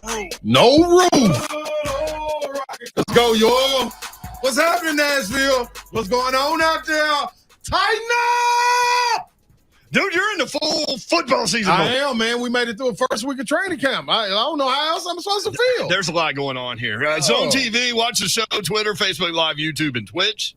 Hey. No rules. Let's go, y'all. What's happening, Nashville? What's going on out there? Tighten up! Dude, you're in the full football season. I am, man. We made it through a first week of training camp. I don't know how else I'm supposed to feel. There's a lot going on here. Zone TV, watch the show, Twitter, Facebook Live, YouTube, and Twitch.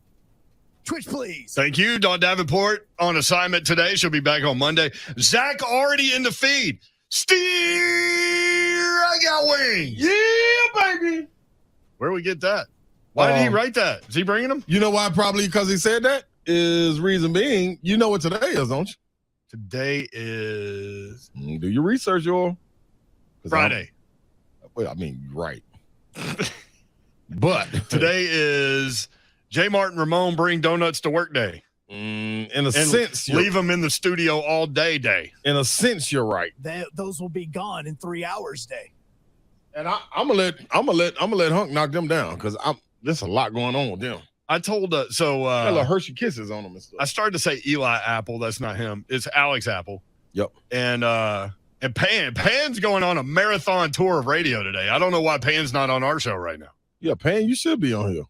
Twitch, please. Thank you. Dawn Davenport on assignment today. She'll be back on Monday. Zach already in the feed. Steer, I got wings. Yeah, baby. Where do we get that? Why did he write that? Is he bringing them? You know why? Probably because he said that. Is reason being, you know what today is, don't you? Today is... Do your research, y'all. Friday. Right. But today is J. Martin Ramon bring donuts to work day. In a sense, leave them in the studio all day. In a sense, you're right. Those will be gone in 3 hours day. And I'm gonna let Hunk knock them down because there's a lot going on with them. I told got little Hershey Kisses on them and stuff. I started to say Eli Apple. That's not him. It's Alex Apple. Yep. And Pan's going on a marathon tour of radio today. I don't know why Pan's not on our show right now. Yeah, Pan, you should be on here.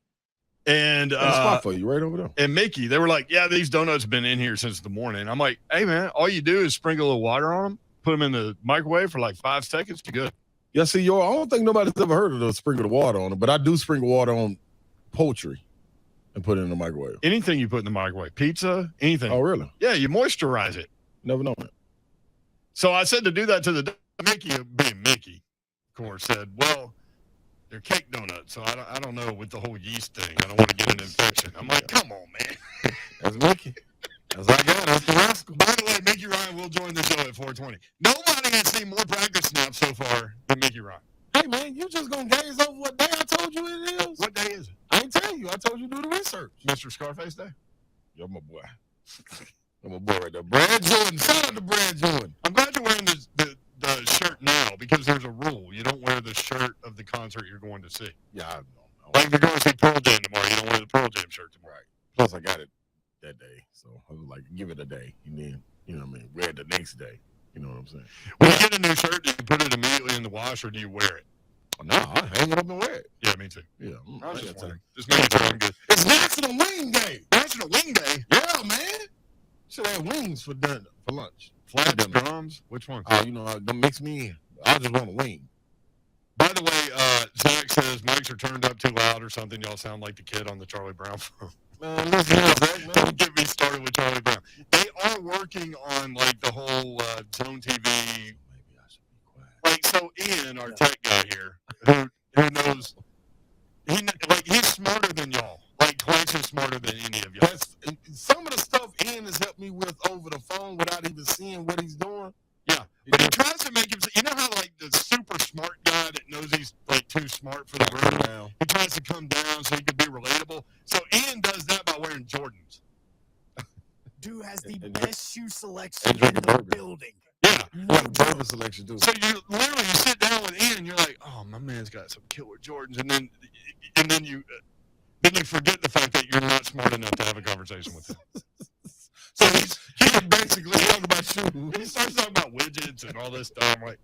And spot for you right over there. And Mickey, they were like, yeah, these donuts have been in here since the morning. I'm like, hey, man, all you do is sprinkle a little water on them, put them in the microwave for like 5 seconds. You're good. Yeah, see, I don't think nobody's ever heard of the sprinkle the water on it, but I do sprinkle water on poultry and put it in the microwave. Anything you put in the microwave, pizza, anything. Oh, really? Yeah, you moisturize it. Never known it. So I said to do that to the Mickey, being Mickey, of course, said, well, they're cake donuts, so I don't know with the whole yeast thing. I don't want to get an infection. I'm like, come on, man. That's Mickey. That's I got. That's the rascal. By the way, Mickey Ryan will join the show at 4:20. Nobody has seen more practice snaps so far than Mickey Ryan. Hey, man, you just going to gaze over what day I told you it is? What day is it? I ain't telling you. I told you to do the research. Mr. Scarface Day? You're my boy. I'm a boy right there. Brad Jordan. Shout out to Brad Jordan. I'm glad you're wearing the shirt now because there's a rule. You don't wear the shirt of the concert you're going to see. Yeah, I know. Like if you're going to see Pearl Jam tomorrow, you don't wear the Pearl Jam shirt tomorrow. Right. Plus, I got it that day. So I was like, give it a day. And then, you know what I mean, wear it the next day. You know what I'm saying? When you get a new shirt, do you put it immediately in the wash or do you wear it? No, I hang it up and wear it. Yeah, me too. Yeah. I was just wondering. Just making sure I'm good. It's National Wing Day. National Wing Day? Yeah, man. Should have wings for dinner, for lunch. Flats, drums? Which one? Don't mix me in. I just want a wing. By the way, Zach says mics are turned up too loud or something. Y'all sound like the kid on the Charlie Brown phone. Man, listen here, Zach, man. Don't get me started with Charlie Brown. They are working on like the whole Zone TV. Maybe I should be quiet. Like so, Ian, our tech guy here, who knows, he's smarter than y'all. Like twice as smarter than any of y'all. Some of the stuff Ian has helped me with over the phone without even seeing what he's doing. Yeah, but he tries to make him. You know how like the super smart guy that knows he's like too smart for the room. He tries to come down so he can be relatable. So Ian does that by wearing Jordans. Dude has the best shoe selection in the building. Yeah, bourbon selection too. So you sit down with Ian and you're like, oh, my man's got some killer Jordans, and then you forget the fact that you're not smart enough to have a conversation with him. So he's basically talking about shoes. He starts talking about widgets and all this stuff. I'm like,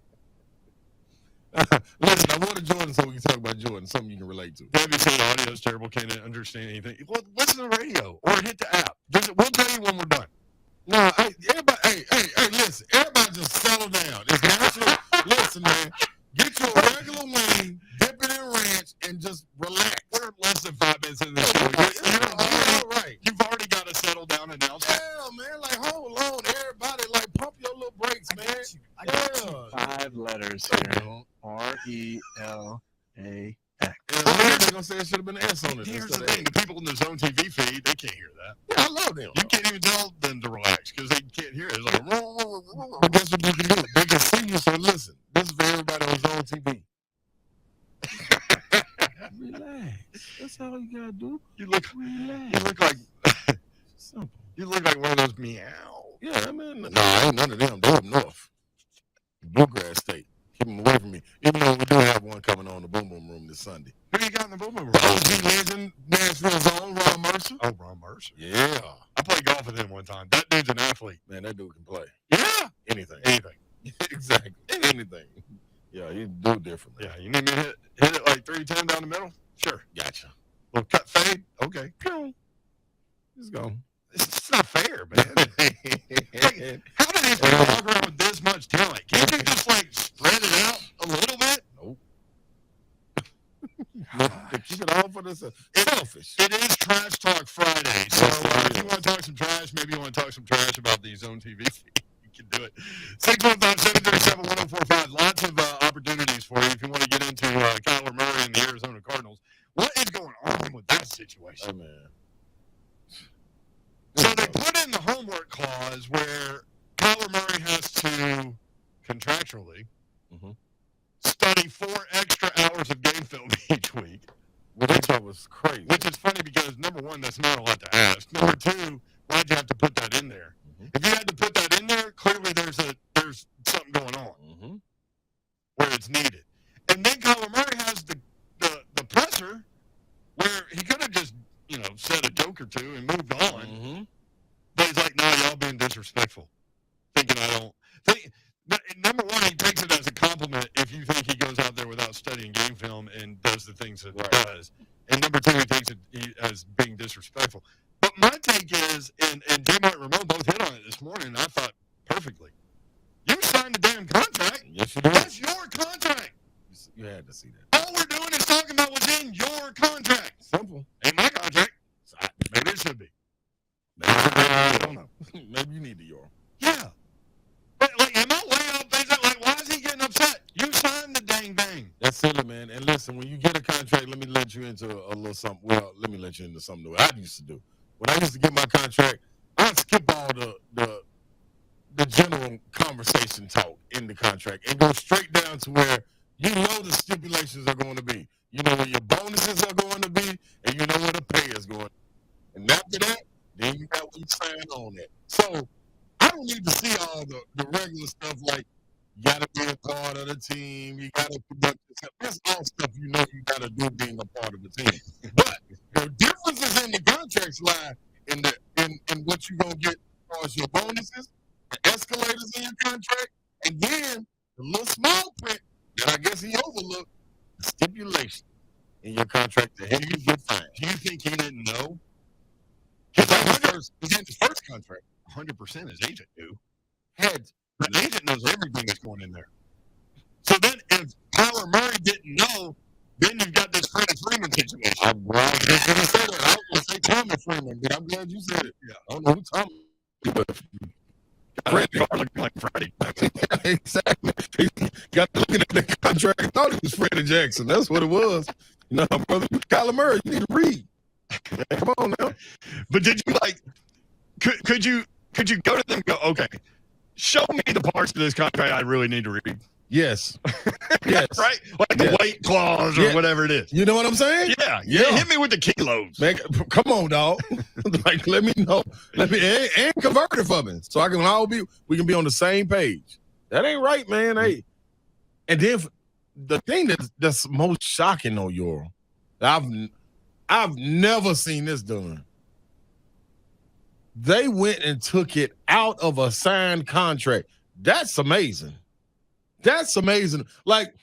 listen, I want a Jordan so we can talk about Jordan, something you can relate to. Debbie said audio is terrible, can't understand anything. Well, listen to the radio or hit the app. We'll tell you when we're done. No, everybody, hey, listen, everybody just settle down. It's natural. Listen, man, get your regular wing, dip it in ranch, and just relax. We're less than 5 minutes in this show. Right. You've already got to settle down and now. Yeah, man, like, hold on, everybody, like, pump your little brakes, man. I got you. 5 letters here. RELAX. They're gonna say it should have been an S on it. Here's the thing: the people in the Zone TV feed, they can't hear that. Yeah, I love them. You can't even tell them to relax because they can't hear it. It's like, but guess what you can do? They can see you. So listen, this is for everybody on Zone TV. Relax. That's all you gotta do. You look like simple. You look like one of those meow. Yeah, I mean, no, I ain't none of them. They're up north, Bluegrass State. Keep them away from me. Even though we do have one coming on the Boom Boom Room this Sunday. Who you got in the Boom Boom Room? The OG legend, Nashville's own Ron Mercer. Oh, Ron Mercer. Yeah. I played golf with him one time. That dude's an athlete. Man, that dude can play. Yeah. Anything. Anything. Exactly. Anything. Yeah, he do differently. Yeah, you need me to hit it like 310 down the middle? Sure. Gotcha. Little cut fade? Okay. Let's go. It's not fair, man. Like, how do these people walk around with this much talent? Can't you just like spread it out a little bit? Nope. They keep it all for themselves. Selfish. It is Trash Talk Friday, so if you want to talk some trash, maybe you want to talk some trash about the Zone TV feed, you can do it. 615-737-1045. Lots of opportunities for you if you want to get into Kyler Murray and the Arizona Cardinals. What is going on with that situation? Oh, man. So they put in the homework clause where Kyler Murray has to contractually study 4 extra hours of game film each week. Well, they thought was crazy. Which is funny because, number one, that's not a lot to ask. Number two, why'd you have to put that in there? If you had to put that in there, clearly there's something going on where it's needed. And then Kyler Murray has the presser where he could have just, said a joke or two and moved on. But he's like, no, y'all being disrespectful. Thinking I don't think. Number one, he takes it as a compliment if you think he goes out there without studying game film and does the things that he does. And number two, he takes it as being disrespectful. But my take is, and J-Mart and Ramon both hit on it this morning, and I thought perfectly. You signed a damn contract. Yes, you did. That's your contract. You had to see that. All we're doing is talking about what's in your contract. Simple. Ain't my contract. Maybe it should be. I don't know. Maybe you need the euro. Yeah. But, am I way off base? Why is he getting upset? You signed the dang thing. That's silly, man. And listen, when you get a contract, let me let you into a little something. Well, let me let you into something that I used to do. When I used to get my contract, I'd skip all the general conversation talk in the contract and go straight down to where you know the stipulations are going to be. You know where your bonuses are going to be, and you know where the pay is going. And after that, then you got what you sign on it. So I don't need to see all the regular stuff like you got to be a part of the team, you got to conduct yourself. That's all stuff you know you got to do being a part of the team. But the differences in the contracts lie in what you're going to get as far as your bonuses, the escalators in your contract, and then the little small print that I guess he overlooked, the stipulation in your contract to help you get fined. Do you think he didn't know? He's in his first contract. 100% his agent knew. The agent knows everything that's going in there. So then if Kyler Murray didn't know, then you've got this Freddie Freeman situation. I'm glad you didn't say that. I was going to say Tommy Freeman, but I'm glad you said it. Yeah. I don't know who Tommy is, but Freddie looking like Freddie. Exactly. He got looking at the contract and thought it was Freddie Jackson. That's what it was. No, brother, Kyler Murray, you need to read. Yeah, come on now. But did you could you go to them and go, okay, show me the parts of this contract I really need to read? Yes. Yes. Right? Like the weight clause or whatever it is. You know what I'm saying? Yeah. Hit me with the kilos. Man, come on, dog. Let me know. And convert it for me so we can be on the same page. That ain't right, man. Hey. And then the thing that's most shocking on Euro, I've never seen this done. They went and took it out of a signed contract. That's amazing. That's amazing. Like,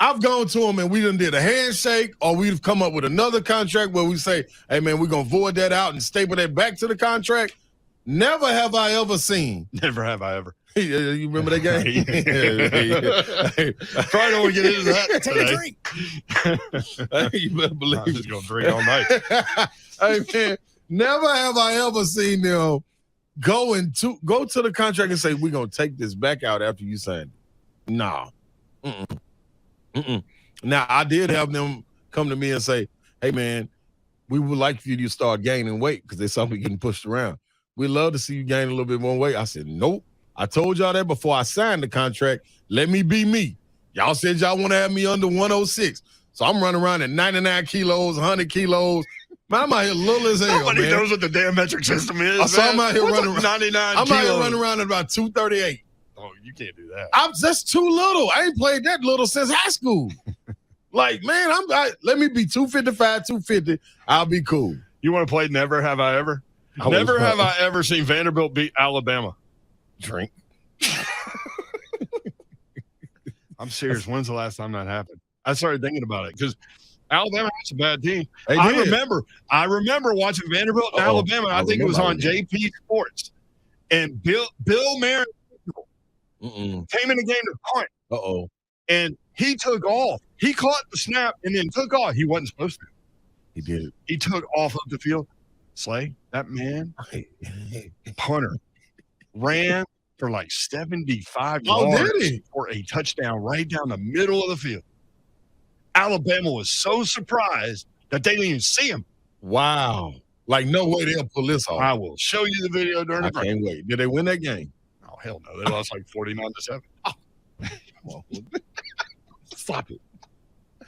I've gone to them and we done did a handshake, or we've come up with another contract where we say, hey, man, we're going to void that out and staple that back to the contract. Never have I ever seen. Never have I ever. You remember that game? Probably don't want to get into that today. Take a drink. You better believe I'm just going to drink all night. Hey, man, never have I ever seen them go to the contract and say, we're going to take this back out after you sign it. No. Now, I did have them come to me and say, hey, man, we would like for you to start gaining weight because they saw me getting pushed around. We'd love to see you gain a little bit more weight. I said, nope. I told y'all that before I signed the contract. Let me be me. Y'all said y'all want to have me under 106. So I'm running around at 99 kilos, 100 kilos. Man, I'm out here little as hell, Nobody knows what the damn metric system is, So I'm out here What's running around. 99 I'm kilos? out here running around at about 238. Oh, you can't do that. I'm just too little. I ain't played that little since high school. Like, man, let me be 255, 250. I'll be cool. You want to play Never Have I Ever? Never have I ever seen Vanderbilt beat Alabama. Drink. I'm serious. When's the last time that happened? I started thinking about it because Alabama has a bad team. They I did. remember watching Vanderbilt and Uh-oh. Alabama. I think it remember was on Alabama. JP Sports. And Bill Marin came in the game to punt. Uh-oh. And he took off. He caught the snap and then took off. He wasn't supposed to. He did it. He took off of the field. Slay, that man, punter, ran for like 75 yards did he? for a touchdown right down the middle of the field. Alabama was so surprised that they didn't even see him. Wow. Like, no way they'll pull this off. I will show you the video during I the break. can't wait. Did they win that game? Oh, hell no. They lost like 49-7. Well, stop it.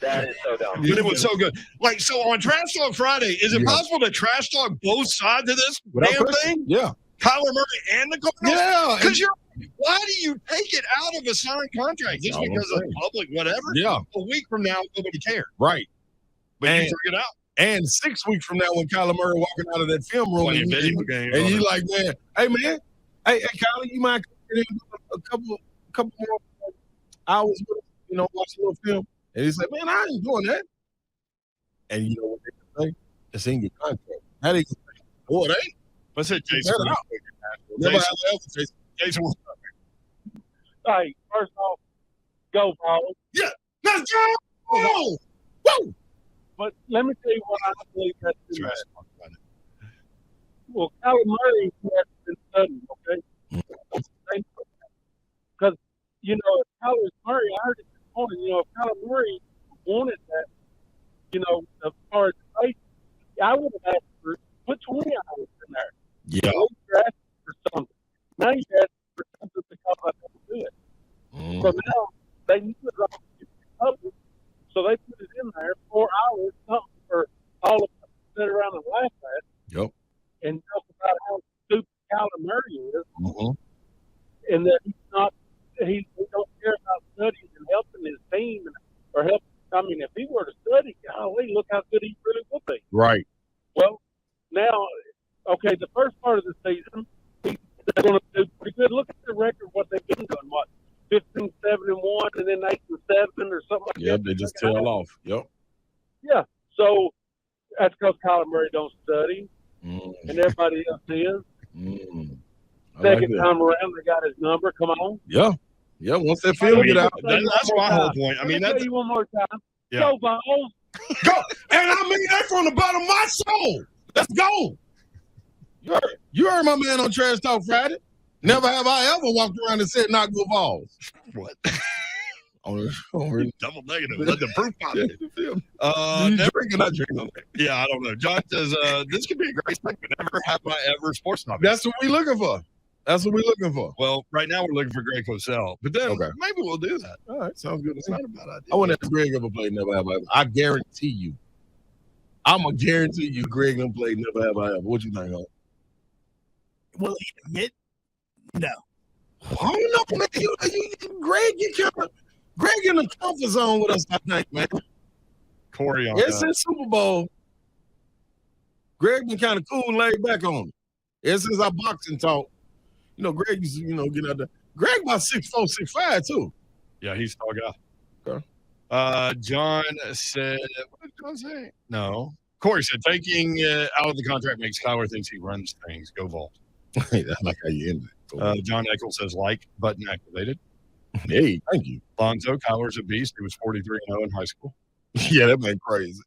That is so dumb. But it was so good. Like, so on Trash Talk Friday, is it Yeah. possible to trash talk both sides of this Without damn question. thing? Yeah. Kyler Murray and the Cardinals? Yeah. Because why do you take it out of a signed contract? Just That's what because I'm of saying. public whatever? Yeah. A week from now, nobody cares. Right. But you And- took it out. And 6 weeks from now, when Kyler Murray walking out of that film room, Playing and video you, games. and you like, man, hey, Kyler, you mind coming in a couple more hours with us, watch a little film? And he said, man, I ain't doing that. And you know what they can say? It's in your contract. How they can say, boy, they ain't. Let's hit Jason. Never real know. quick. Never Jason, have ever Jason. Jason, what's up? Hey, first off, go Paul. Let's go! Whoa! Whoa! But let me tell you what I believe that's in Trash that. talk about it. Well, Kyler Murray has been studying, okay? Because, if Kyler Murray, I heard it this morning, if Kyler Murray wanted that, as far as the face, I would have asked for put 20 hours in there. Yeah. You're asking for something. Now you're asking for something because I don't do it. So now they knew it was public, so they put it in there 4 hours, something for all of us to sit around and laugh at. Yep. And talk about how stupid Kyler Murray is, Mm-hmm. and that he don't care about studying and helping his team or help. I mean, if he were to study, golly, look how good he really would be. Right. Well, now, okay, the first part of the season, they're going to do pretty good. Look at the record, what they've been doing, 15-7-1, and then 8-7 or something like that. Yep, they just tail off. Yep. Yeah, so that's because Kyler Murray don't study, Mm. and everybody else is. Mm. I like Second that. time around, they got his number. Come on. Yeah. Yeah, once that film get out. That's my whole point. I mean, Let me tell that's you one more time. Yeah. Go Vols. Go. And I mean that from the bottom of my soul. Let's go. You heard my man on Trash Talk Friday. Never have I ever walked around and said not good balls. what? On Double negative. Let the proof pop. you Never. drinking, not drinking. Yeah, I don't know. John says, this could be a great segment. Never have I ever sports topic. That's what we looking for. That's what we looking for. Well, right now we're looking for Greg Cosell, but then Okay. maybe we'll do that. All right, sounds good. It's not a bad idea. I want to Greg ever played Never Have I Ever. I guarantee you. I'm going to guarantee you Greg done played Never Have I Ever. What you think, huh? Will he admit? No. I don't know, man. Greg in the comfort zone with us, I think, man. Corey on It's in Super Bowl. Greg been kind of cool and laid back on it. Ever since our boxing talk, Greg used to, get out there. Greg about 6'4", 6'5", too. Yeah, he's a tall guy. Okay. John said, what did John say? No. Corey said, taking out of the contract makes Kyler thinks he runs things. Go Vols. Hey, that's like how you end it. John Eckel says, button activated. Hey, thank you. Lonzo, Kyler's a beast. He was 43-0 in high school. Yeah, that man crazy.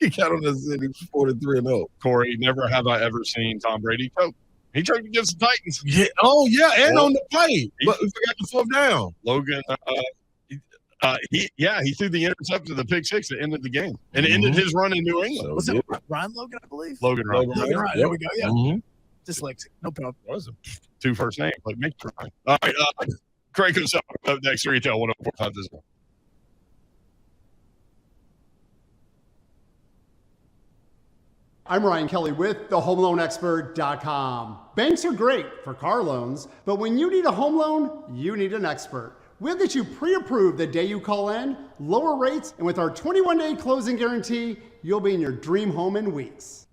He got on that said he was 43-0. Corey, never have I ever seen Tom Brady choke. He choked against the Titans. Yeah. Oh, yeah, and Well, on the play. But we forgot the fourth down. Logan, he threw the intercept to the pick six that ended the game and ended his run in New England. So Was did. it Ryan Logan, I believe? Logan Ryan. Logan Ryan. There we go. Yeah. Mhm. Dyslexic. No problem. Was it? Two first names, like Mick Ryan. All right, Craig Cosell up next. Retail 104.5 this one. I'm Ryan Kelly with thehomeloanexpert.com. Banks are great for car loans, but when you need a home loan, you need an expert. We'll get you pre-approved the day you call in, lower rates, and with our 21-day closing guarantee, you'll be in your dream home in weeks.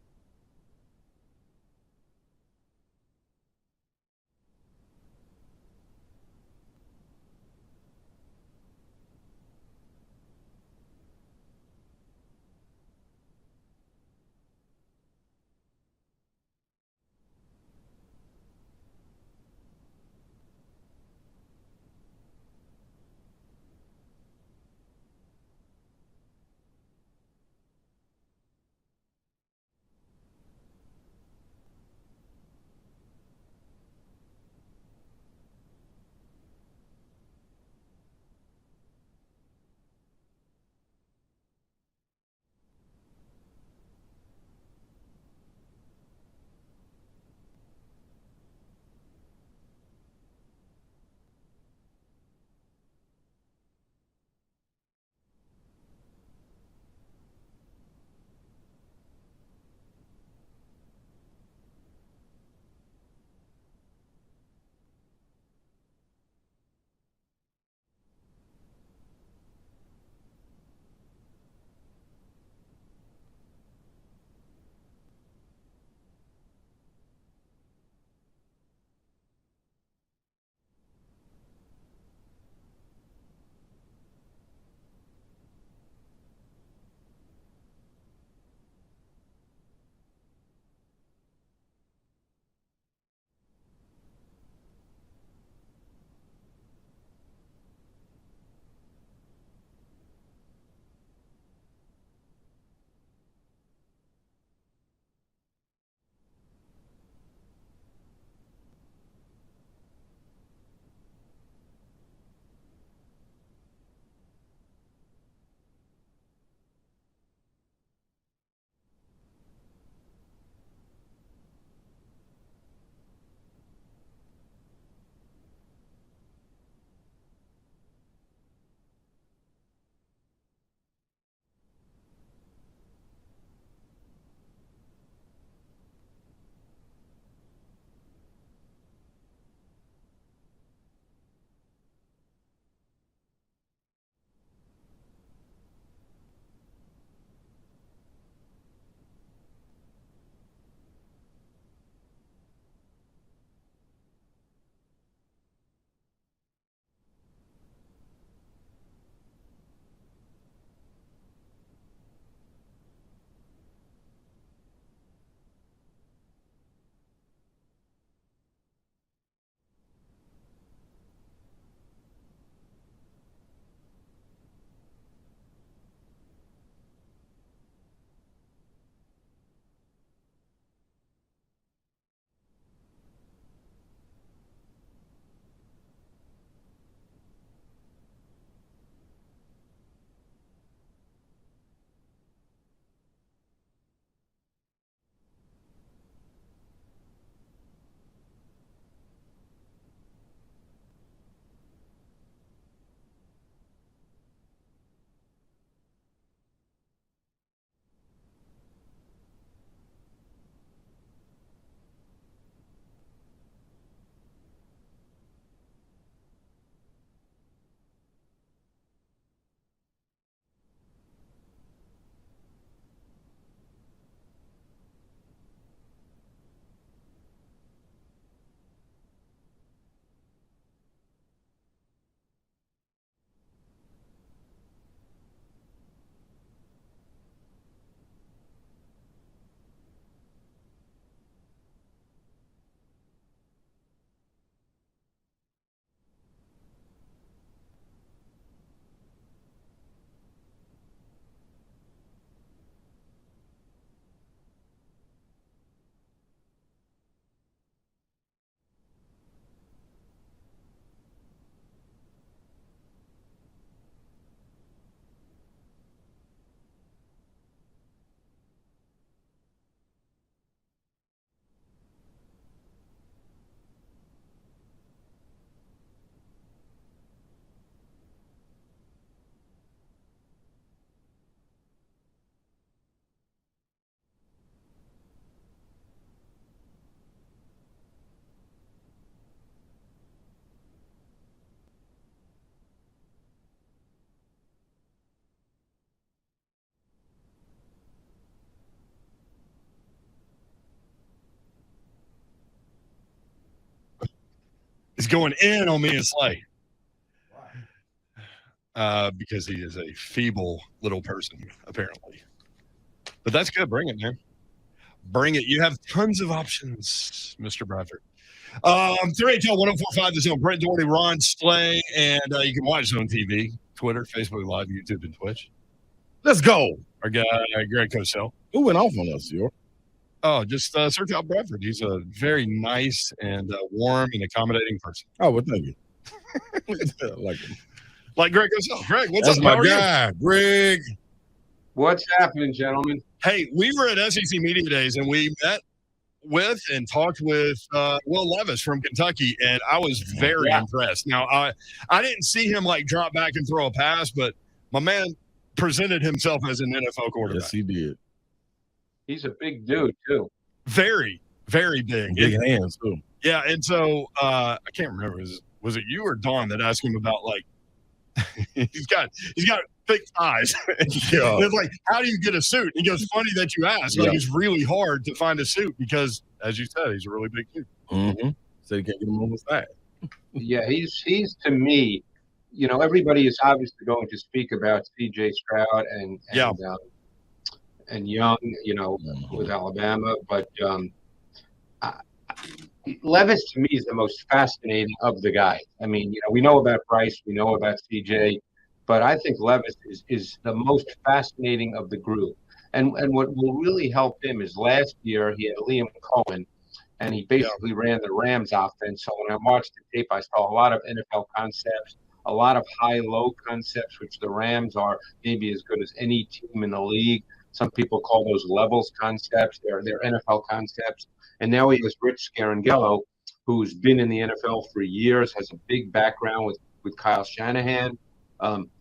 is going in on me and Slay. Because he is a feeble little person, apparently. But that's good. Bring it, man. Bring it. You have tons of options, Mr. Bradford. 3HL1045 The Zone. Brent Doherty, Ron Slay, and you can watch Zone TV, Twitter, Facebook Live, YouTube, and Twitch. Let's go. Our guy, Greg Cosell. Who went off on us, York? Oh, just search out Bradford. He's a very nice and warm and accommodating person. Oh, well, thank you. I like him. Like Greg Cosell. Greg, what's That's up? my How are you? guy, Greg. What's happening, gentlemen? Hey, we were at SEC Media Days, and we met with and talked with Will Levis from Kentucky, and I was very impressed. Now, I didn't see him like drop back and throw a pass, but my man presented himself as an NFL quarterback. Yes, he did. He's a big dude, too. Very, very big. Big hands, too. Yeah, and so I can't remember. Was it you or Don that asked him about like he's got thick thighs. Yeah. It's like, how do you get a suit? He goes, funny that you ask. Like, Yeah. it's really hard to find a suit because, as you said, he's a really big dude. Mm-hmm. So you can't get him on the side. Yeah, he's to me, you know, everybody is obviously going to speak about C.J. Stroud and Young, you know, with Alabama, but Levis to me is the most fascinating of the guys. I mean, you know, we know about Bryce, we know about C.J., but I think Levis is the most fascinating of the group. And what will really help him is last year he had Liam Cohen, and he basically ran the Rams offense. So when I watched the tape, I saw a lot of NFL concepts, a lot of high-low concepts, which the Rams are maybe as good as any team in the league. Some people call those levels concepts. They're NFL concepts. And now he has Rich Scarangello, who's been in the NFL for years, has a big background with Kyle Shanahan.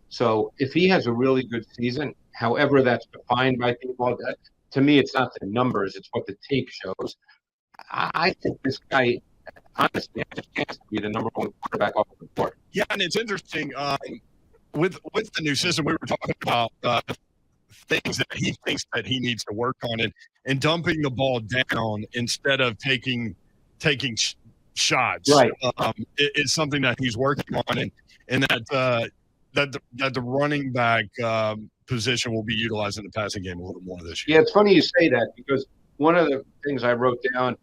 So if he has a really good season, however that's defined by people, to me, it's not the numbers, it's what the tape shows. I think this guy, honestly, has a chance to be the number one quarterback off the board. Yeah, and it's interesting. With the new system, we were talking about things that he thinks that he needs to work on, and dumping the ball down instead of taking shots. Right. Is something that he's working on, and that the running back position will be utilized in the passing game a little more this year. Yeah, it's funny you say that because one of the things I wrote down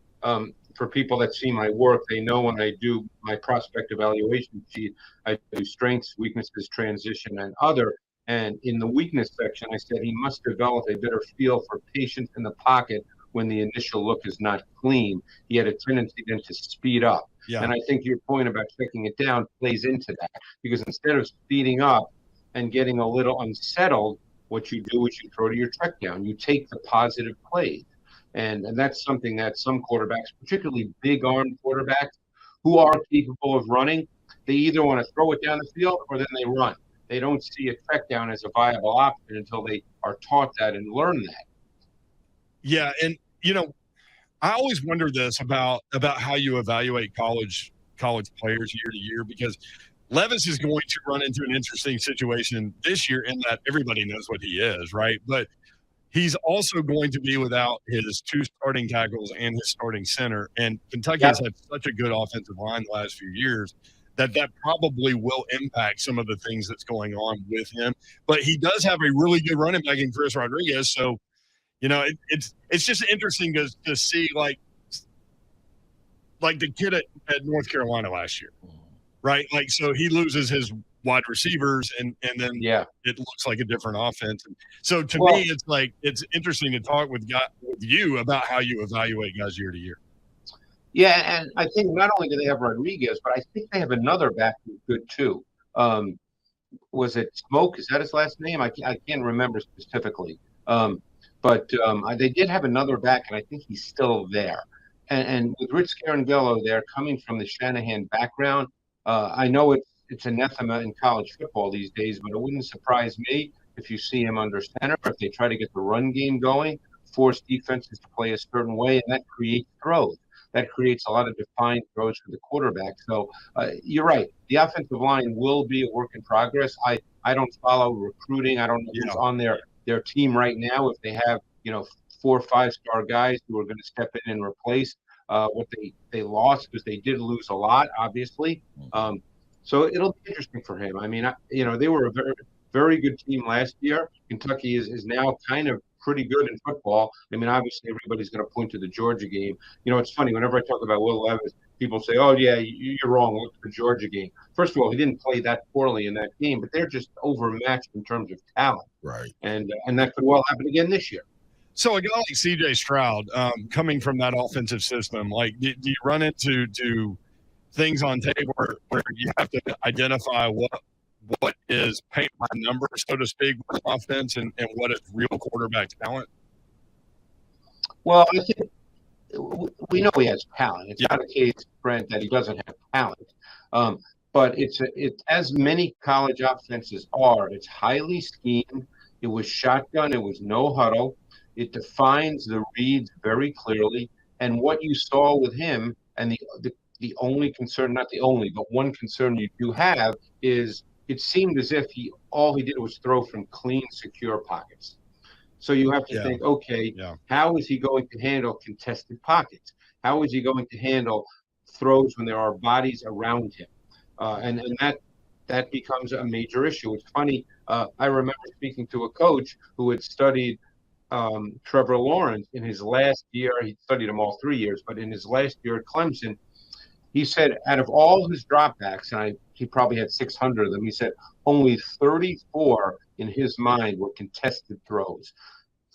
for people that see my work, they know when I do my prospect evaluation sheet, I do strengths, weaknesses, transition, and other. And in the weakness section, I said he must develop a better feel for patience in the pocket when the initial look is not clean. He had a tendency then to speed up. Yeah. And I think your point about checking it down plays into that because instead of speeding up and getting a little unsettled, what you do is you throw to your check down. You take the positive plays. And that's something that some quarterbacks, particularly big arm quarterbacks who are capable of running, they either want to throw it down the field or then they run. They don't see a check down as a viable option until they are taught that and learn that. Yeah, and you know, I always wonder this about how you evaluate college players year to year, because Levis is going to run into an interesting situation this year in that everybody knows what he is, right? But he's also going to be without his two starting tackles and his starting center. And Kentucky has had such a good offensive line the last few years that probably will impact some of the things that's going on with him. But he does have a really good running back in Chris Rodriguez. So, you know, it's just interesting to see like the kid at North Carolina last year, right? Like, so he loses his wide receivers and then it looks like a different offense. And so to me, it's like, it's interesting to talk with you about how you evaluate guys year to year. Yeah, and I think not only do they have Rodriguez, but I think they have another back who's good too. Was it Smoke? Is that his last name? I can't remember specifically. But they did have another back, and I think he's still there. And with Rich Scarangello there, coming from the Shanahan background, I know it's anathema in college football these days, but it wouldn't surprise me if you see him under center, if they try to get the run game going, force defenses to play a certain way, and that creates throws. That creates a lot of defined throws for the quarterback. So you're right. The offensive line will be a work in progress. I don't follow recruiting. I don't know who's on their team right now, if they have, 4 or 5 star guys who are going to step in and replace. what they lost, because they did lose a lot, obviously. So it'll be interesting for him. I mean, they were a very, very good team last year. Kentucky is now kind of pretty good in football. I mean, obviously everybody's going to point to the Georgia game. It's funny, whenever I talk about Will Levis, people say, "Oh yeah, you're wrong. Look at the Georgia game." First of all, he didn't play that poorly in that game, but they're just overmatched in terms of talent. Right. And that could well happen again this year. So a guy like C.J. Stroud, coming from that offensive system, like, do you run into things on tape where you have to identify what is paint by number, so to speak, with offense and what is real quarterback talent? Well, I think we know he has talent. It's not a case, Brent, that he doesn't have talent. But it's as many college offenses are. It's highly schemed. It was shotgun. It was no huddle. It defines the reads very clearly. And what you saw with him, and the only concern, not the only, but one concern you do have is it seemed as if all he did was throw from clean, secure pockets. So you have to think, okay, how is he going to handle contested pockets? How is he going to handle throws when there are bodies around him? And that becomes a major issue. It's funny. I remember speaking to a coach who had studied Trevor Lawrence in his last year. He studied him all 3 years, but in his last year at Clemson, he said out of all his dropbacks, and he probably had 600 of them, he said only 34 in his mind were contested throws.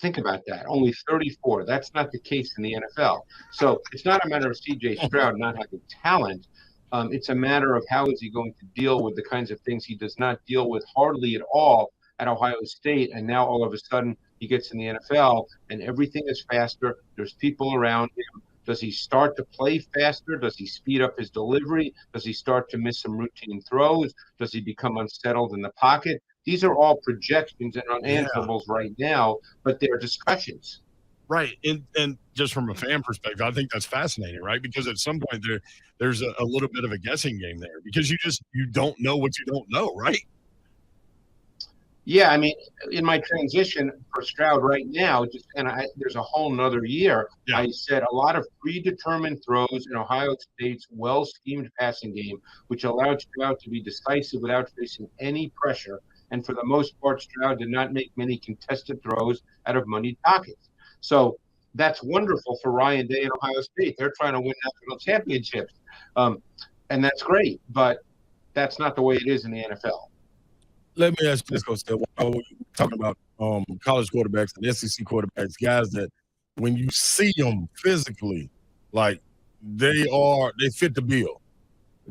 Think about that. Only 34. That's not the case in the NFL. So it's not a matter of C.J. Stroud not having talent. It's a matter of how is he going to deal with the kinds of things he does not deal with hardly at all at Ohio State. And now all of a sudden he gets in the NFL and everything is faster. There's people around him. Does he start to play faster? Does he speed up his delivery? Does he start to miss some routine throws? Does he become unsettled in the pocket? These are all projections and unanswerables right now, but they're discussions. Right. And just from a fan perspective, I think that's fascinating, right? Because at some point there's a little bit of a guessing game there because you don't know what you don't know, right? Yeah, I mean, in my transition for Stroud right now, there's a whole nother year. Yeah. I said a lot of predetermined throws in Ohio State's well-schemed passing game, which allowed Stroud to be decisive without facing any pressure. And for the most part, Stroud did not make many contested throws out of moneyed pockets. So that's wonderful for Ryan Day and Ohio State. They're trying to win national championships. And that's great, but that's not the way it is in the NFL. Let me ask you this, Cosell. We're talking about college quarterbacks and SEC quarterbacks, guys that when you see them physically, like they fit the bill.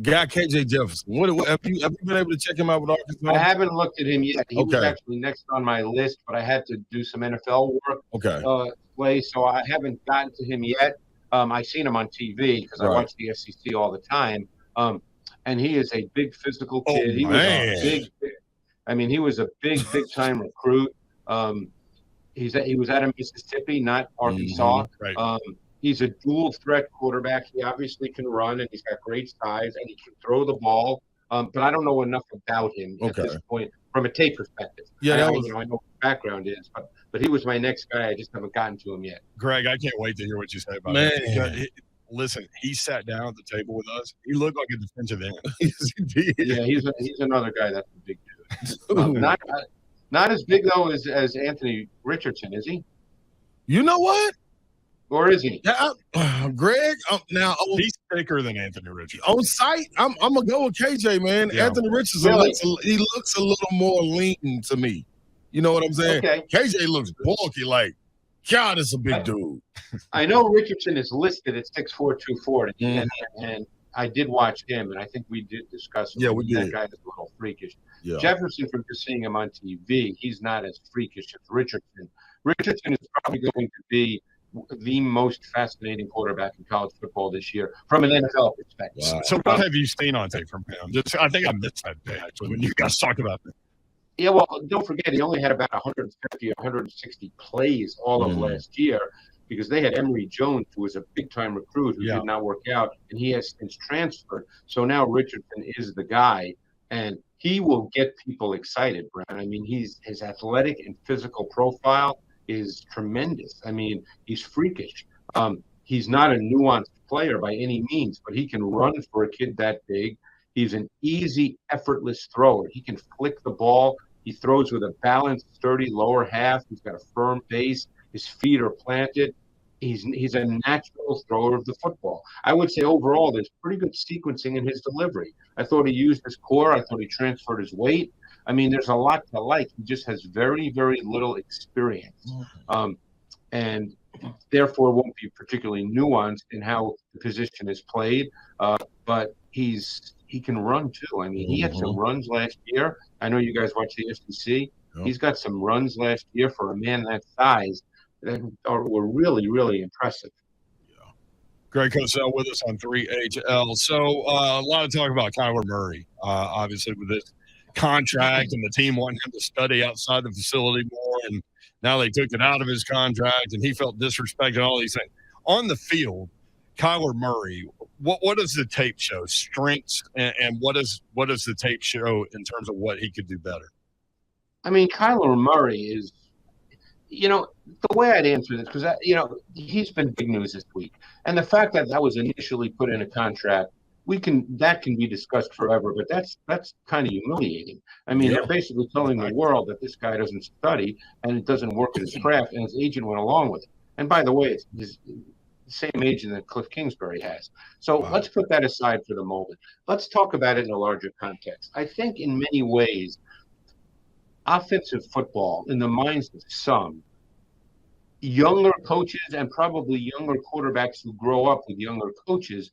Guy KJ Jefferson. What have you been able to check him out with Arkansas? I haven't looked at him yet. He was actually next on my list, but I had to do some NFL work. So I haven't gotten to him yet. I've seen him on TV because I watch the SEC all the time. And he is a big physical kid. He was a big time recruit. He was out of Mississippi, not Arkansas. Right. He's a dual threat quarterback. He obviously can run and he's got great size and he can throw the ball. But I don't know enough about him at this point from a tape perspective. I know what his background is, but he was my next guy. I just haven't gotten to him yet. Greg, I can't wait to hear what you say about him. Listen, he sat down at the table with us. He looked like a defensive end. Yeah, he's another guy that's a big dude. Not as big though as Anthony Richardson, is he? You know what? Or is he? Yeah, Greg. Now he's thicker than Anthony Richardson. On site, I'm gonna go with KJ, man. Yeah. Anthony Richardson looks a little more lean to me. You know what I'm saying? Okay. KJ looks bulky, like God, it's a big dude. I know Richardson is listed at 6'4", 240, and I did watch him, and I think we did discuss him. Yeah, we did. That guy is a little freakish. Yeah. Jefferson, from just seeing him on TV, he's not as freakish as Richardson. Richardson is probably going to be the most fascinating quarterback in college football this year from an NFL perspective. Wow. So what have you seen on tape from him? I think I missed that day, actually, when you guys talked about that. Yeah, well, don't forget, he only had about 150 or 160 plays all of last year because they had Emory Jones, who was a big-time recruit who did not work out, and he has since transferred. So now Richardson is the guy, and he will get people excited, Brian. I mean, his athletic and physical profile is tremendous. I mean, he's freakish. He's not a nuanced player by any means, but he can run for a kid that big. He's an easy, effortless thrower. He can flick the ball. He throws with a balanced, sturdy lower half. He's got a firm base. His feet are planted. He's a natural thrower of the football. I would say overall, there's pretty good sequencing in his delivery. I thought he used his core. I thought he transferred his weight. I mean, there's a lot to like. He just has very, very little experience, and therefore won't be particularly nuanced in how the position is played. But he can run too. I mean, he had some runs last year. I know you guys watch the SEC. Yep. He's got some runs last year for a man that size that were really, really impressive. Greg Cosell with us on 3HL. So a lot of talk about Kyler Murray, obviously with this contract and the team wanting him to study outside the facility more, and now they took it out of his contract and he felt disrespected, all these things. On the field, Kyler Murray, what does the tape show? Strengths, and what does the tape show in terms of what he could do better? I mean, Kyler Murray is, the way I'd answer this, because, he's been big news this week. And the fact that was initially put in a contract, that can be discussed forever, but that's kind of humiliating. I mean, they're basically telling the world that this guy doesn't study and it doesn't work at his craft, and his agent went along with it. And by the way, it's his same agent that Cliff Kingsbury has. So let's put that aside for the moment. Let's talk about it in a larger context. I think in many ways, offensive football, in the minds of some, younger coaches and probably younger quarterbacks who grow up with younger coaches,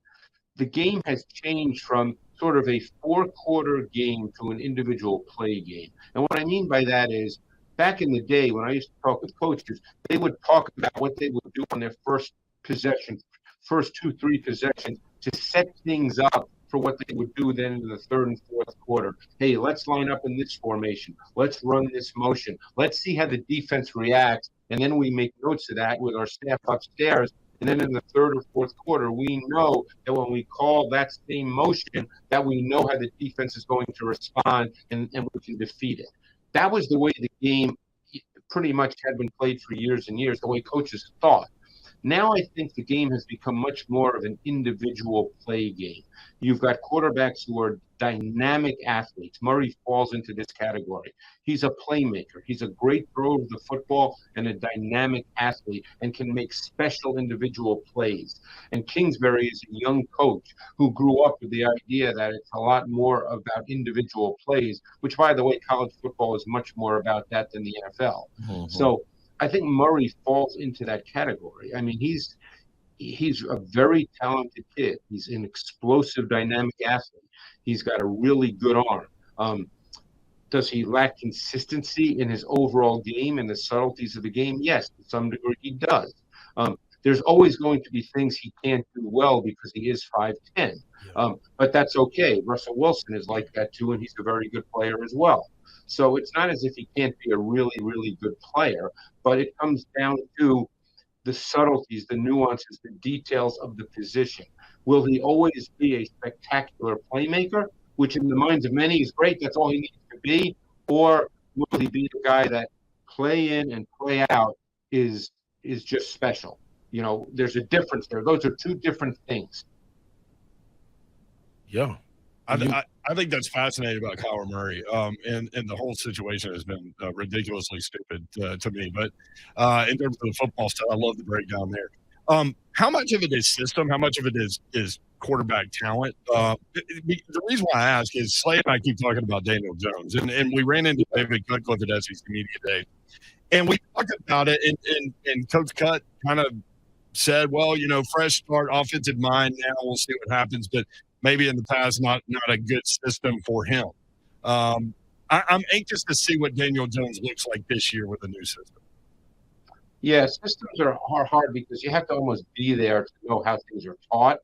the game has changed from sort of a 4-quarter game to an individual play game. And what I mean by that is, back in the day when I used to talk with coaches, they would talk about what they would do on their first possession, first 2-3 possessions, to set things up for what they would do then in the third and fourth quarter. Hey, let's line up in this formation. Let's run this motion. Let's see how the defense reacts. And then we make notes of that with our staff upstairs. And then in the third or fourth quarter, we know that when we call that same motion, that we know how the defense is going to respond and we can defeat it. That was the way the game pretty much had been played for years and years, the way coaches thought. Now I think the game has become much more of an individual play game. You've got quarterbacks who are dynamic athletes. Murray falls into this category. He's a playmaker. He's a great thrower of the football and a dynamic athlete and can make special individual plays. And Kingsbury is a young coach who grew up with the idea that it's a lot more about individual plays, which, by the way, college football is much more about that than the NFL. So I think Murray falls into that category. I mean, he's a very talented kid. He's an explosive, dynamic athlete. He's got a really good arm. Does he lack consistency in his overall game and the subtleties of the game? Yes, to some degree he does. There's always going to be things he can't do well because he is 5'10". But that's okay. Russell Wilson is like that too, and he's a very good player as well. So it's not as if he can't be a really, really good player, but it comes down to the subtleties, the nuances, the details of the position. Will he always be a spectacular playmaker, which in the minds of many is great, that's all he needs to be? Or will he be the guy that play in and play out is just special? There's a difference there. Those are two different things. Yeah. I think that's fascinating about Kyler Murray, and the whole situation has been ridiculously stupid to me. But in terms of the football stuff, I love the breakdown there. How much of it is system? How much of it is quarterback talent? The reason why I ask is Slay and I keep talking about Daniel Jones, and we ran into David Cutcliffe at SEC Media Day, and we talked about it, and Coach Cut kind of said, well, fresh start, offensive mind now, we'll see what happens, but maybe in the past, not a good system for him. I'm anxious to see what Daniel Jones looks like this year with a new system. Yeah, systems are hard because you have to almost be there to know how things are taught.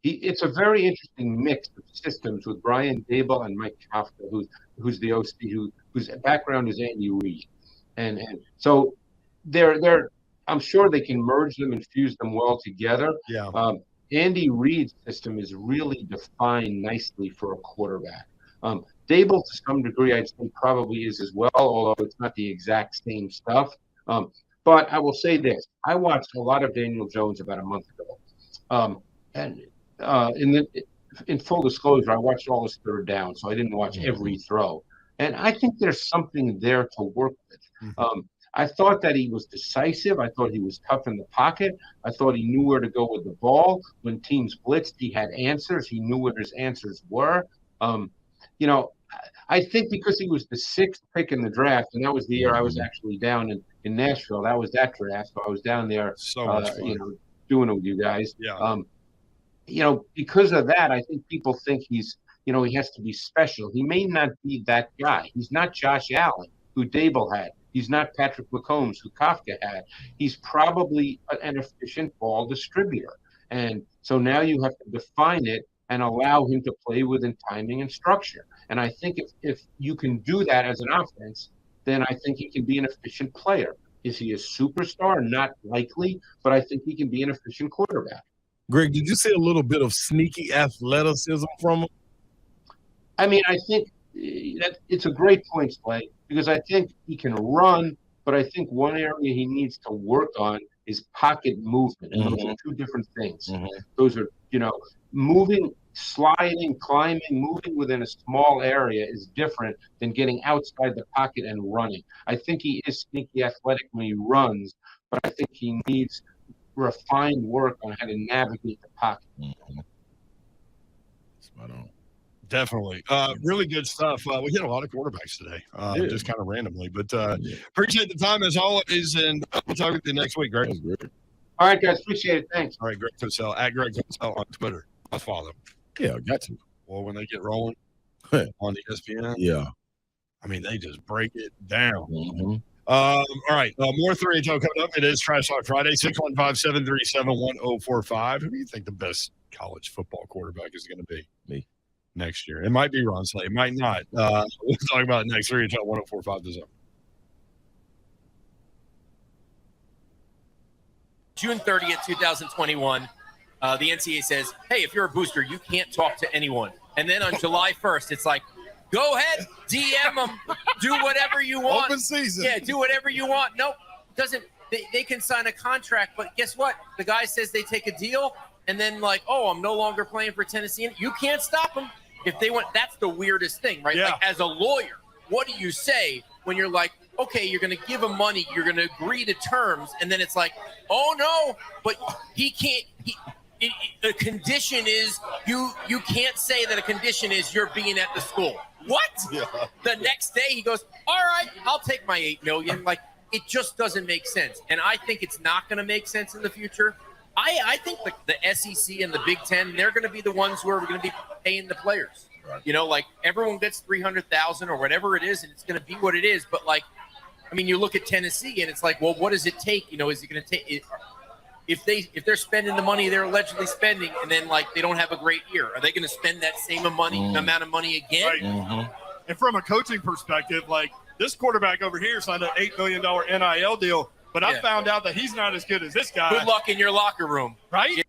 It's a very interesting mix of systems with Brian Daboll and Mike Kafka, who's the OC, whose background is Andy Reid, and so they're I'm sure they can merge them and fuse them well together. Yeah. Andy Reid's system is really defined nicely for a quarterback. Daboll, to some degree, I'd say probably is as well, although it's not the exact same stuff. But I will say this: I watched a lot of Daniel Jones about a month ago, and in full disclosure, I watched all his third down, so I didn't watch every throw. And I think there's something there to work with. I thought that he was decisive. I thought he was tough in the pocket. I thought he knew where to go with the ball. When teams blitzed, he had answers. He knew what his answers were. You know, I think because he was the sixth pick in the draft, and that was the year I was actually down in Nashville. That was that draft. So I was down there, So much fun. doing it with you guys. Yeah. Because of that, I think people think he's, he has to be special. He may not be that guy. He's not Josh Allen, who Dable had. He's not Patrick McCombs, who Kafka had. He's probably an efficient ball distributor. And so now you have to define it and allow him to play within timing and structure. And I think if you can do that as an offense, then I think he can be an efficient player. Is he a superstar? Not likely, but I think he can be an efficient quarterback. Greg, did you see a little bit of sneaky athleticism from him? I mean, I think that it's a great point, Slay, because I think he can run, but I think one area he needs to work on is pocket movement. And those are two different things. Those are, moving, sliding, climbing, moving within a small area is different than getting outside the pocket and running. I think he is sneaky athletic when he runs, but I think he needs refined work on how to navigate the pocket. Spot on. Definitely. Really good stuff. We hit a lot of quarterbacks today, just kind of randomly. But appreciate the time as always, and we'll talk with you next week, Greg. All right, guys. Appreciate it. Thanks. All right, Greg Cosell, at Greg Cosell on Twitter. I'll follow them. Yeah, got to. Well, when they get rolling on the ESPN, I mean, they just break it down. All right, more 3HO coming up. It is Trash Talk Friday, 615-737-1045. Who do you think the best college football quarterback is going to be? Me. Next year. It might be Ron Slay. It might not. We'll talk about it next 3HO 1045 The Zone. June 30th, 2021, the NCAA says, hey, if you're a booster, you can't talk to anyone. And then on July 1st, it's like, go ahead, DM them, do whatever you want. Open season. Yeah, do whatever you want. Nope, doesn't. They can sign a contract, but guess what? The guy says they take a deal, and then like, oh, I'm no longer playing for Tennessee. You can't stop them if they want. That's the weirdest thing, right? Yeah. Like as a lawyer, what do you say when you're like, okay, you're going to give him money, you're going to agree to terms, and then it's like, oh no, but he can't. The condition is you can't say that a condition is you're being at the school. What? Yeah. The next day he goes, all right, I'll take my $8 million. Like it just doesn't make sense, and I think it's not going to make sense in the future. I think the SEC and the Big Ten, they're going to be the ones who are going to be paying the players. Right. Like everyone gets $300,000 or whatever it is, and it's going to be what it is. But like, I mean, you look at Tennessee, and it's like, well, what does it take? Is it going to take? If they're spending the money they're allegedly spending, and then like they don't have a great year, are they going to spend that same amount of money again? Right. And from a coaching perspective, like this quarterback over here signed an $8 million NIL deal, but I found out that he's not as good as this guy. Good luck in your locker room, right? Yeah.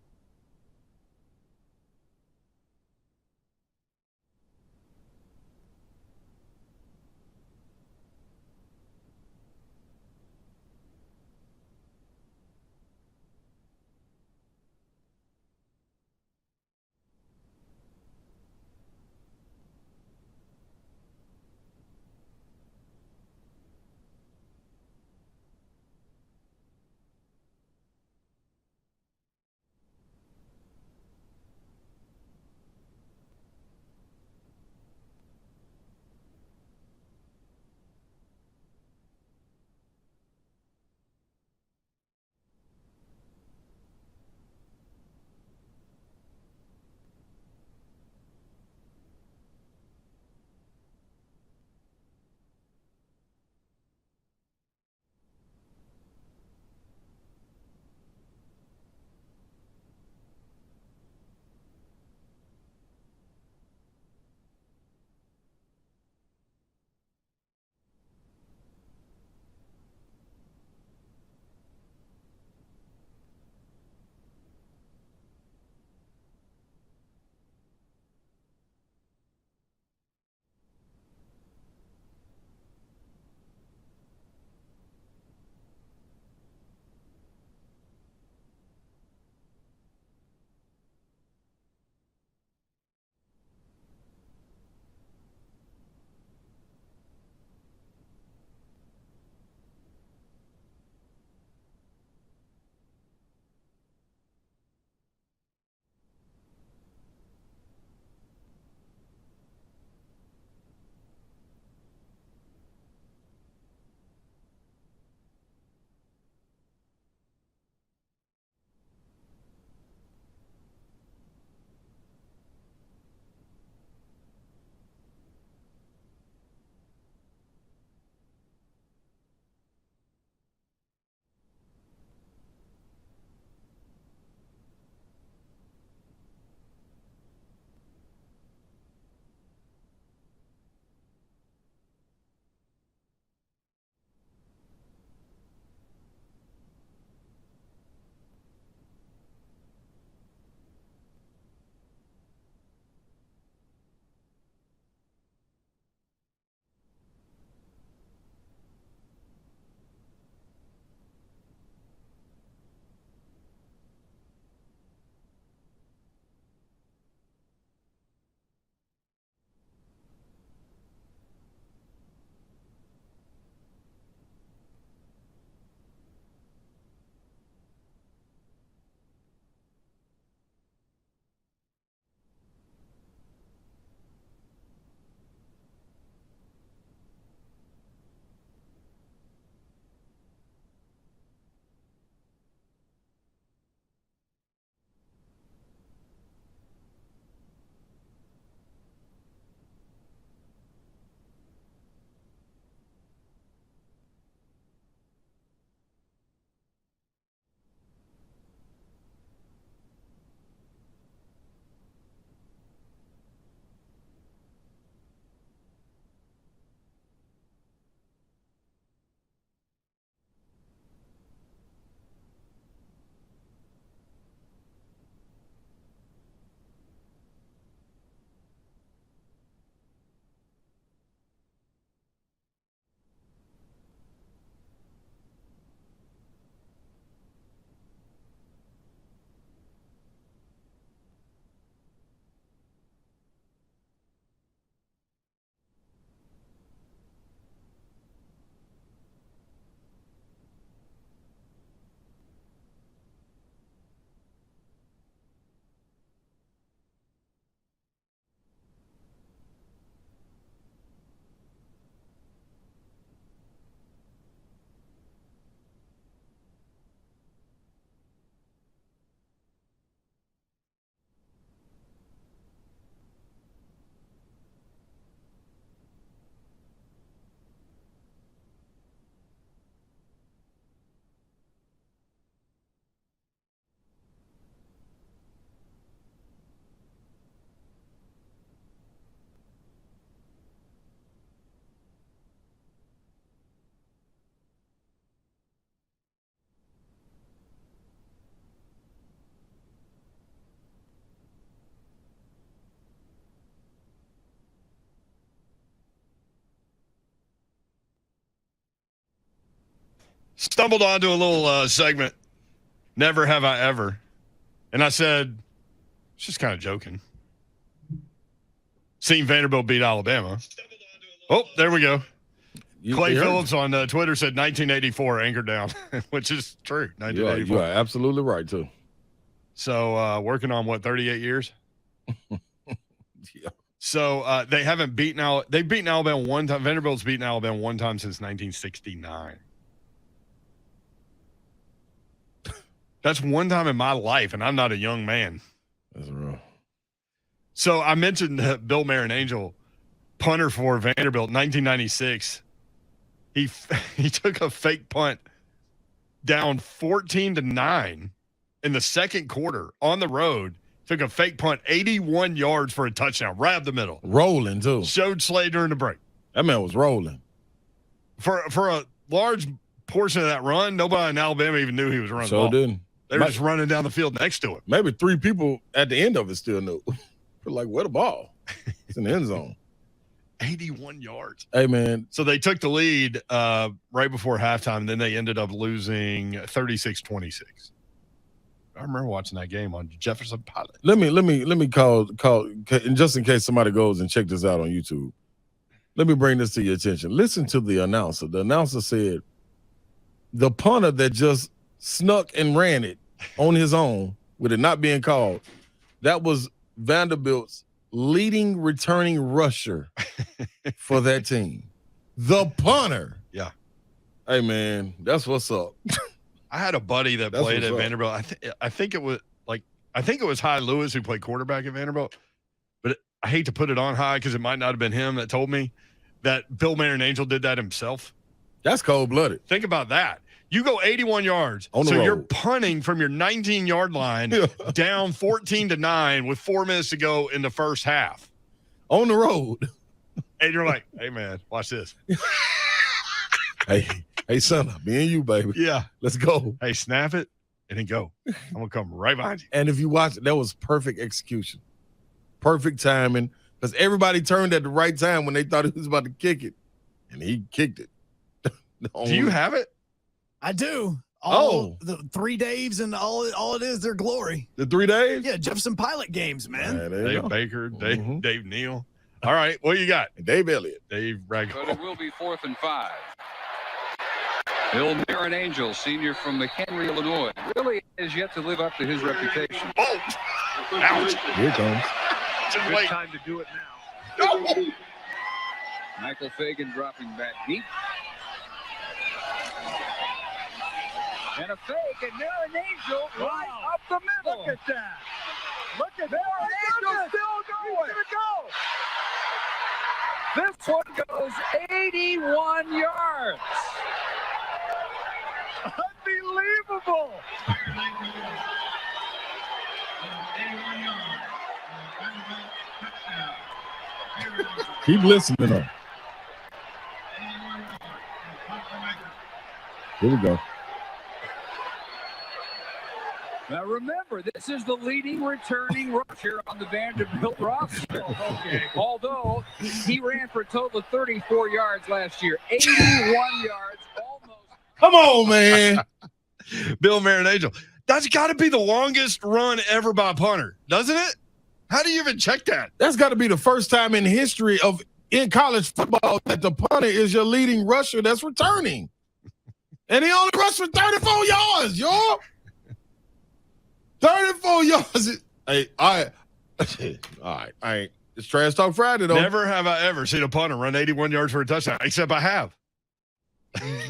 stumbled onto a little segment, Never Have I Ever. And I said, it's just kind of joking. Seeing Vanderbilt beat Alabama. Oh, there we go. Clay Phillips on Twitter said 1984 anchored down, which is true. 1984. You are absolutely right, too. So working on, 38 years? Yeah. So they haven't beaten Alabama. They've beaten Alabama one time. Vanderbilt's beaten Alabama one time since 1969. That's one time in my life, and I'm not a young man. That's real. So I mentioned Bill Marinangel, punter for Vanderbilt, 1996. He took a fake punt down 14-9 in the second quarter on the road. Took a fake punt, 81 yards for a touchdown, right up the middle. Rolling, too. Showed Slade during the break. That man was rolling. For a large portion of that run, nobody in Alabama even knew he was running the ball. Didn't. They were just running down the field next to him. Maybe 3 people at the end of it still knew. We're like, where the ball? It's in the end zone. 81 yards. Hey, man. So they took the lead right before halftime, and then they ended up losing 36-26. I remember watching that game on Jefferson Pilot. Let me call, and just in case somebody goes and check this out on YouTube. Let me bring this to your attention. Listen to the announcer. The announcer said the punter that just snuck and ran it on his own with it not being called, that was Vanderbilt's leading returning rusher for that team. The punter. Yeah. Hey, man, that's what's up. I had a buddy that played at Vanderbilt. I think it was Hy Lewis who played quarterback at Vanderbilt. But I hate to put it on Hy because it might not have been him that told me that Bill Marinangel did that himself. That's cold-blooded. Think about that. You go 81 yards. On the so road. You're punting from your 19-yard line down 14-9 with 4 minutes to go in the first half. On the road. And you're like, hey, man, watch this. Hey, son, me and you, baby. Yeah. Let's go. Hey, snap it and then go. I'm going to come right behind you. And if you watch it, that was perfect execution. Perfect timing. Because everybody turned at the right time when they thought he was about to kick it. And he kicked it. Do you have it? I do. The 3 Daves and all it is their glory. The 3 days? Yeah, Jefferson Pilot games, man. Dave Baker, Dave Neal. All right, what you got? Dave Elliott. Dave Ragg. But it will be 4th and 5. Bill Marinangel, senior from McHenry, Illinois, really has yet to live up to his reputation. Oh! Ouch! Here it comes. Good time to do it now. No! Michael Fagan dropping back deep. And a fake, and Marinangel right up the middle. Look at that. Look at that. Marinangel still going. This one goes 81 yards. Unbelievable. Keep listening. Here we go. Now remember, this is the leading returning rusher on the Vanderbilt roster. Okay. Although he ran for a total of 34 yards last year, 81 yards, almost. Come on, man. Bill Marinangel. That's got to be the longest run ever by a punter, doesn't it? How do you even check that? That's got to be the first time in history in college football that the punter is your leading rusher that's returning. And he only rushed for 34 yards, y'all. 34 yards. Hey, all right. It's Trash Talk Friday, though. Never have I ever seen a punter run 81 yards for a touchdown, except I have.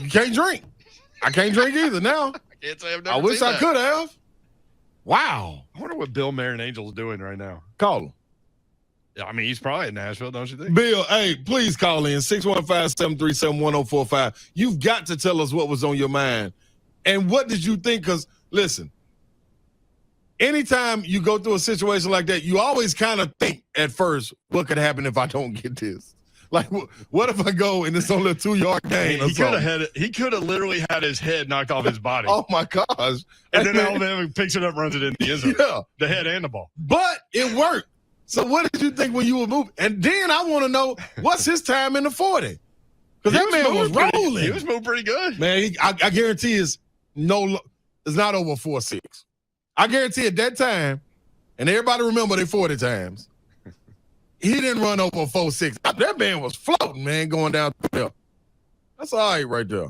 You can't drink. I can't drink either now. I can't say I've never I wish seen I that. could have. Wow. I wonder what Bill Marinangel's doing right now. Call him. Yeah, I mean, he's probably in Nashville, don't you think? Bill, hey, please call in 615-737-1045. You've got to tell us what was on your mind. And what did you think? Because, listen, anytime you go through a situation like that, you always kind of think at first, what could happen if I don't get this? Like, what if I go and it's only a 2-yard gain? He could have literally had his head knocked off his body. Oh, my gosh. And then Alabama picks it up, runs it in the end zone. Yeah. The head and the ball. But it worked. So what did you think when you were moving? And then I want to know, what's his time in the 40? Because that man was rolling. He was moving pretty good. Man, I guarantee it's not over 4.6. I guarantee at that time, and everybody remember they 40 times, he didn't run over 4.6. That man was floating, man, going down there. That's all right right there.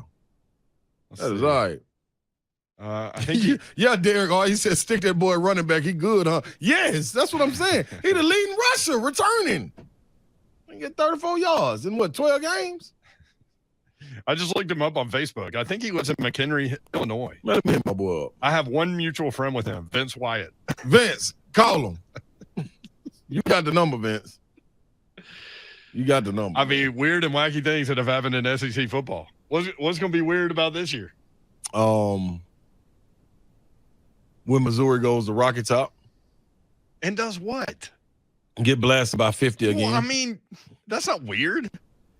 That is all right. I think yeah, Derek. Oh, he said stick that boy running back. He good, huh? Yes, that's what I'm saying. He the leading rusher, returning. He get 34 yards in what, 12 games? I just looked him up on Facebook. I think he lives in McHenry, Illinois. Let me hit my boy up. I have one mutual friend with him, Vince Wyatt. Vince, call him. You got the number, Vince. You got the number. I mean, weird and wacky things that have happened in SEC football. What's going to be weird about this year? When Missouri goes to Rocky Top. And does what? Get blasted by 50 again. Well, I mean, that's not weird.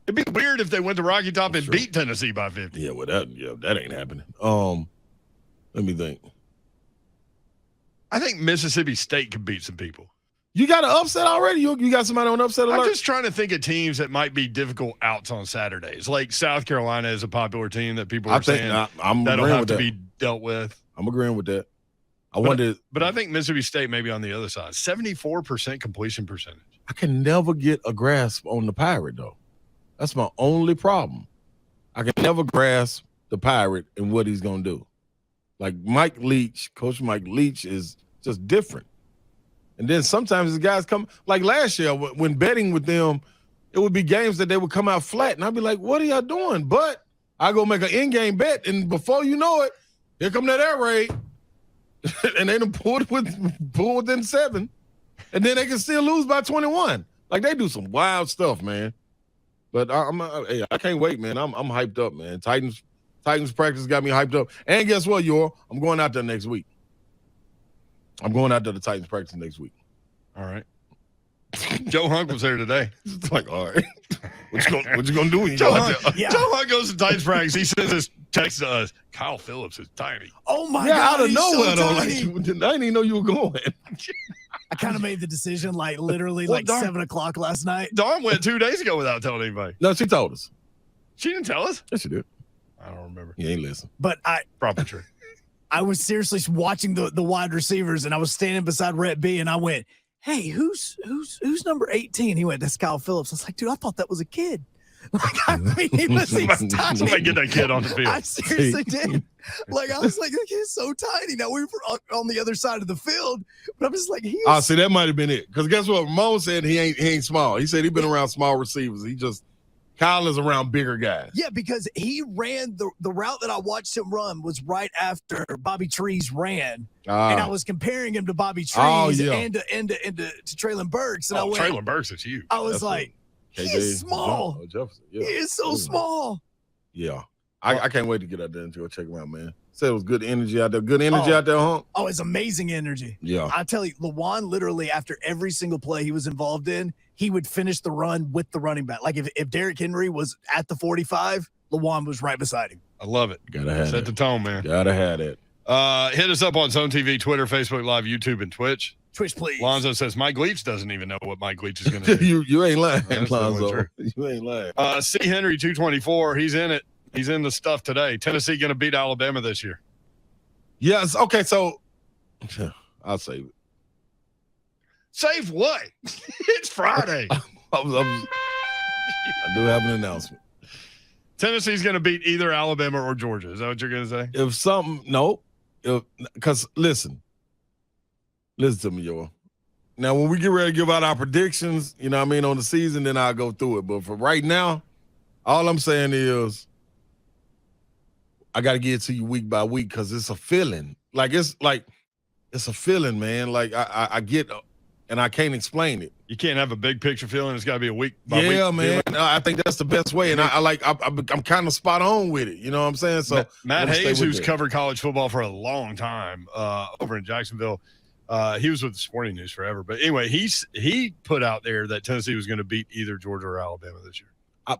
It'd be weird if they went to Rocky Top and beat Tennessee by 50. Yeah, well, that ain't happening. Let me think. I think Mississippi State could beat some people. You got an upset already? You got somebody on upset alert? I'm just trying to think of teams that might be difficult outs on Saturdays. Like South Carolina is a popular team that people are saying that'll have to be dealt with. I'm agreeing with that. But I think Mississippi State may be on the other side. 74% completion percentage. I can never get a grasp on the Pirate, though. That's my only problem. I can never grasp the Pirate and what he's going to do. Like Coach Mike Leach is just different. And then sometimes the guys come, like last year when betting with them, it would be games that they would come out flat. And I'd be like, what are y'all doing? But I go make an in-game bet, and before you know it, here come that air raid. And they done pulled within 7. And then they can still lose by 21. Like, they do some wild stuff, man. But I can't wait, man. I'm hyped up, man. Titans practice got me hyped up. And guess what, I'm going out there next week. I'm going out to the Titans practice next week. All right. Joe Hunk was there today. It's like, all right. What you gonna do when you Joe go Hunk, out there? Joe Hunk goes to Titans practice. He sends this text to us. Kyle Phillips is tiny. Oh my Yeah, God! out of he's nowhere so though. tiny. Like, I didn't even know you were going. I kind of made the decision like literally Well, like Dawn- 7 o'clock last night. Dawn went 2 days ago without telling anybody. No, she told us. She didn't tell us? Yes, she did. I don't remember. You ain't listen. But Probably true. I was seriously watching the wide receivers, and I was standing beside Rhett B, and I went, "Hey, who's number 18?" He went, "That's Kyle Phillips." I was like, "Dude, I thought that was a kid." Like, I mean, he was tiny. Somebody get that kid on the field. I seriously did. Like, I was like, "That kid's so tiny." Now we were on the other side of the field, but I'm just like, See, that might have been it. Because guess what? Ramon said he ain't small. He said he been around small receivers. Kyle is around bigger guys. Yeah, because he ran the route that I watched him run was right after Bobby Trees ran, and I was comparing him to Bobby Trees and to Treylon Burks, and I went, Treylon Burks is huge. I was like, he's small. He is so small. Yeah, I can't wait to get out there and go check him out, man. Said it was good energy out there. Good energy out there, huh? Oh, it's amazing energy. Yeah. I tell you, LaJuan literally after every single play he was involved in, he would finish the run with the running back. Like if Derrick Henry was at the 45, LaJuan was right beside him. I love it. Gotta have Set the tone, man. Gotta have it. Hit us up on Zone TV, Twitter, Facebook Live, YouTube, and Twitch. Twitch, please. Lonzo says Mike Leach doesn't even know what Mike Leach is going to do. you ain't lying, That's Lonzo. true. You ain't lying. C. Henry 224. He's in it. He's in the stuff today. Tennessee going to beat Alabama this year. Yes. Okay. So I'll save it. Save what? It's Friday. I do have an announcement. Tennessee's going to beat either Alabama or Georgia. Is that what you're going to say? Because listen to me, yo. Now, when we get ready to give out our predictions, you know what I mean, on the season, then I'll go through it. But for right now, all I'm saying is I got to get it to you week by week because it's a feeling. It's a feeling, man. Like I get and I can't explain it. You can't have a big picture feeling. It's got to be a week by week. Yeah, man. I think that's the best way. And I'm kind of spot on with it. You know what I'm saying? So Matt Hayes, who's covered college football for a long time over in Jacksonville, he was with the Sporting News forever. But anyway, he put out there that Tennessee was going to beat either Georgia or Alabama this year.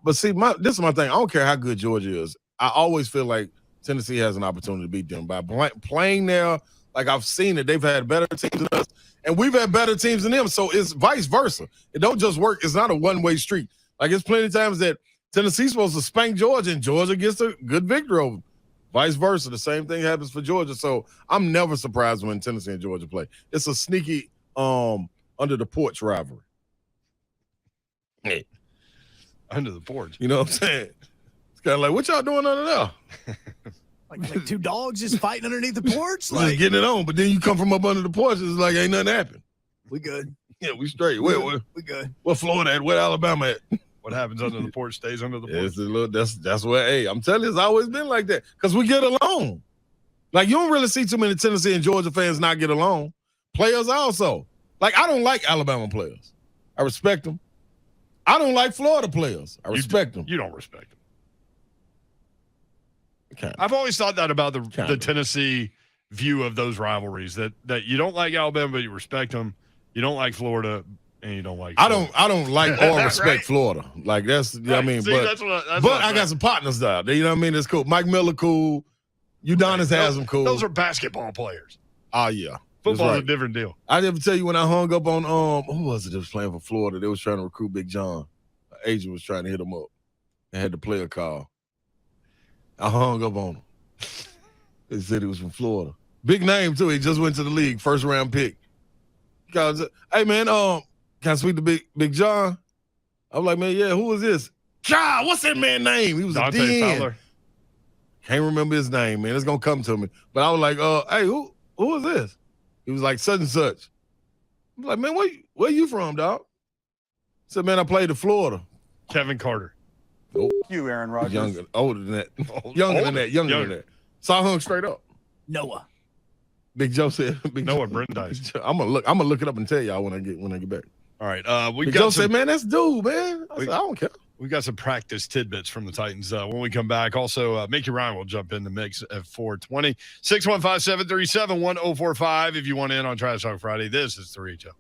But see, this is my thing. I don't care how good Georgia is. I always feel like Tennessee has an opportunity to beat them by playing there. Like I've seen it. They've had better teams than us, and we've had better teams than them. So it's vice versa. It don't just work. It's not a one-way street. Like it's plenty of times that Tennessee's supposed to spank Georgia, and Georgia gets a good victory over them. Vice versa. The same thing happens for Georgia. So I'm never surprised when Tennessee and Georgia play. It's a sneaky under the porch rivalry. Hey. Under the porch. You know what I'm saying? It's kind of like, what y'all doing under there? Like two dogs just fighting underneath the porch? Just Like, getting it on, but then you come from up under the porch, it's like ain't nothing happened. we good. Yeah, we straight. We Where good. Florida at? Where Alabama at? What happens under the porch stays under the porch. It's a little, that's where, hey, I'm telling you, it's always been like that. Because we get along. Like, you don't really see too many Tennessee and Georgia fans not get along. Players also. Like, I don't like Alabama players. I respect them. I don't like Florida players. I respect them. You don't respect them. Okay. I've always thought that about the Tennessee view of those rivalries, that you don't like Alabama, but you respect them. You don't like Florida, and you don't like Florida. I don't like or respect Right? Florida. Like, that's, Right. I mean, See, but, that's what but I got some partners there. You know what I mean? It's cool. Mike Miller, cool. Udonis has them cool. Those are basketball players. Oh, yeah. Football's a different deal. I never tell you when I hung up on who was it that was playing for Florida? They was trying to recruit Big John. An agent was trying to hit him up and had the player call. I hung up on him. They said he was from Florida. Big name too. He just went to the league, first round pick. Hey man, can I speak to Big John? I was like, man, yeah, who is this? John, what's that man's name? He was Dante a DN. Fowler. Can't remember his name, man. It's gonna come to me. But I was like, hey, who is this? He was like, such and such. I'm like, man, where you from, dog? He said, man, I played in Florida. Kevin Carter. Oh, You, Aaron Rodgers. younger, older than that. Younger than that. So I hung straight up. Noah. Big Joe said. Noah Brandeis. I'm gonna look it up and tell y'all when I get back. All right. Big Joe said, man, that's dude, man. I said, I don't care. We got some practice tidbits from the Titans when we come back. Also, Mickey Ryan will jump in the mix at 420. 615-737-1045 if you want in on Trash Talk Friday. This is 3HO.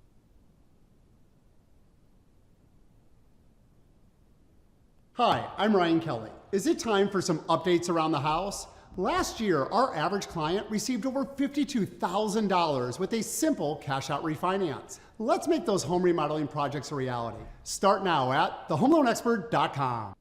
Hi, I'm Ryan Kelly. Is it time for some updates around the house? Last year, our average client received over $52,000 with a simple cash-out refinance. Let's make those home remodeling projects a reality. Start now at thehomeloanexpert.com.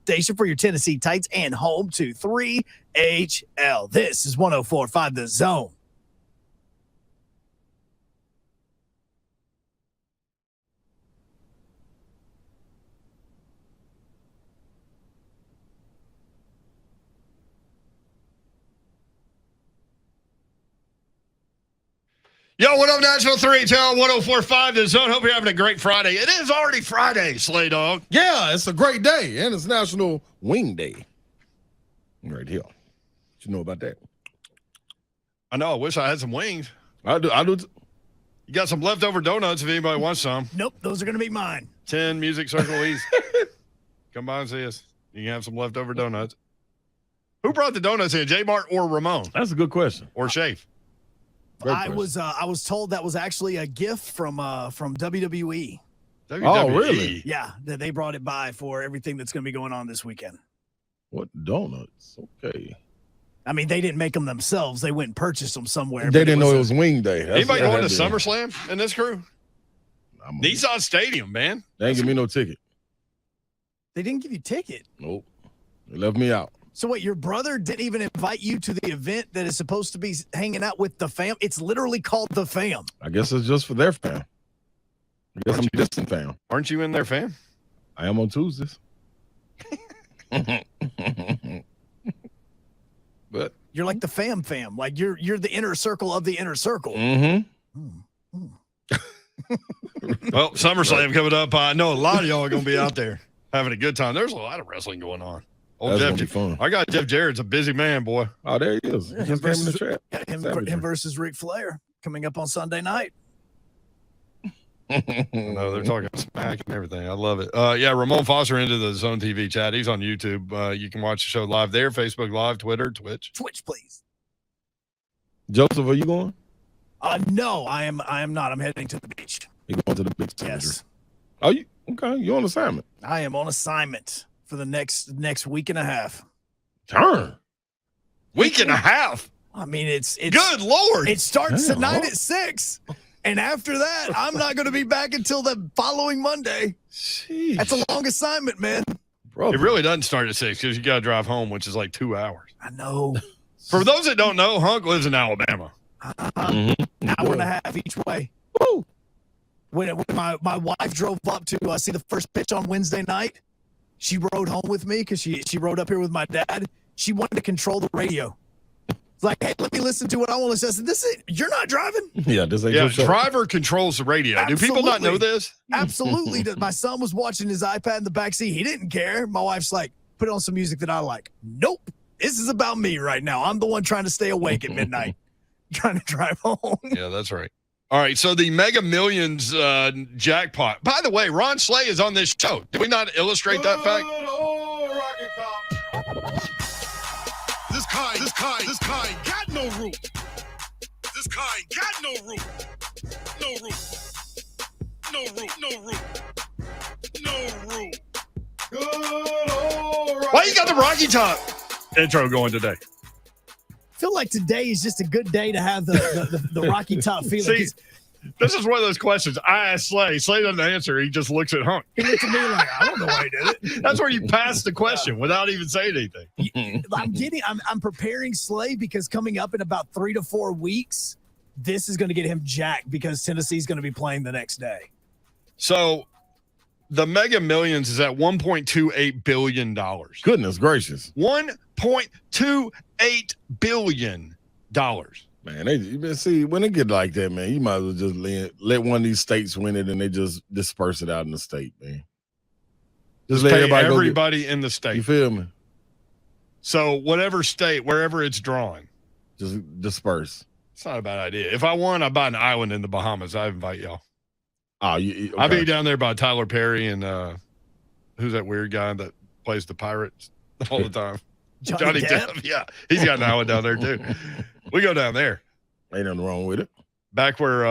station for your Tennessee Titans and home to 3HL. This is 104.5 The Zone. Yo, what up, National 3HL 104.5 The Zone. Hope you're having a great Friday. It is already Friday, Slay Dog. Yeah, it's a great day, and it's National Wing Day. Right here. What you know about that? I know. I wish I had some wings. I do. You got some leftover donuts if anybody wants some. Nope, those are going to be mine. 10 Music Circle East. Come by and see us. You can have some leftover donuts. Who brought the donuts in, J-Mart or Ramon? That's a good question. Or Shafe? I was told that was actually a gift from WWE. Oh, really? Yeah, that they brought it by for everything that's going to be going on this weekend. What donuts? Okay. I mean, they didn't make them themselves. They went and purchased them somewhere. They didn't know it was Wing Day. Anybody going to SummerSlam in this crew? Nissan Stadium, man. They ain't give me no ticket. They didn't give you a ticket? Nope. They left me out. So what, your brother didn't even invite you to the event that is supposed to be hanging out with the fam? It's literally called the fam. I guess it's just for their fam. I guess I'm distant fam. Aren't you in their fam? I am on Tuesdays. But you're like the fam. Like you're the inner circle of the inner circle. Mm-hmm. Well, SummerSlam coming up. I know a lot of y'all are going to be out there having a good time. There's a lot of wrestling going on. That's gonna be fun. I got Jeff Jarrett's a busy man, boy. Oh, there he is. Yeah, him versus Ric Flair coming up on Sunday night. No, they're talking smack and everything. I love it. Yeah, Ramon Foster into the Zone TV chat. He's on YouTube. You can watch the show live there, Facebook Live, Twitter, Twitch. Twitch, please. Joseph, are you going? No, I am not. I'm heading to the beach. You going to the beach? Yes. Oh, you okay? You on assignment? I am on assignment for the next week and a half. Turn. Week and a half. I mean, it's good Lord. It starts tonight at 6. And after that, I'm not going to be back until the following Monday. Jeez. That's a long assignment, man. Bro, it really doesn't start at 6 because you got to drive home, which is like 2 hours. I know. For those that don't know, Hunk lives in Alabama. Hour and a half each way. Woo. When my wife drove up to see the first pitch on Wednesday night, she rode home with me because she rode up here with my dad. She wanted to control the radio. It's like, hey, let me listen to what I want to listen. I said, you're not driving? Yeah, this ain't your show. Driver controls the radio. Absolutely. Do people not know this? Absolutely. My son was watching his iPad in the backseat. He didn't care. My wife's like, put on some music that I like. Nope. This is about me right now. I'm the one trying to stay awake at midnight, trying to drive home. Yeah, that's right. All right, so the Mega Millions jackpot. By the way, Ron Slay is on this show. Did we not illustrate that fact? This kind got no root. This kind got no root. No root. No root. No root. No root. Good old Why you got the Rocky Top intro going today? I feel like today is just a good day to have the Rocky Top feeling. See, this is one of those questions. I asked Slay. Slay doesn't answer. He just looks at Hunk. He looks at me like, I don't know why he did it. That's where you pass the question without even saying anything. I'm preparing Slay because coming up in about 3 to 4 weeks, this is going to get him jacked because Tennessee's going to be playing the next day. So the Mega Millions is at $1.28 billion. Goodness gracious. $1.28 billion. Man, see, when they get like that, man, you might as well just let one of these states win it and they just disperse it out in the state, man. Just let everybody in the state. You feel me? So whatever state, wherever it's drawn. Just disperse. It's not a bad idea. If I won, I'd buy an island in the Bahamas. I invite y'all. Oh, okay. I'll be down there by Tyler Perry and who's that weird guy that plays the Pirates all the time? Johnny Depp. Yeah, he's got an island down there too. We go down there. Ain't nothing wrong with it. Back where,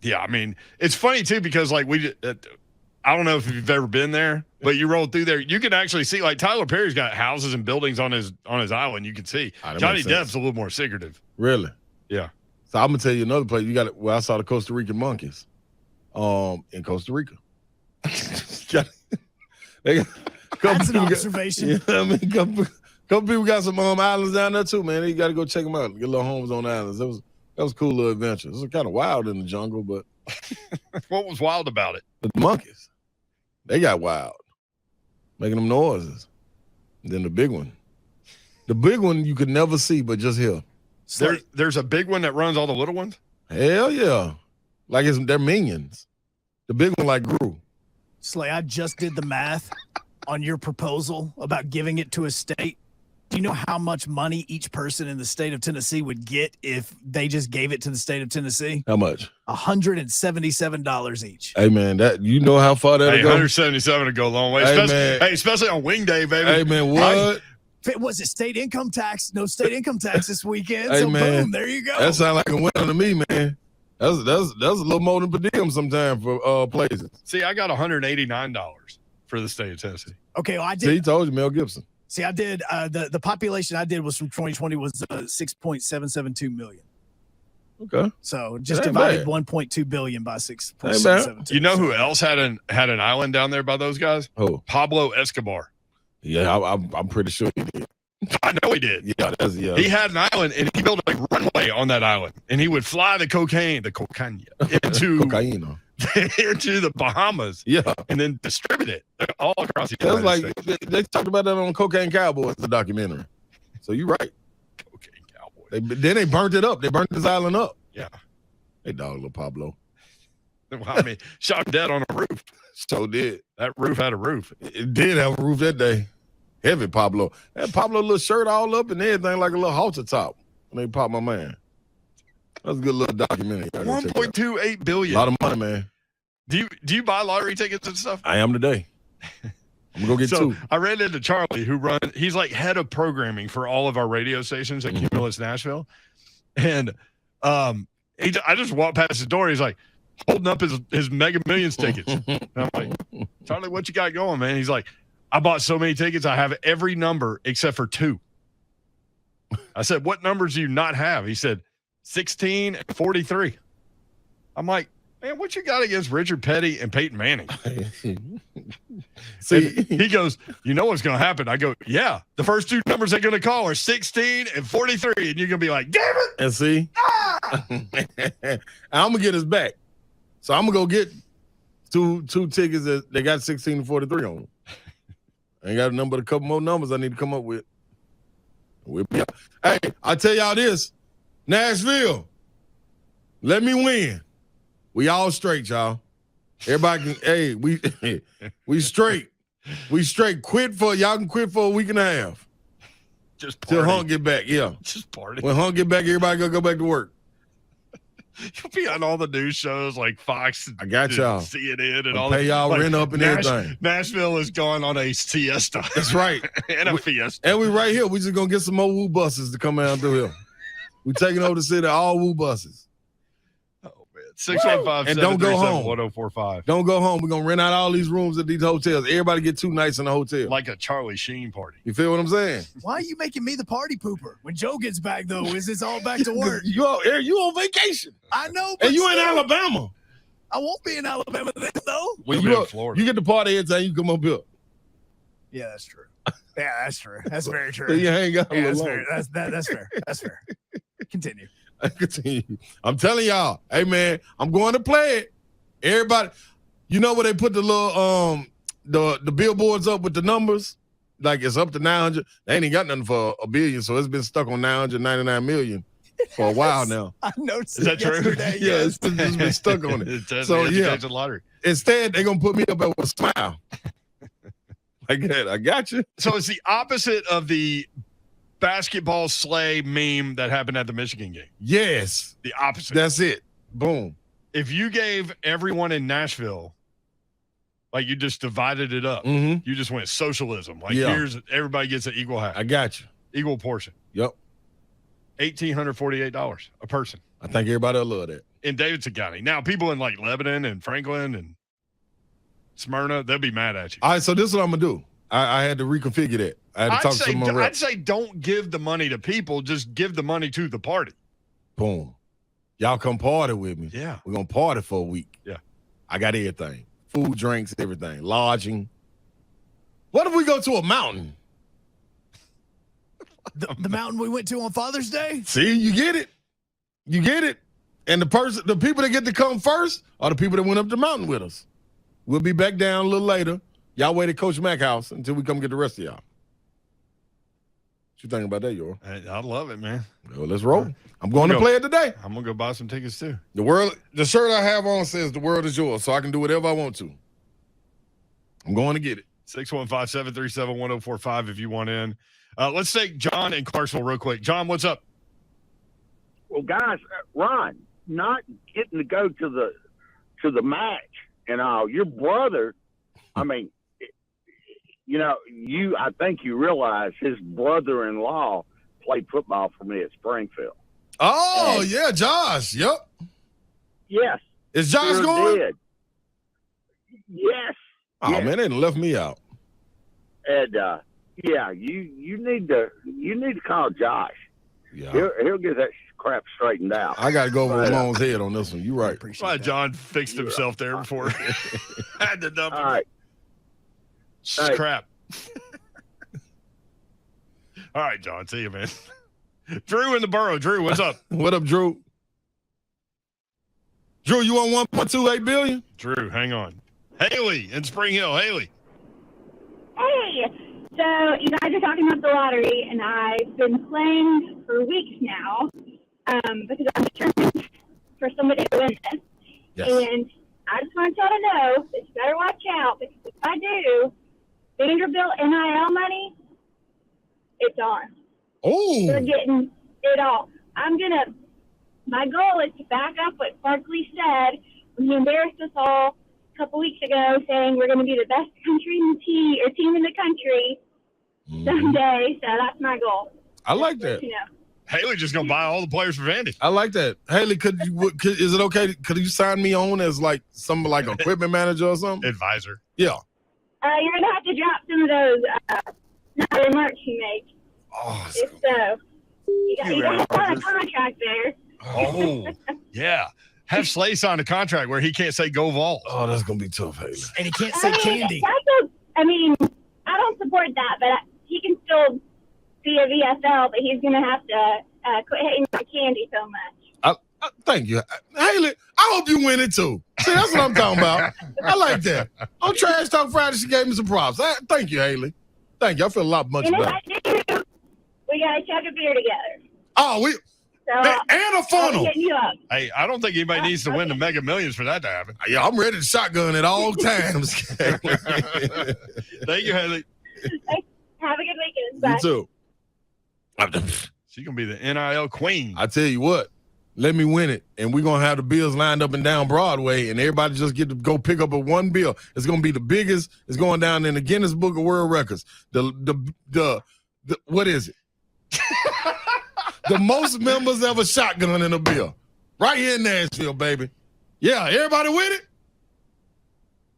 yeah, I mean, it's funny too because like I don't know if you've ever been there, but you roll through there, you can actually see like Tyler Perry's got houses and buildings on his island. You can see Johnny Depp's a little more secretive. Really? Yeah. So I'm gonna tell you another place. You got it. Well, I saw the Costa Rican monkeys, in Costa Rica. That's an observation. Yeah, I mean, couple people got some islands down there too, man. You got to go check them out. Get little homes on the islands. That was a cool little adventure. It was kind of wild in the jungle, but what was wild about it? The monkeys, they got wild, making them noises. And then the big one you could never see, but just hear. There's a big one that runs all the little ones? Hell yeah. Like they're minions. The big one like grew. Slay, I just did the math on your proposal about giving it to a state. Do you know how much money each person in the state of Tennessee would get if they just gave it to the state of Tennessee? How much? $177 each. Hey, man, you know how far that'll go? 177 would go a long way. Especially on wing day, baby. Hey, man, what? Was it state income tax? No state income tax this weekend. Hey, so man, boom, there you go. That sounds like a win to me, man. That's a little more than per diem sometimes for places. See, I got $189 for the state of Tennessee. Okay, well, I did. See, he told you, Mel Gibson. See, I did. The population I did was from 2020 was 6.772 million. Okay. So just divided 1.2 billion by 6.772. You know who else had an island down there by those guys? Who? Pablo Escobar. Yeah, I'm pretty sure he did. I know he did. Yeah, He had an island, and he built a runway on that island, and he would fly the cocaine into into the Bahamas. Yeah, and then distribute it all across the United States. Like they talked about that on Cocaine Cowboys, the documentary. So you're right. Cocaine Cowboys. Then they burnt it up. They burnt this island up. Yeah. They dog little Pablo. Well, I mean, shot dead on a roof. So did. That roof had a roof. It did have a roof that day. Heavy Pablo. Had Pablo little shirt all up and everything like a little halter top when they popped my man. That's a good little documentary. 1.28 billion. A lot of money, man. Do you buy lottery tickets and stuff? I am today. I'm gonna go get two. I ran into Charlie, he's like head of programming for all of our radio stations at Cumulus Nashville. And I just walked past his door. He's like holding up his Mega Millions tickets. And I'm like, Charlie, what you got going, man? He's like, I bought so many tickets. I have every number except for 2. I said, what numbers do you not have? He said, 16 and 43. I'm like, man, what you got against Richard Petty and Peyton Manning? See, and he goes, you know what's going to happen? I go, yeah. The first 2 numbers they're going to call are 16 and 43. And you're going to be like, damn it. And see, I'm going to get his back. So I'm going to go get two tickets that they got 16 and 43 on them. I ain't got a number, a couple more numbers I need to come up with. Hey, I tell y'all this, Nashville, let me win. We all straight, y'all. Everybody can, hey, we straight. We straight. Y'all can quit for a week and a half. Just party. Till Hunt get back, yeah. Just party. When Hunt get back, everybody gonna go back to work. You'll be on all the news shows like Fox. I got y'all. CNN and all that. Pay y'all like, rent up and everything. Nashville is going on a siesta. That's right. And a fiesta. And we right here. We just gonna get some more Woo buses to come out through here. We taking over the city, all Woo buses. Oh man. 615 and don't go home. 1045. Don't go home. We're gonna rent out all these rooms at these hotels. Everybody get 2 nights in the hotel. Like a Charlie Sheen party. You feel what I'm saying? Why are you making me the party pooper? When Joe gets back, though, it's all back to work. You on vacation. I know. But and you in Alabama. I won't be in Alabama then, though. Well, you in Florida. You get the party every time you come up here. Yeah, that's true. Yeah, that's true. That's very true. So you hang out that's alone. fair. That's fair. That's fair. Continue. I'm telling y'all, hey man, I'm going to play it. Everybody, you know where they put the little the billboards up with the numbers? Like it's up to 900. They ain't got nothing for $1 billion, so it's been stuck on 999 million for a while now. I noticed. Is that true? Yeah, it's been stuck on it. So yeah, the lottery. Instead, they're gonna put me up at a smile. Like that. I got you. So it's the opposite of the basketball sleigh meme that happened at the Michigan game. Yes. The opposite. That's it. Boom. If you gave everyone in Nashville, like you just divided it up, Mm-hmm. you just went socialism. Like here's everybody gets an equal half. I got you. Equal portion. Yep. $1,848 a person. I think everybody will love that. In Davidson County. Now, people in like Lebanon and Franklin and Smyrna, they'll be mad at you. All right, so this is what I'm going to do. I had to reconfigure that. I had to talk to someone. I'd say don't give the money to people. Just give the money to the party. Boom. Y'all come party with me. Yeah. We're going to party for a week. Yeah. I got everything. food, drinks, everything, lodging. What if we go to a mountain? The mountain we went to on Father's Day? See, you get it. You get it. And the people that get to come first are the people that went up the mountain with us. We'll be back down a little later. Y'all wait at Coach Mack house until we come get the rest of y'all. What you think about that, Yor? I love it, man. Well, let's roll. I'm going to play it today. I'm going to go buy some tickets, too. The shirt I have on says the world is yours, so I can do whatever I want to. I'm going to get it. 615-737-1045 if you want in. Let's take John in Clarksville real quick. John, what's up? Well, guys, Ron, not getting to go to the match and all. Your brother, I mean, you know, I think you realize his brother-in-law played football for me at Springfield. Oh, yeah, Josh. Yep. Yes. Is Josh going? Did. Yes. Oh, yes. man, they done left me out. And yeah, you need to call Josh. Yeah. He'll get that crap straightened out. I got to go over Ramon's head on this one. You're right. Glad John fixed himself there before. Had to dump him. All right. Crap. All right, John. See you, man. Drew in the borough. Drew, what's up? What up, Drew? Drew, you want 1.28 billion? Drew, hang on. Haley in Spring Hill. Haley. Hey, so you guys are talking about the lottery, and I've been playing for weeks now because I'm determined for somebody to win this. Yes. And I just want y'all to know that you better watch out, because if I do, Vanderbilt NIL money, it's on. Oh. They're getting it all. My goal is to back up what Barkley said when he embarrassed us all a couple weeks ago, saying we're going to be the best country in the team in the country someday. So that's my goal. I like that. You know. Haley just gonna buy all the players for Vandy. I like that. Haley, is it okay? Could you sign me on as like some like equipment manager or something? Advisor. Yeah. You're going to have to drop some of those remarks you make. Oh, if so. You got to sign a contract there. Oh, yeah. Have Slay sign a contract where he can't say go Vols. Oh, that's going to be tough, Haley. And he can't say candy. I don't support that, but he can still be a VFL, but he's going to have to quit hating my candy so much. Thank you. Haley, I hope you win it too. See, that's what I'm talking about. I like that. On Trash Talk Friday, she gave me some props. Thank you, Haley. Thank you. I feel a lot much better. And if I do, we got to chug a beer together. Oh, and a funnel. You up. Hey, I don't think anybody needs to win the Mega Millions for that to happen. Yeah, I'm ready to shotgun at all times. Thank you, Haley. Hey, have a good weekend. Bye. You too. She's going to be the NIL queen. I tell you what, let me win it. And we're going to have the bills lined up and down Broadway, and everybody just get to go pick up a one bill. It's going to be the biggest. It's going down in the Guinness Book of World Records. The what is it? The most members ever shotgun in a bill. Right here in Nashville, baby. Yeah, everybody with it?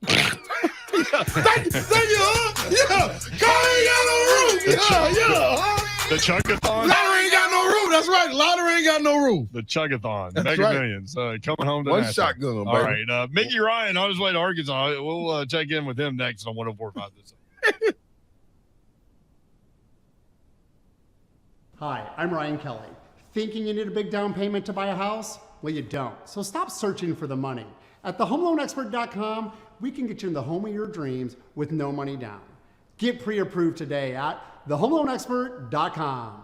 Thank you, huh? Yeah. God ain't got no roof. Yeah, huh? The Chunkathon. Lottery ain't got no roof. That's right. Lottery ain't got no roof. The Chunkathon. That's Mega right. Millions. Coming home to One Nashville. shotgun, baby. All right. Mickey Ryan on his way to Arkansas. We'll check in with him next on 104.5 this week. Hi, I'm Ryan Kelly. Thinking you need a big down payment to buy a house? Well, you don't. So stop searching for the money. At thehomeloanexpert.com, we can get you in the home of your dreams with no money down. Get pre-approved today at thehomeloanexpert.com.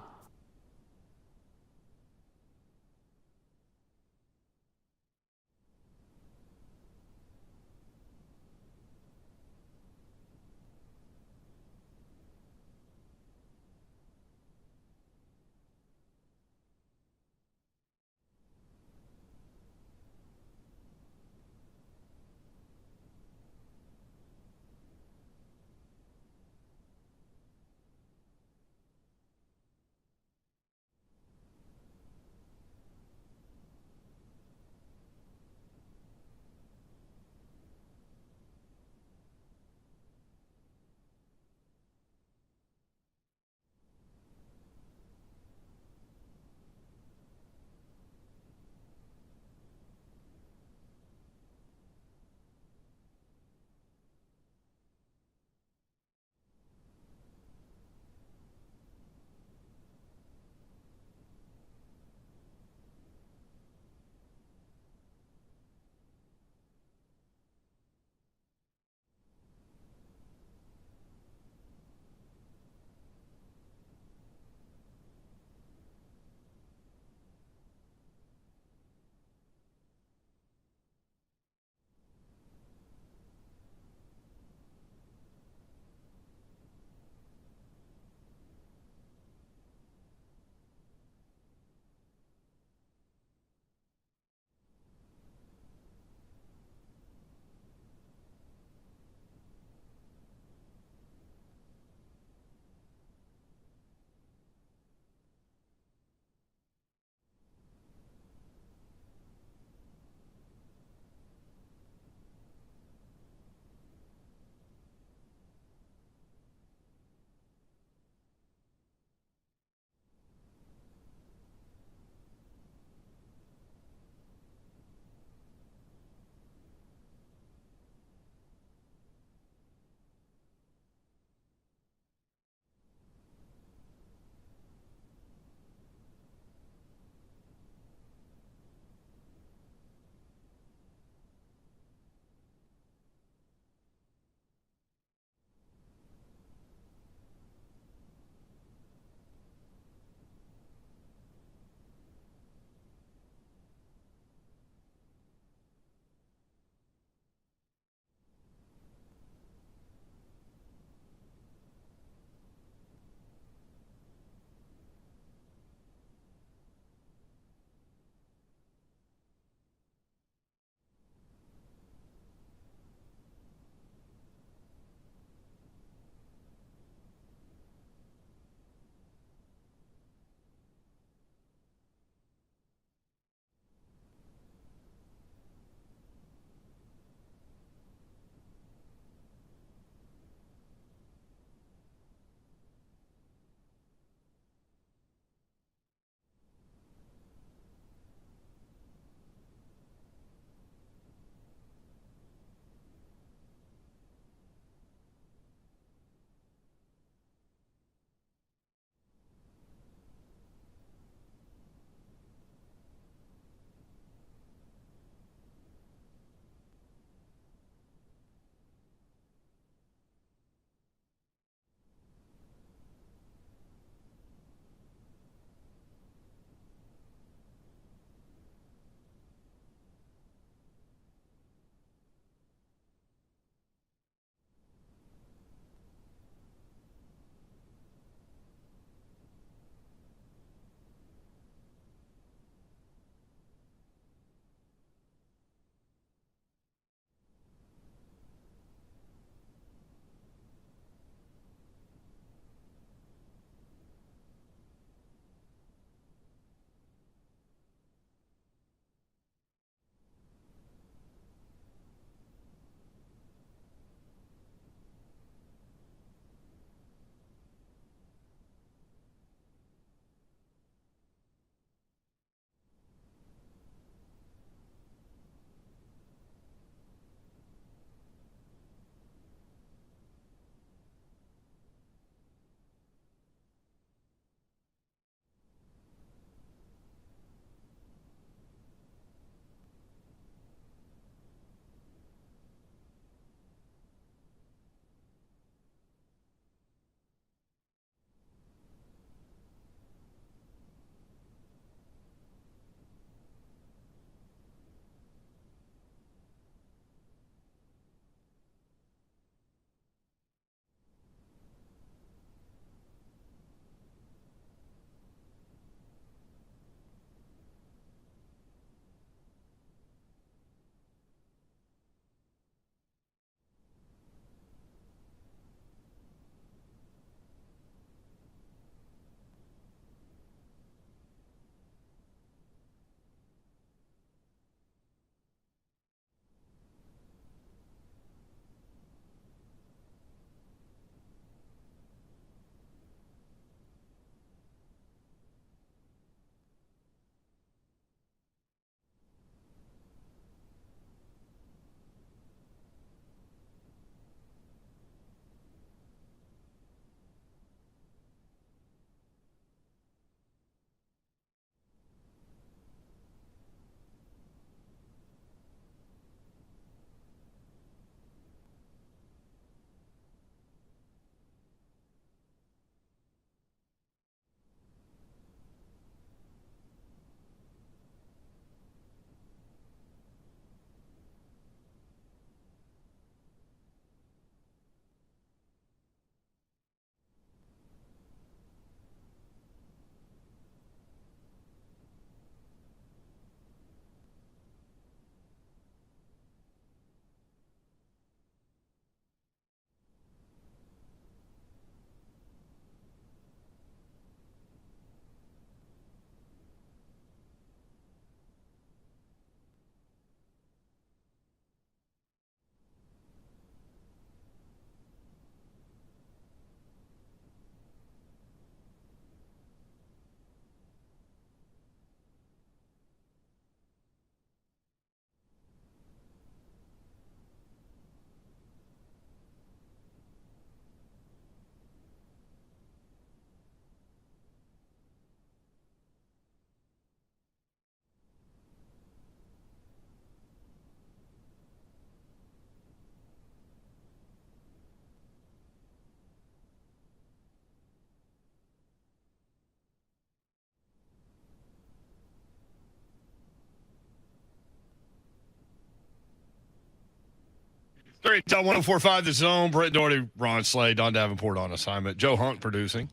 Tell 104.5 The Zone. Brett Doherty, Ron Slade, Don Davenport on assignment. Joe Hunk producing.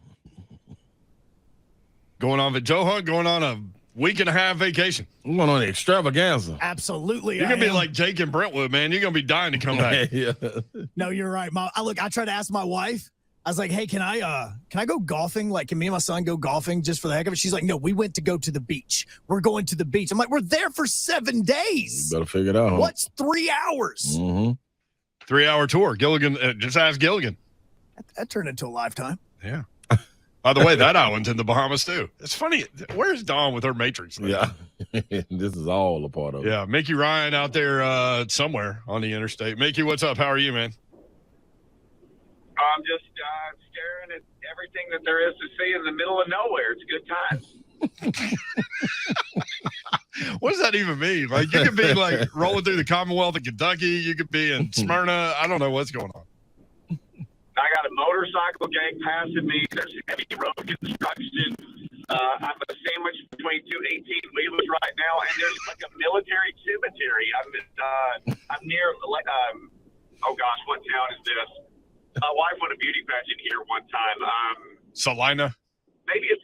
Joe Hunt going on a week and a half vacation. I'm going on an extravaganza. Absolutely. You're going to be like Jake and Brentwood, man. You're going to be dying to come back. Yeah. No, you're right, Mom. I tried to ask my wife. I was like, hey, can I go golfing? Like, can me and my son go golfing just for the heck of it? She's like, no, we went to go to the beach. We're going to the beach. I'm like, we're there for 7 days. You better figure it out. Huh? What's 3 hours? Mm-hmm. 3-hour tour. Gilligan, just ask Gilligan. That turned into a lifetime. Yeah. By the way, that island's in the Bahamas, too. It's funny. Where's Dawn with her Matrix? Yeah. This is all a part of it. Yeah. Mickey Ryan out there somewhere on the interstate. Mickey, what's up? How are you, man? I'm just staring at everything that there is to see in the middle of nowhere. It's good times. What does that even mean? Like, you could be like rolling through the Commonwealth of Kentucky. You could be in Smyrna. I don't know what's going on. I got a motorcycle gang passing me. There's heavy road construction. I'm a sandwich between two 18-wheelers right now, and there's like a military cemetery. I'm near, oh gosh, what town is this? My wife won a beauty pageant here one time. Salina? Maybe it's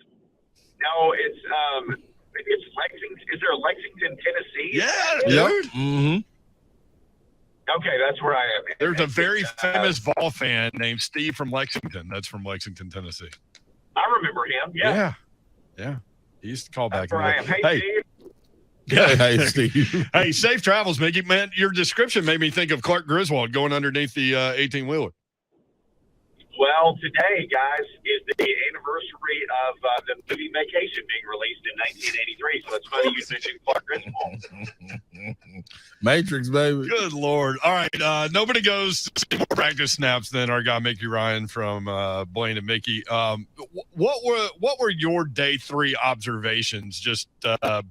Lexington. Is there a Lexington, Tennessee? Yeah, dude. Mm-hmm. Okay, that's where I am. There's a very famous Vol fan named Steve from Lexington. That's from Lexington, Tennessee. I remember him. Yeah. He used to call back. That's where I am. Hey, Steve. Yeah. Hey, Steve. Hey, safe travels, Mickey. Man, your description made me think of Clark Griswold going underneath the 18-wheeler. Well, today, guys, is the anniversary of the movie Vacation being released in 1983. So it's funny you mentioned Clark Griswold. Matrix, baby. Good Lord. All right. Nobody goes to see more practice snaps than our guy, Mickey Ryan from Blaine and Mickey. What were your day 3 observations, just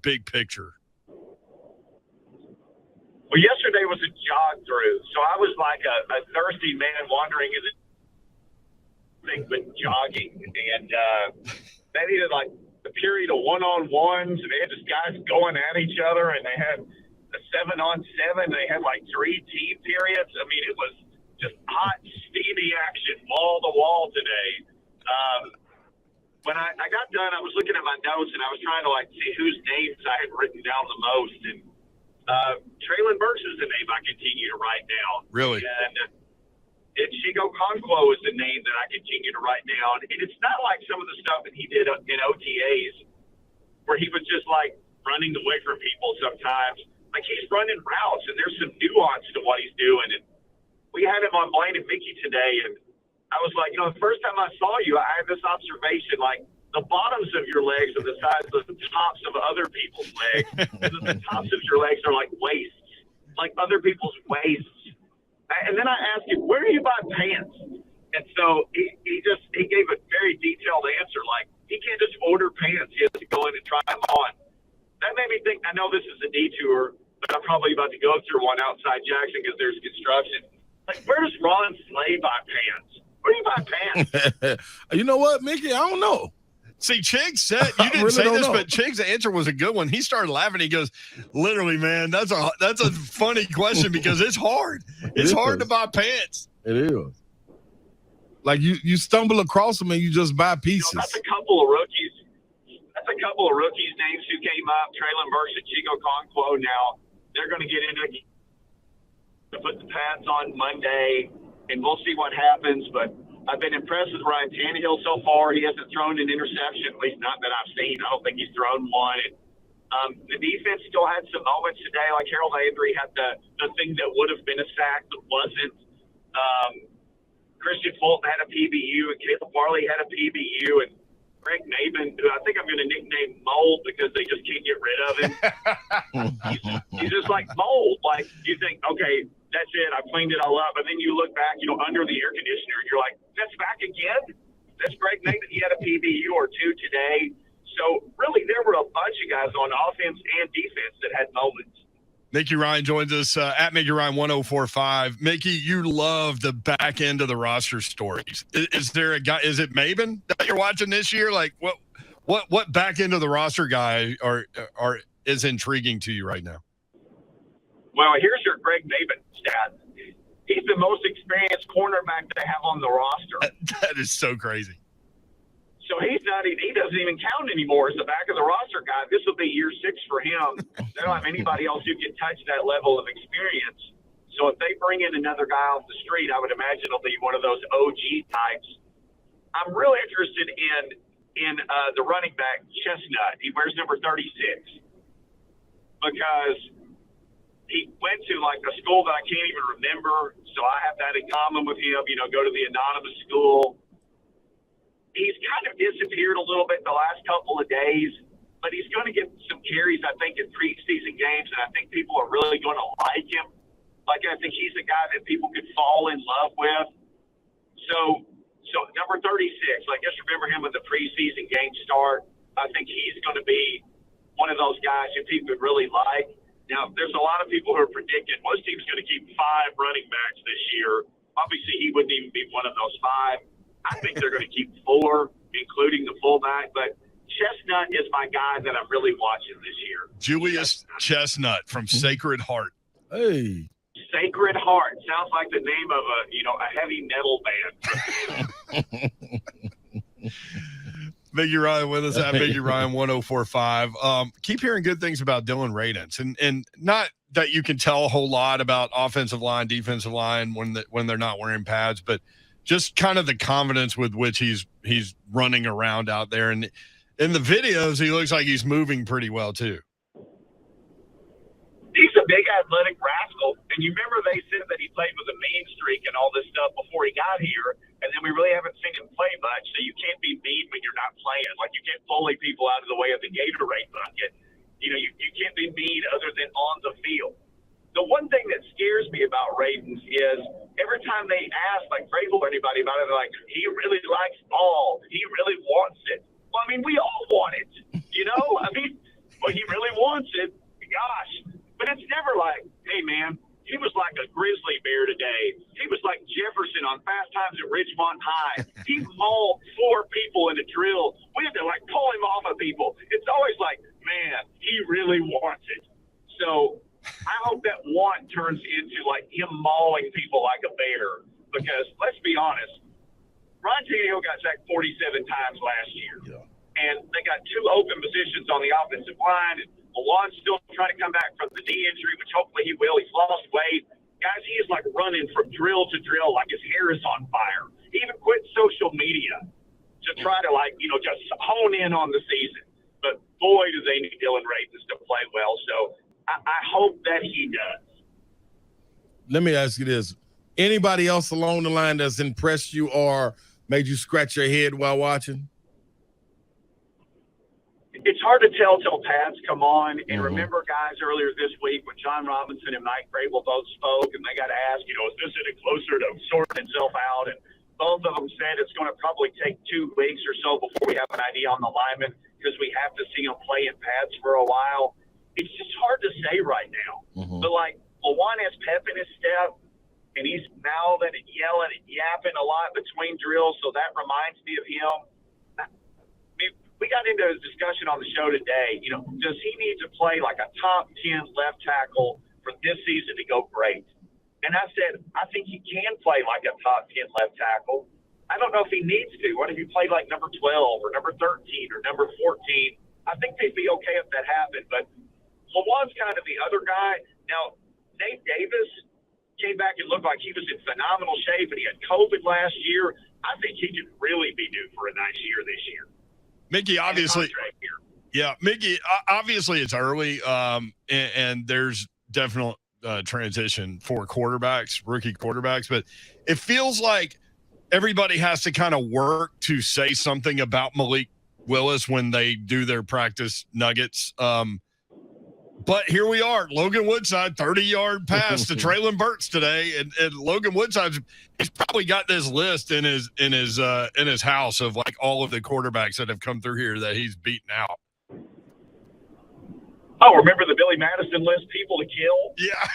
big picture? Well, yesterday was a jog through. So I was like a thirsty man wandering in the but jogging, and they needed like a period of one-on-ones, and they had just guys going at each other, and they had a 7-on-7. They had like 3 team periods. I mean, it was just hot, steamy action, wall to wall today. When I got done, I was looking at my notes, and I was trying to like see whose names I had written down the most, and Treylon Burks is the name I continue to write down. Really? And Chico Conquo is the name that I continue to write down. And it's not like some of the stuff that he did in OTAs where he was just like running away from people sometimes. Like he's running routes and there's some nuance to what he's doing. And we had him on Blaine and Mickey today. And I was like, the first time I saw you, I had this observation, like the bottoms of your legs are the size of the tops of other people's legs. And the tops of your legs are like waists, like other people's waists. And then I asked him, where do you buy pants? And so he gave a very detailed answer, like he can't just order pants. He has to go in and try them on. That made me think, I know this is a detour, but I'm probably about to go through one outside Jackson because there's construction. Like, where does Ron Slade buy pants? Where do you buy pants? You know what, Mickey? I don't know. See, Chig said, you didn't say this, but Chig's answer was a good one. He started laughing. He goes, literally, man, that's a funny question because it's hard. It's hard to buy pants. It is. Like you stumble across them and you just buy pieces. That's a couple of rookies. Names who came up, Treylon Burks and Chico Conquo. Now they're going to get into to put the pads on Monday, and we'll see what happens, but I've been impressed with Ryan Tannehill so far. He hasn't thrown an interception, at least not that I've seen. I don't think he's thrown one. And, the defense still had some moments today, like Harold Avery had the thing that would have been a sack but wasn't. Christian Fulton had a PBU, and Caleb Farley had a PBU, and Greg Maben, who I think I'm going to nickname Mold because they just can't get rid of him. he's just like Mold. Like, you think, okay, that's it. I cleaned it all up. And then you look back, under the air conditioner, and you're like, that's back again? That's Greg Maben. He had a PBU or 2 today. So, really, there were a bunch of guys on offense and defense that had moments. Mickey Ryan joins us at Mickey Ryan 1045. Mickey, you love the back end of the roster stories. Is there a guy? Is it Maben that you're watching this year? Like, what back end of the roster guy is intriguing to you right now? Well, here's your Greg Maben stat. He's the most experienced cornerback they have on the roster. That is so crazy. So he doesn't even count anymore as the back of the roster guy. This will be year 6 for him. They don't have anybody else who can touch that level of experience. So if they bring in another guy off the street, I would imagine it'll be one of those OG types. I'm real interested in the running back, Chestnut. He wears number 36 because he went to like a school that I can't even remember. So I have that in common with him, go to the anonymous school. He's kind of disappeared a little bit the last couple of days, but he's going to get some carries, I think, in preseason games, and I think people are really going to like him. Like, I think he's a guy that people could fall in love with. So number 36, I guess remember him when the preseason games start. I think he's going to be one of those guys who people really like. Now, there's a lot of people who are predicting most teams going to keep 5 running backs this year. Obviously, he wouldn't even be one of those 5. I think they're going to keep 4, including the fullback. But Chestnut is my guy that I'm really watching this year. Julius Chestnut from Sacred Heart. Hey. Sacred Heart sounds like the name of a heavy metal band. Biggie Ryan with us at Biggie Ryan 1045. Keep hearing good things about Dylan Radins, and not that you can tell a whole lot about offensive line, defensive line when they're not wearing pads, but just kind of the confidence with which he's running around out there. And in the videos, he looks like he's moving pretty well too. He's a big athletic rascal. And you remember they said that he played with a mean streak and all this stuff before he got here. And then we really haven't seen him play much. So you can't be mean when you're not playing. Like, you can't bully people out of the way of the Gatorade bucket. You can't be mean other than on the field. The one thing that scares me about Radins is every time they ask, like, Vrabel or anybody about it, they're like, he really likes ball. He really wants it. Well, I mean, we all want it, well, he really wants it. Gosh. But it's never like, hey, man, he was like a grizzly bear today. He was like Jefferson on Fast Times at Ridgemont High. He mauled 4 people in a drill. We had to, pull him off of people. It's always like, man, he really wants it. So I hope that want turns into, him mauling people like a bear. Because, let's be honest, Ron Tannehill got sacked 47 times last year. Yeah. And they got 2 open positions on the offensive line. And Milan's still trying to come back from the knee injury, which hopefully he will. He's lost weight. Guys, he is running from drill to drill like his hair is on fire. He even quit social media to try to, just hone in on the season. But, boy, do they need Dylan Radins to play well. So I hope that he does. Let me ask you this. Anybody else along the line that's impressed you or made you scratch your head while watching? It's hard to tell till pads come on. And remember, guys, earlier this week when John Robinson and Mike Vrabel both spoke, and they got asked, is this getting closer to sorting itself out? And both of them said it's going to probably take 2 weeks or so before we have an idea on the linemen because we have to see them play in pads for a while. It's just hard to say right now. But, Lawan has pep in his step, and he's mouthing and yelling and yapping a lot between drills, so that reminds me of him. We got into a discussion on the show today. Does he need to play like a top 10 left tackle for this season to go great? And I said, I think he can play like a top 10 left tackle. I don't know if he needs to. What if he played like number 12 or number 13 or number 14? I think they'd be okay if that happened. But Lawan's kind of the other guy. Now, Nate Davis came back and looked like he was in phenomenal shape, and he had COVID last year. I think he could really be due for a nice year this year. Mickey, obviously, obviously it's early, and there's definite transition for rookie quarterbacks, but it feels like everybody has to kind of work to say something about Malik Willis when they do their practice nuggets. But here we are, Logan Woodside, 30-yard pass to Treylon Burks today, and Logan Woodside, he's probably got this list in his house of all of the quarterbacks that have come through here that he's beaten out. Oh, remember the Billy Madison list, people to kill? Yeah.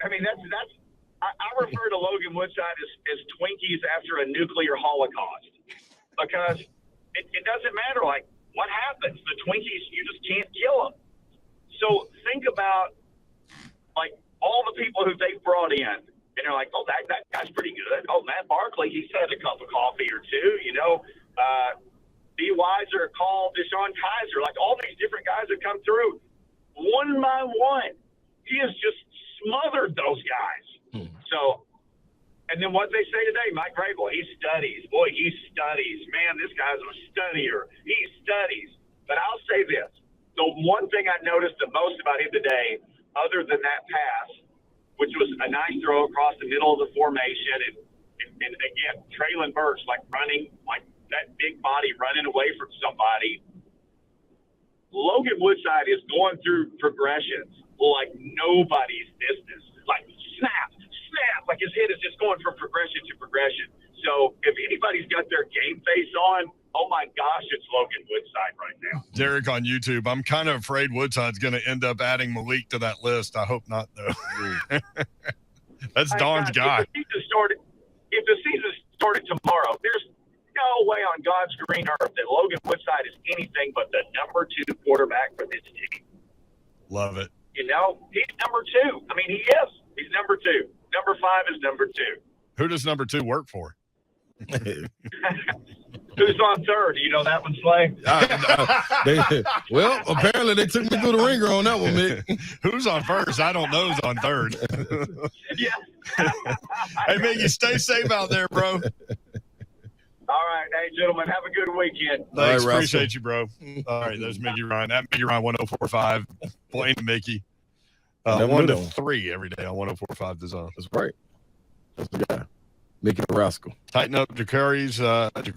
I mean, that's. I refer to Logan Woodside as Twinkies after a nuclear holocaust because it doesn't matter what happens. The Twinkies, you just can't kill them. So think about all the people who they've brought in, and they're like, oh, that guy's pretty good. Oh, Matt Barkley, he's had a cup of coffee or two, D. Weiser, called Deshaun Kaiser, like all these different guys have come through one by one. He has just smothered those guys. So, and then what they say today, Mike Vrabel, he studies. Boy, he studies. Man, this guy's a studier. He studies. But I'll say this. The one thing I noticed the most about him today, other than that pass, which was a nice throw across the middle of the formation, and again, Treylon Burks, like running, like that big body running away from somebody. Logan Woodside is going through progressions like nobody's business. Like snap, like his head is just going from progression to progression. So if anybody's got their game face on, oh my gosh, it's Logan Woodside right now. Derek on YouTube, I'm kind of afraid Woodside's going to end up adding Malik to that list. I hope not, though. That's Don's guy. If the season started tomorrow, there's no way on God's green earth that Logan Woodside is anything but the number 2 quarterback for this team. Love it. He's number 2. I mean, he is. He's number 2. Number 5 is number 2. Who does number 2 work for? Who's on third? Do you know that one, Slay? Well, apparently they took me through the ringer on that one, Mick. Who's on first? I don't know who's on third. Yeah. Hey, Mick, you stay safe out there, bro. All right. Hey, gentlemen, have a good weekend. Thanks. Right, appreciate you, bro. All right, there's Mickey Ryan. At Mickey Ryan 1045. Blaine and Mickey. 1 to 3 every day on 1045 The Zone. That's right. That's the guy. Mickey the Rascal. Tighten up Jacari's. That's good.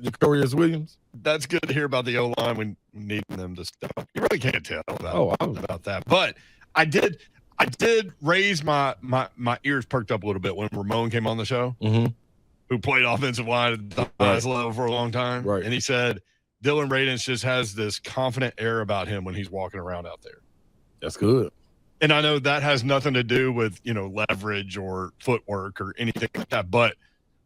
Jacarius Williams. That's good to hear about the O-line when needing them to step up. You really can't tell about that. But I did raise my ears perked up a little bit when Ramon came on the show, who played offensive line at the highest level for a long time. Right. And he said Dylan Radins just has this confident air about him when he's walking around out there. That's good. And I know that has nothing to do with, leverage or footwork or anything like that. But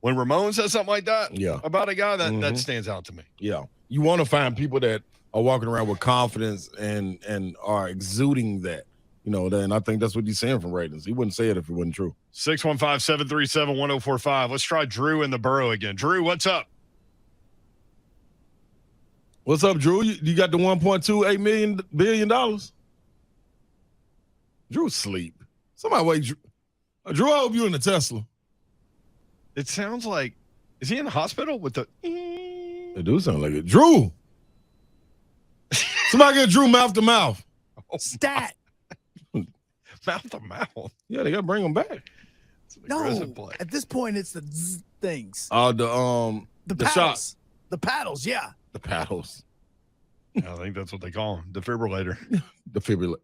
when Ramon says something like that about a guy, that stands out to me. Yeah. You want to find people that are walking around with confidence and are exuding that. And I think that's what he's saying from Radins. He wouldn't say it if it wasn't true. 615-737-1045. Let's try Drew in the borough again. Drew, what's up, Drew? You got the $1.28 billion? Drew sleep. Somebody wake Drew. Drew, I hope you in the Tesla. It sounds like, is he in the hospital with the? It do sound like it. Drew. Somebody get Drew mouth to mouth. Stat. Mouth to mouth. Yeah, they gotta bring him back. No, at this point it's the things. The paddles. shots. The paddles, yeah. The paddles. I think that's what they call him. Defibrillator. Defibrillator.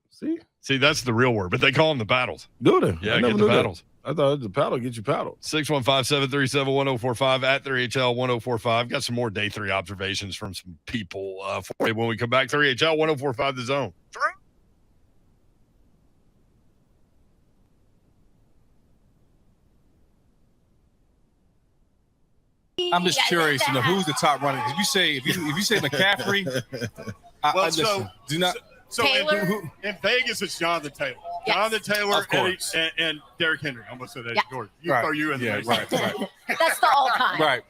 See, that's the real word, but they call them the paddles. Do they? Yeah, get the paddles. I thought the paddle get you paddled. 615-737-1045 at 3HL 1045. Got some more day 3 observations from some people for you when we come back. 3HL 1045 The Zone. I'm just curious to know who's the top runner. If you say McCaffrey, do not. So in Vegas, it's Jonathan Taylor. Yes. Jonathan Taylor and Derrick Henry. I almost said that. Jordan. You throw you in the right. That's the all-time. Right.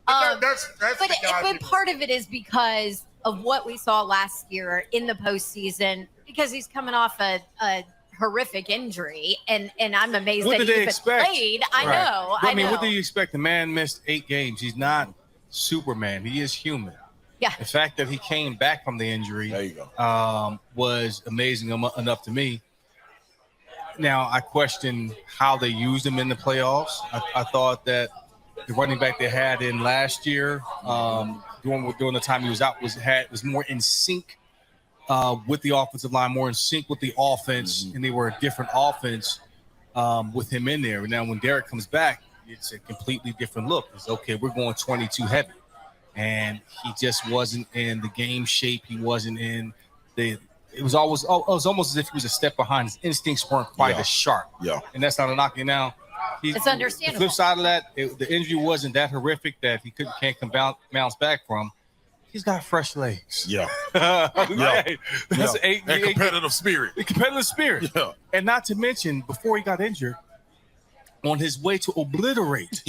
That's but part of it is because of what we saw last year in the postseason, because he's coming off a horrific injury, and I'm amazed what that did he they even expect? played. I know. I mean, what do you expect? The man missed 8 games. He's not Superman. He is human. Yeah. The fact that he came back from the injury was amazing enough to me. Now, I question how they used him in the playoffs. I thought that the running back they had in last year, during the time he was out, was more in sync with the offensive line, more in sync with the offense, and they were a different offense with him in there. Now, when Derek comes back, it's a completely different look. It's okay, we're going 22 heavy. And he just wasn't in the game shape. He wasn't in the – it was almost as if he was a step behind. His instincts weren't quite as sharp. Yeah. And that's not a knock. Now, it's understandable. The flip side of that, the injury wasn't that horrific that he can't bounce back from. he's got fresh legs. Yeah. Okay. That's And competitive spirit. The competitive spirit. Yeah. And not to mention, before he got injured, on his way to obliterate,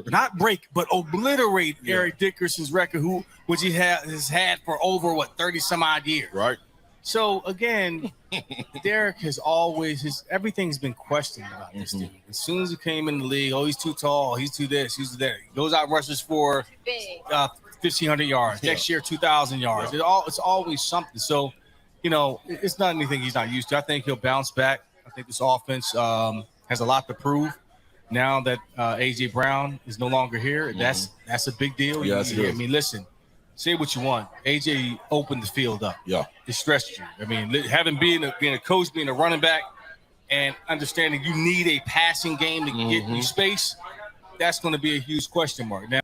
not break, but obliterate Eric Dickerson's record, which he has had for over 30 some odd years. Right. So again, Derek has always everything's been questioned about this dude. As soon as he came in the league, he's too tall, he's too this, he's too that. He goes out and rushes for 1,500 yards. Next year, 2,000 yards. It's always something. So, it's not anything he's not used to. I think he'll bounce back. I think this offense has a lot to prove. Now that A.J. Brown is no longer here, that's a big deal. Yes, it is. I mean, listen. Say what you want. AJ opened the field up. Yeah. It stretched you. I mean, having being a coach, being a running back, and understanding you need a passing game to get you space, that's going to be a huge question mark. Now,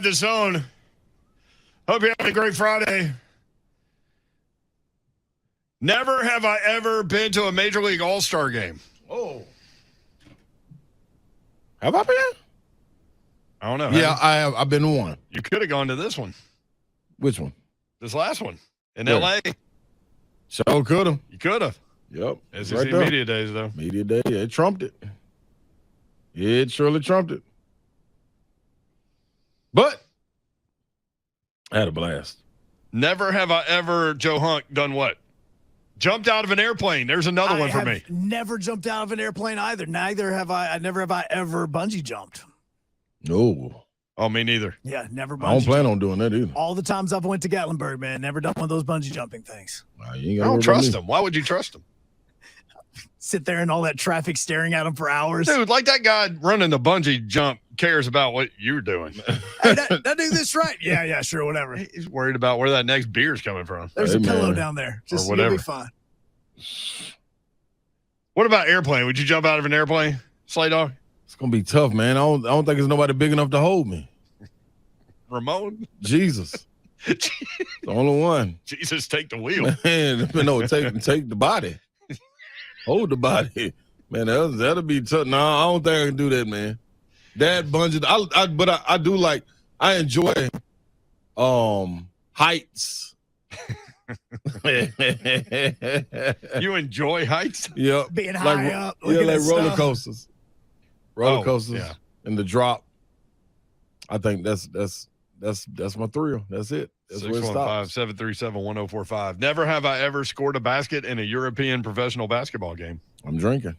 The zone. Hope you're having a great Friday. Never have I ever been to a Major League All-Star game. Oh. Have I been? I don't know. Yeah, I have. I've been to one. You could have gone to this one. Which one? This last one in Where? L.A. So could have. You could have. Yep. SEC right there. Media Days, though. Media Day. It trumped it. It surely trumped it. But I had a blast. Never have I ever, Joe Hunk, done what? Jumped out of an airplane. There's another one for me. Never jumped out of an airplane either. Neither have I. Never have I ever bungee jumped. No. Oh, me neither. Yeah, never. I don't plan on doing that either. All the times I've went to Gatlinburg, man, never done one of those bungee jumping things. I don't trust them. Why would you trust them? Sit there in all that traffic staring at them for hours. Dude, like that guy running the bungee jump cares about what you're doing. Hey, that do this right. Yeah, sure, whatever. He's worried about where that next beer's coming from. There's a pillow down there. Just whatever. You'll be fine. What about airplane? Would you jump out of an airplane, Slay Dog? It's gonna be tough, man. I don't think there's nobody big enough to hold me. Ramon? Jesus. The only one. Jesus, take the wheel. Man, no, take the body. Hold the body. Man, that'll be tough. No, I don't think I can do that, man. That bungee, but I do like, I enjoy heights. You enjoy heights? Yep. Being high up. Yeah, like roller stuff. coasters. Yeah. And the drop. I think that's my thrill. That's it. That's where it stops. 615-737-1045. Never have I ever scored a basket in a European professional basketball game. I'm drinking.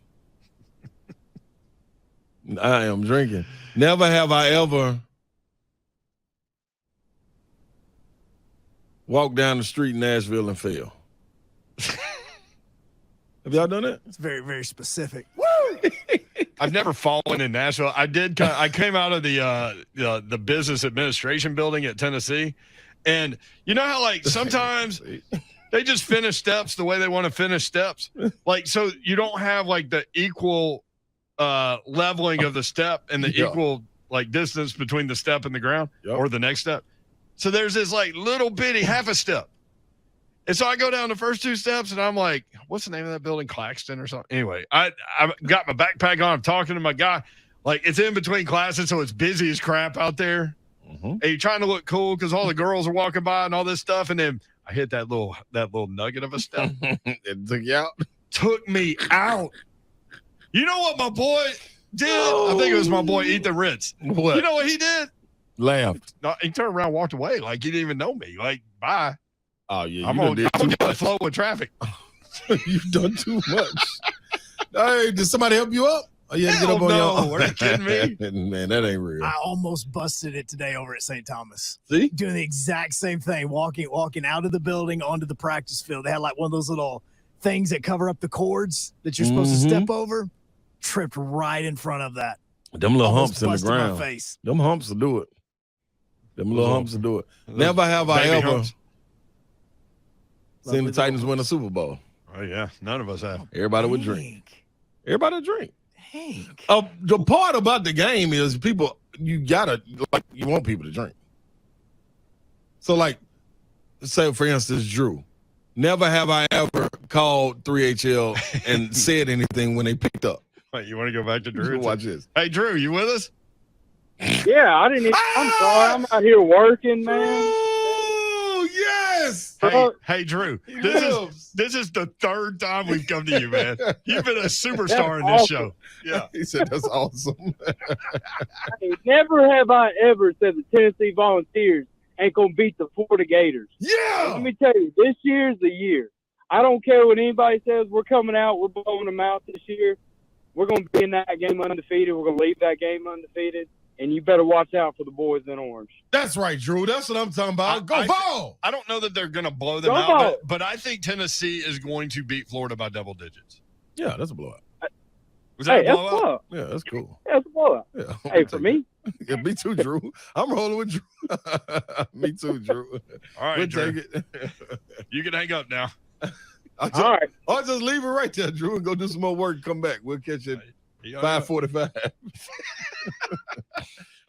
I am drinking. Never have I ever walked down the street in Nashville and fell. Have y'all done that? It's very, very specific. I've never fallen in Nashville. I did. I came out of the business administration building at Tennessee, and you know how like sometimes they just finish steps the way they want to finish steps. Like so, you don't have like the equal leveling of the step and the equal like distance between the step and the ground or the next step. So there's this like little bitty half a step. And so I go down the first two steps and I'm like, what's the name of that building? Claxton or something. Anyway, I got my backpack on. I'm talking to my guy. Like it's in between classes. So it's busy as crap out there. Mm-hmm. And you're trying to look cool because all the girls are walking by and all this stuff. And then I hit that little nugget of a step. It took you out. Took me out. You know what my boy did? I think it was my boy Ethan Ritz. What? You know what he did? Laughed. No, he turned around, walked away like he didn't even know me. Like, bye. Oh yeah, I'm gonna get the flow with traffic. You've done too much. Hey, did somebody help you up? Oh, you had to get up on your. Are you kidding me? Man, that ain't real. I almost busted it today over at St. Thomas. See? Doing the exact same thing, walking out of the building onto the practice field. They had like one of those little things that cover up the cords that you're supposed to step over. Tripped right in front of that. Them little Almost humps in the busted my ground. face. Them humps will do it. Them little humps will do it. Never have I baby ever humps. seen the Titans win a Super Bowl. Oh yeah, none of us have. Everybody would drink. Everybody would drink. Hank. The part about the game is people, you want people to drink. So like, say for instance, Drew. Never have I ever called 3HL and said anything when they picked up. Wait, you want to go back to Drew? Watch this. Hey Drew, you with us? Yeah, I didn't. I'm sorry. I'm out here working, man. Oh yes. Hey Drew, this is the third time we've come to you, man. You've been a superstar in this show. Yeah, he said that's awesome. Hey, never have I ever said the Tennessee Volunteers ain't gonna beat the Florida Gators. Yeah. Let me tell you, this year's the year. I don't care what anybody says. We're coming out. We're blowing them out this year. We're gonna be in that game undefeated. We're gonna leave that game undefeated. And you better watch out for the boys in orange. That's right, Drew. That's what I'm talking about. Go Vol! I don't know that they're going to blow them Go out, Vol! but I think Tennessee is going to beat Florida by double digits. Yeah, that's a blowout. Was that a Hey, blowout? Yeah, that's cool. That's a blowout. Yeah, Hey, for me. Yeah, me too, Drew. I'm rolling with Drew. Me too, Drew. All right, We'll Drew. take it. You can hang up now. All right. I'll just leave it right there, Drew, and go do some more work and come back. We'll catch you at 5:45.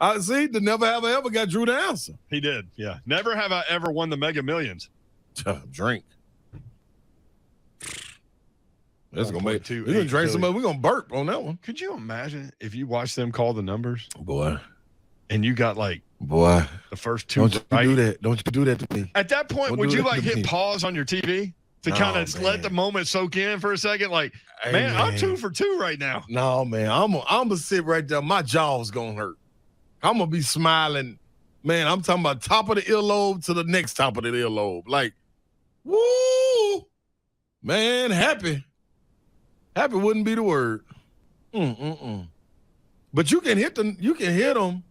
I see. The never have I ever got Drew the answer. He did. Yeah. Never have I ever won the Mega Millions. Drink. That's gonna make 1.28 we're gonna drink some. billion. We're gonna burp on that one. Could you imagine if you watched them call the numbers Boy, and you got like boy, the first two don't you right? do that. Don't you do that to me. At that point, Don't would do you that like to hit me. pause on your TV to No, kind of man. let the moment soak in for a second? Like, Hey, man, I'm man. 2 for 2 right now. No, man. I'm gonna sit right there. My jaw's gonna hurt. I'm gonna be smiling. Man, I'm talking about top of the earlobe to the next top of the earlobe. Like, woo! Man, happy. Happy wouldn't be the word. But you can hit them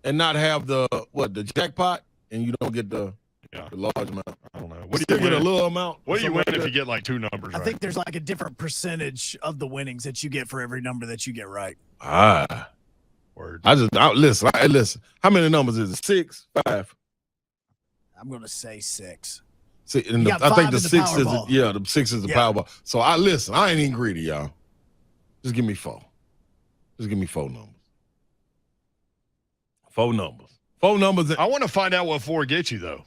and not have the jackpot, and you don't get the large amount. I don't know. What do you get a little amount? What do you win if you get like 2 numbers? I think there's like a different percentage of the winnings that you get for every number that you get right. Word. Listen. How many numbers is it? 6, 5? I'm gonna say 6. See, and I think the 6 is the 6 is the Powerball. So I ain't even greedy, y'all. Just give me 4. Just give me 4 numbers. 4 numbers. 4 numbers. I want to find out what 4 gets you though,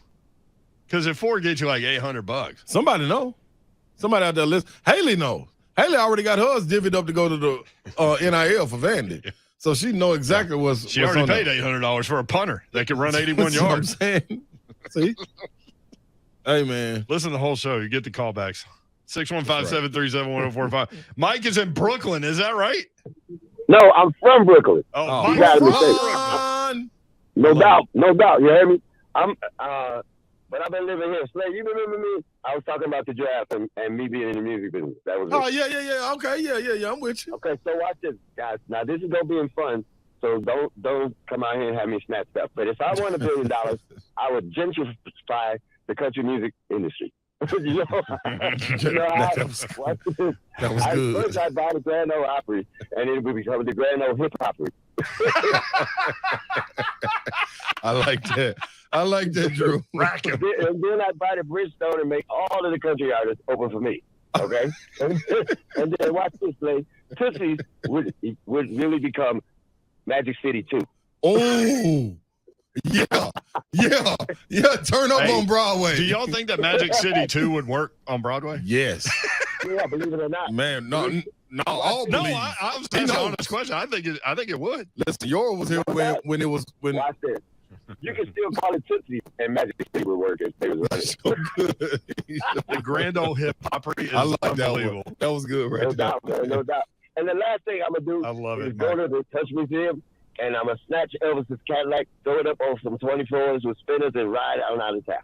because if 4 gets you like $800, somebody know. Somebody out there listen. Haley knows. Haley already got hers divvied up to go to the NIL for Vandy, so she know exactly what's. She already paid $800 for a punter that could run 81 yards. What I'm saying. See. Hey, man. Listen to the whole show. You get the callbacks. 615-737-1045. Mike is in Brooklyn. Is that right? No, I'm from Brooklyn. Oh, you got a mistake. No doubt. You hear me? But I've been living here. Slay, you remember me? I was talking about the draft and me being in the music business. That was it. Yeah. Okay, yeah. I'm with you. Okay, so watch this, guys. Now, this is going to be in fun, so don't come out here and have me snatched up. But if I won $1 billion, I would gentrify the country music industry. That was good. First, I buy the Grand Ole Opry, and it would become the Grand Ole Hip Opry. I like that, Drew. And then I buy the Bridgestone and make all of the country artists open for me. Okay? and then watch this play. Tootsie's would really become Magic City 2. Oh. Yeah. Turn up on Broadway. Do y'all think that Magic City 2 would work on Broadway? Yes. Yeah, believe it or not. Man, no. I was asking an honest question. I think it would. Listen, yours was here when it was when. Watch this. You can still call it Tootsie, and Magic City would work if they was running. So good. The Grand Ole Hip Opry is unbelievable. That was good, right? No doubt, man. No doubt. And the last thing I'm gonna do is go to the Touch Museum. And I'm going to snatch Elvis's Cadillac, throw it up on some 24s with spinners, and ride out of town.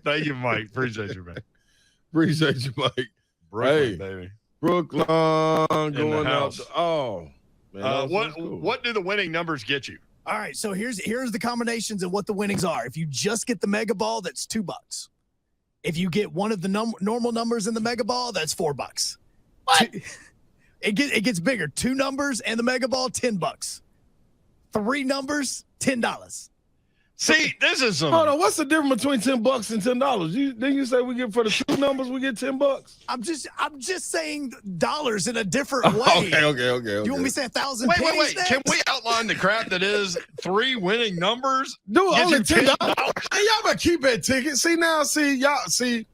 Thank you, Mike. Appreciate you, man. Appreciate you, Mike. Brooklyn, baby. Brooklyn going out. Man, what do the winning numbers get you? All right, so here's the combinations and what the winnings are. If you just get the Mega Ball, that's $2. If you get one of the normal numbers in the Mega Ball, that's $4. What? It gets bigger. 2 numbers and the Mega Ball, $10. 3 numbers, $10. See, this is some. Hold on, what's the difference between $10 and $10? Didn't you say we get for the 2 numbers we get $10? I'm just saying dollars in a different way. Okay. You want me to say 1,000? Wait. Next? Can we outline the crap that is 3 winning numbers? Dude, only $10. Hey, y'all better keep that ticket. See,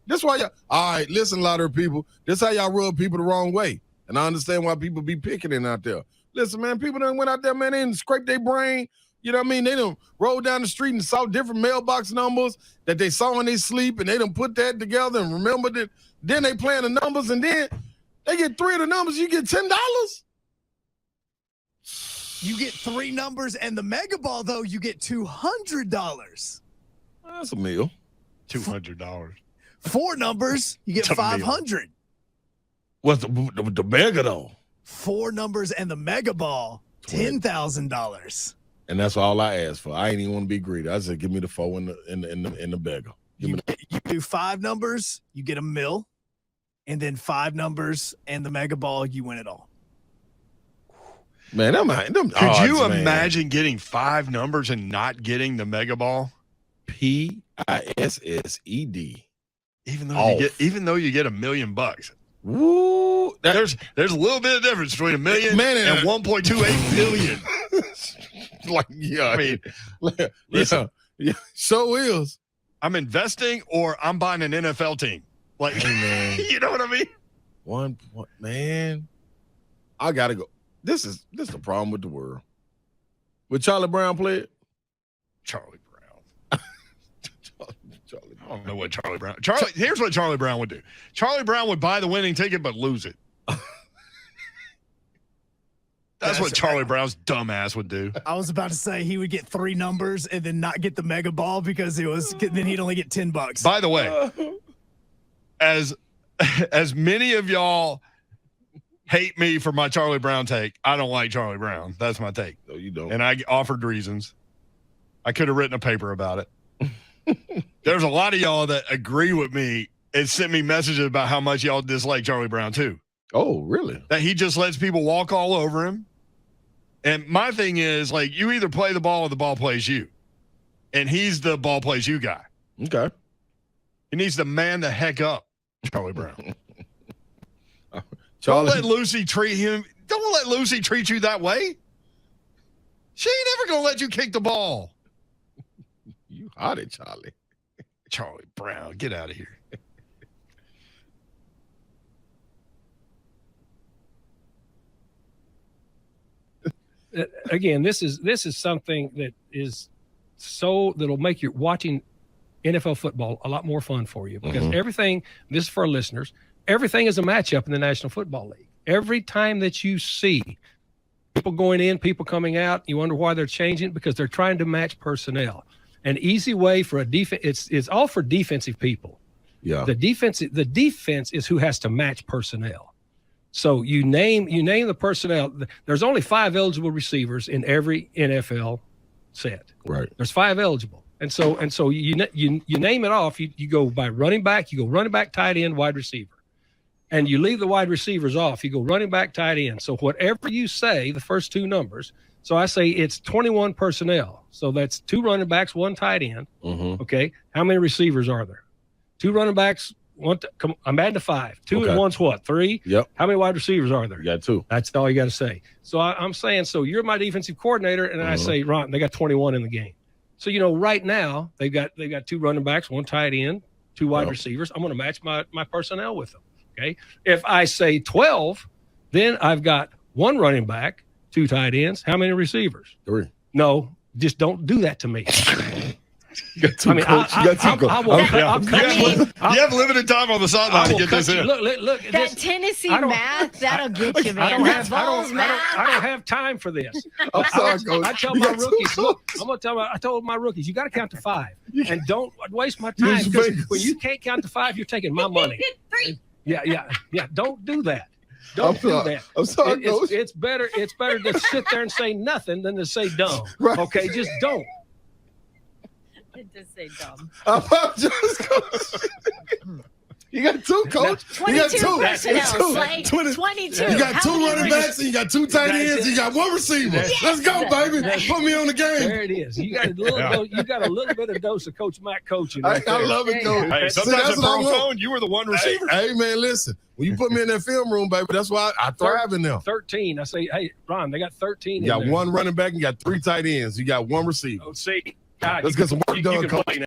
this why y'all. All right, listen, lottery people. This how y'all rub people the wrong way. And I understand why people be picking it out there. Listen, man, people done went out there, man, they done scraped their brain. You know what I mean? They done rolled down the street and saw different mailbox numbers that they saw in their sleep, and they done put that together and remembered it. Then they playing the numbers, and then they get 3 of the numbers, you get $10? You get 3 numbers, and the Mega Ball, though, you get $200. That's a meal. $200. 4 numbers, you get $500. What's the Mega, though? 4 numbers and the Mega Ball, $10,000. And that's all I asked for. I ain't even want to be greedy. I said, give me the 4 in the Mega. You do 5 numbers, you get $1 million, and then 5 numbers and the Mega Ball, you win it all. Man, could you imagine getting 5 numbers and not getting the Mega Ball? PISSED. Even though you get $1 million. Woo! There's a little bit of difference between $1 million and 1.28 billion. Listen, so is. I'm investing or I'm buying an NFL team. You know what I mean? Man, I gotta go. This is the problem with the world. Would Charlie Brown play it? Charlie Brown. I don't know what Charlie Brown. Here's what Charlie Brown would do. Charlie Brown would buy the winning ticket but lose it. That's what Charlie Brown's dumbass would do. I was about to say he would get 3 numbers and then not get the Mega Ball because then he'd only get $10. By the way, as many of y'all hate me for my Charlie Brown take, I don't like Charlie Brown. That's my take. No, you don't. And I offered reasons. I could have written a paper about it. There's a lot of y'all that agree with me and sent me messages about how much y'all dislike Charlie Brown too. Oh, really? That he just lets people walk all over him. And my thing is, like, you either play the ball or the ball plays you. And he's the ball plays you guy. Okay. He needs to man the heck up, Charlie Brown. Charlie. Don't let Lucy treat him. Don't let Lucy treat you that way. She ain't never going to let you kick the ball. You hot it, Charlie. Charlie Brown, get out of here. Again, this is something that is that'll make your watching NFL football a lot more fun for you, because everything, this is for our listeners, everything is a matchup in the National Football League. Every time that you see people going in, people coming out, you wonder why they're changing, because they're trying to match personnel. An easy way for a defense, it's all for defensive people. Yeah. The defense is who has to match personnel. So you name the personnel. There's only 5 eligible receivers in every NFL set. Right. There's 5 eligible. And so you name it off. You go by running back, you go running back, tight end, wide receiver. And you leave the wide receivers off. You go running back, tight end. So whatever you say, the first 2 numbers. So I say it's 21 personnel. So that's 2 running backs, 1 tight end. Okay. How many receivers are there? 2 running backs. I'm adding to 5. 2 and 1's what? 3? Yep. How many wide receivers are there? You got 2. That's all you got to say. So I'm saying, so you're my defensive coordinator, and I say, Ron, they got 21 in the game. So, right now they've got 2 running backs, 1 tight end, 2 wide receivers. I'm going to match my personnel with them. Okay. If I say 12, then I've got 1 running back, 2 tight ends. How many receivers? 3. No, just don't do that to me. You got 2 You have limited time on the sideline to get this in. Look, that Tennessee math, that'll get you, man. I don't have time for this. I'm sorry, Coach. I tell my rookies, look, I told my rookies, you got to count to 5. And don't waste my time, because when you can't count to 5, you're taking my money. 3. Yeah. Don't do that. Don't do that. I'm sorry, Coach. It's better to sit there and say nothing than to say dumb. Right. Okay, just don't. It does say dumb. I apologize, Coach. You got 2, Coach. 22 personnel, Slay. 22. You got 2 How many running backs, and you got 2 tight ends, you got 1 receiver. Let's go, baby. Put me on the game. There it is. You got a little bit of dose of Coach Matt coaching. I love it, Coach. Hey, sometimes at Pro Phone, you were the 1 receiver. Hey, man, listen. When you put me in that film room, baby, that's why I thrive in them. 13. I say, hey, Ron, they got 13. You got 1 running back, and you got 3 tight ends. You got 1 receiver. Oh, see. God, let's get some work done, Coach.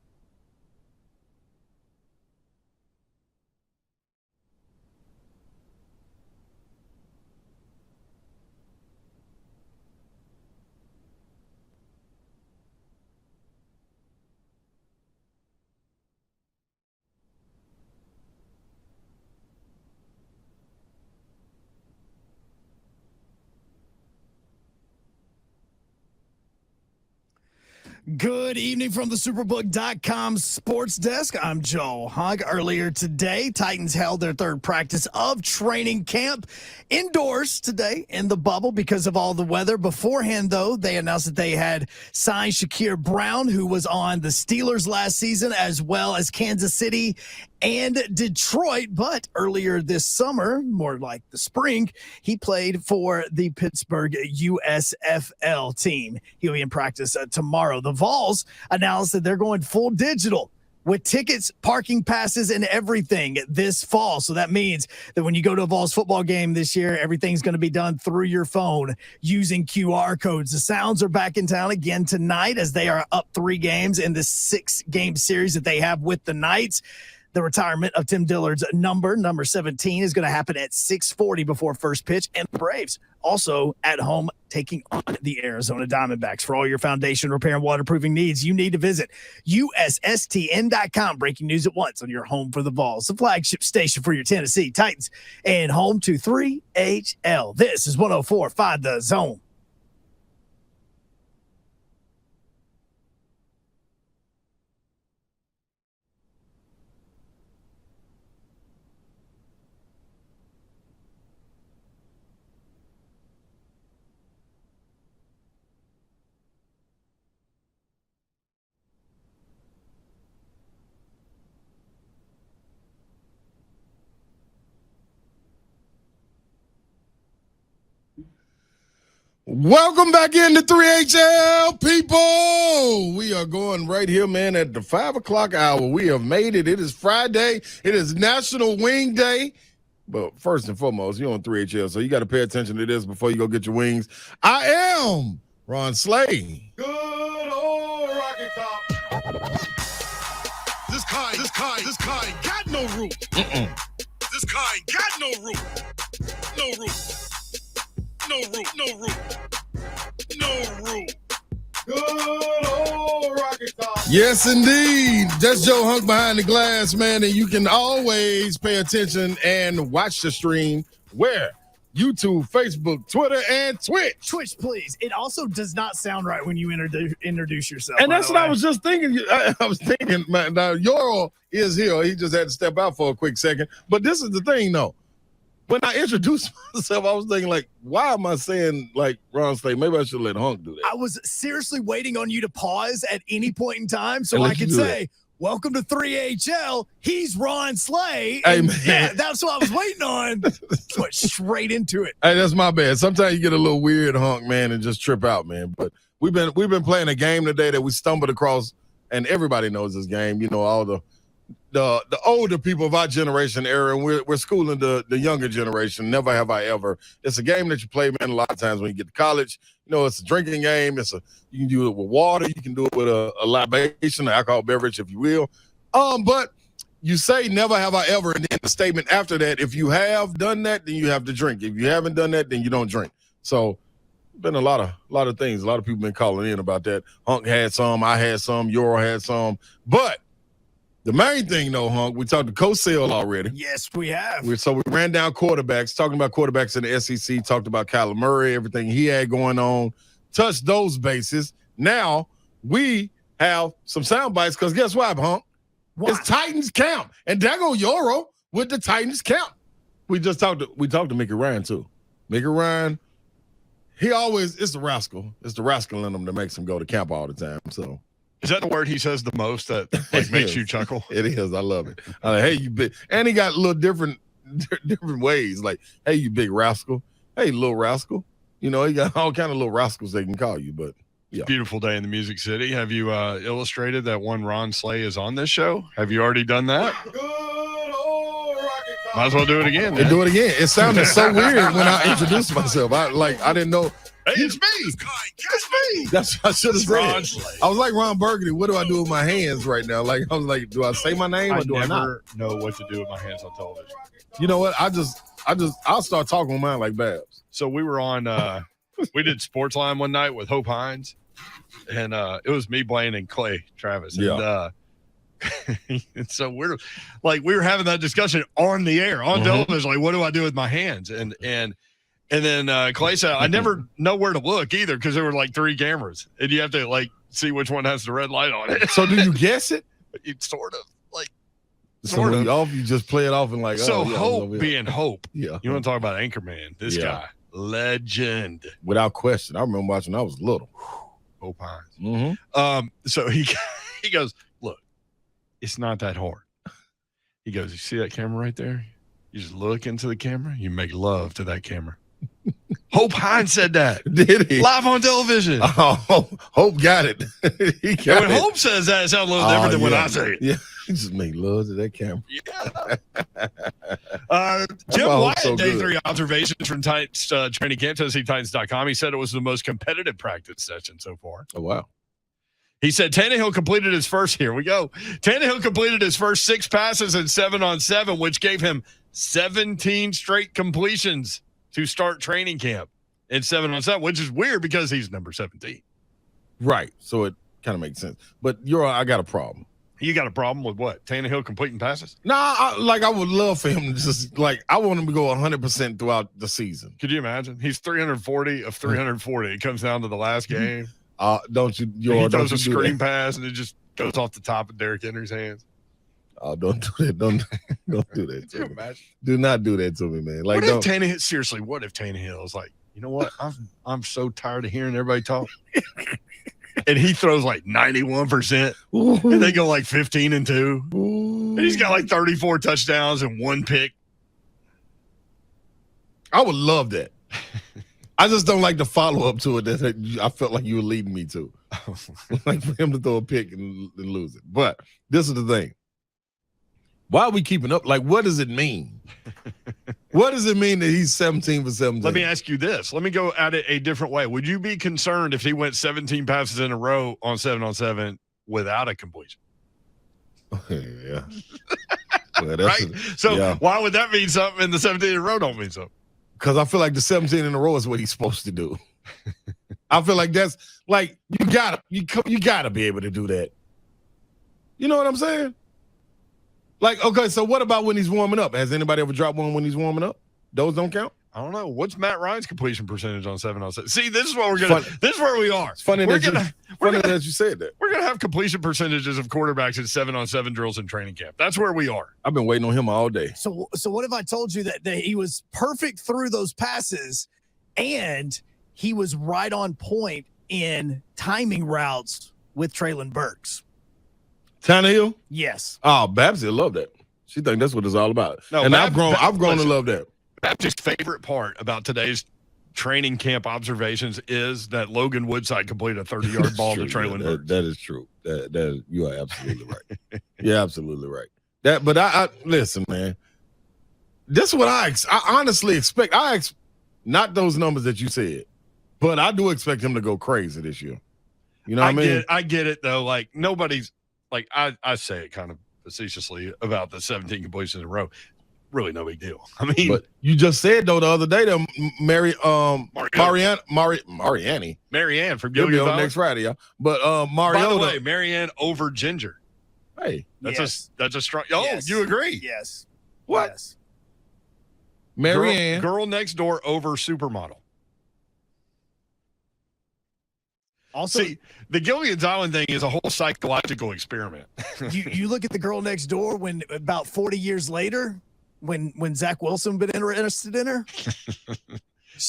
Good evening from the Superbook.com sports desk. I'm Joe Hogg. Earlier today, Titans held their 3rd practice of training camp indoors today in the bubble because of all the weather. Beforehand, though, they announced that they had signed Shakir Brown, who was on the Steelers last season, as well as Kansas City and Detroit. But earlier this summer, more like the spring, he played for the Pittsburgh USFL team. He'll be in practice tomorrow. The Vols announced that they're going full digital with tickets, parking passes, and everything this fall. So that means that when you go to a Vols football game this year, everything's going to be done through your phone using QR codes. The Sounds are back in town again tonight as they are up 3 games in the 6-game series that they have with the Knights. The retirement of Tim Dillard's number 17, is going to happen at 6:40 before first pitch. And the Braves also at home taking on the Arizona Diamondbacks. For all your foundation repair and waterproofing needs, you need to visit USSTN.com. Breaking news at once on your home for the Vols, the flagship station for your Tennessee Titans, and home to 3HL. This is 104.5 The Zone. Welcome back into 3HL, people. We are going right here, man, at the 5 o'clock hour. We have made it. It is Friday. It is National Wing Day. But first and foremost, you're on 3HL, so you got to pay attention to this before you go get your wings. I am Ron Slay. Good old Rocket Top. This kind got no root. This kind got no root. No root. No root. Good old Rocket Top. Yes, indeed. That's Joe Hunk behind the glass, man. And you can always pay attention and watch the stream where? YouTube, Facebook, Twitter, and Twitch. Twitch, please. It also does not sound right when you introduce yourself. And that's what I was just thinking. I was thinking, man, now Yoro is here. He just had to step out for a quick second. But this is the thing, though. When I introduced myself, I was thinking, like, why am I saying, like, Ron Slay? Maybe I should let Hunk do that. I was seriously waiting on you to pause at any point in time so I could say, welcome to 3HL. He's Ron Slay. Hey, and man. that's what I was waiting on. Went straight into it. Hey, that's my bad. Sometimes you get a little weird, Hunk, man, and just trip out, man. But we've been playing a game today that we stumbled across, and everybody knows this game. You know, all the older people of our generation era, and we're schooling the younger generation. Never have I ever. It's a game that you play, man, a lot of times when you get to college. You know, it's a drinking game. You can do it with water. You can do it with a libation, an alcohol beverage, if you will. But you say never have I ever, and then the statement after that, if you have done that, then you have to drink. If you haven't done that, then you don't drink. So been a lot of things. A lot of people been calling in about that. Hunk had some, I had some, Yoro had some. But the main thing, though, Hunk, we talked to Cosell already. Yes, we have. So we ran down quarterbacks, talking about quarterbacks in the SEC, talked about Kyler Murray, everything he had going on, touched those bases. Now we have some sound bites because guess what, Hunk? It's Titans count. And there go Yoro with the Titans count. We talked to Mickey Ryan, too. Mickey Ryan, it's the rascal. It's the rascal in him that makes him go to camp all the time, so. Is that the word he says the most that like makes you chuckle? It is. I love it. Hey, you big, and he got a little different ways. Like, hey, you big rascal. Hey, little rascal. You know, he got all kind of little rascals they can call you. But yeah, beautiful day in the Music City. Have you illustrated that one Ron Slay is on this show? Have you already done that? Might as well do it again. Man. Do it again. It sounded so weird when I introduced myself. I didn't know. Hey, it's me. It's me. That's what I should have said. I was like Ron Burgundy. What do I do with my hands right now? Like, I was like, do I say my name or do I not? I never know what to do with my hands on television. You know what? I'll start talking with mine like Babs. So we were on, we did Sportsline one night with Hope Hines, and it was me, Blaine, and Clay Travis. Yeah. And so we were having that discussion on the air, on television. Like, what do I do with my hands? And then Clay said, I never know where to look either because there were like 3 cameras and you have to like see which one has the red light on it. So do you guess it? It's sort of like. You just play it off and like. So Hope being Hope. Yeah. You want to talk about Anchorman? This guy, legend. Without question. I remember watching when I was little. Hope Hines. Mm-hmm. So he goes, look, it's not that hard. He goes, you see that camera right there? You just look into the camera. You make love to that camera. Hope Hines said that. Did he? Live on television. Oh, Hope got it. When Hope says that, it sounds a little different than when I say it. Yeah, he just make love to that camera. Yeah. Jim Wyatt, day 3 observations from Titans training camp, TennesseeTitans.com. He said it was the most competitive practice session so far. Oh, wow. He said Tannehill completed his first, here we go. Tannehill completed his first 6 passes in 7-on-7, which gave him 17 straight completions to start training camp in 7-on-7, which is weird because he's number 17. Right. So it kind of makes sense. But I got a problem. You got a problem with what? Tannehill completing passes? Nah, I would love for him to just, I want him to go 100% throughout the season. Could you imagine? He's 340 of 340. It comes down to the last game. Don't you? He throws a screen pass and it just goes off the top of Derrick Henry's hands. Oh, don't do that. Don't do that to me. Do not do that to me, man. Like, what if Tannehill, seriously, what if Tannehill is like, you know what? I'm so tired of hearing everybody talk. And he throws like 91%. And they go like 15-2. And he's got like 34 touchdowns and 1 pick. I would love that. I just don't like the follow up to it that I felt like you were leading me to. Like for him to throw a pick and lose it. But this is the thing. Why are we keeping up? Like, what does it mean? What does it mean that he's 17 for 17? Let me ask you this. Let me go at it a different way. Would you be concerned if he went 17 passes in a row on 7-on-7 without a completion? Yeah. Well, right? So why would that mean something and the 17 in a row don't mean something? Because I feel like the 17 in a row is what he's supposed to do. I feel like that's like you gotta be able to do that. You know what I'm saying? Like, okay, so what about when he's warming up? Has anybody ever dropped one when he's warming up? Those don't count? I don't know. What's Matt Ryan's completion percentage on 7-on-7? See, this is what we're gonna. This is where we are. It's funny that you said that. We're gonna have completion percentages of quarterbacks in 7-on-7 drills in training camp. That's where we are. I've been waiting on him all day. So what if I told you that he was perfect through those passes, and he was right on point in timing routes with Treylon Burks? Tannehill? Yes. Oh, Babsy love that. She think that's what it's all about. No, and I've grown to love that. Babsy's favorite part about today's training camp observations is that Logan Woodside completed a 30-yard ball to Treylon Burks. That is true. That you are absolutely right. You're absolutely right. But I listen, man. This is what I honestly expect. Not those numbers that you said, but I do expect him to go crazy this year. You know what I mean? I get it though. Like nobody's like I say it kind of facetiously about the 17 completions in a row. Really no big deal. I mean, but you just said though the other day that Marianne from Gilligan Gilligan next Friday, y'all. But Mariota. By the way, Marianne over Ginger. Hey, that's a strong. Oh, yes. You agree? Yes. What? Yes. Marianne, girl next door over supermodel. Also, see, the Gilligan's Island thing is a whole psychological experiment. you look at the girl next door when about 40 years later, when Zach Wilson been interested in her.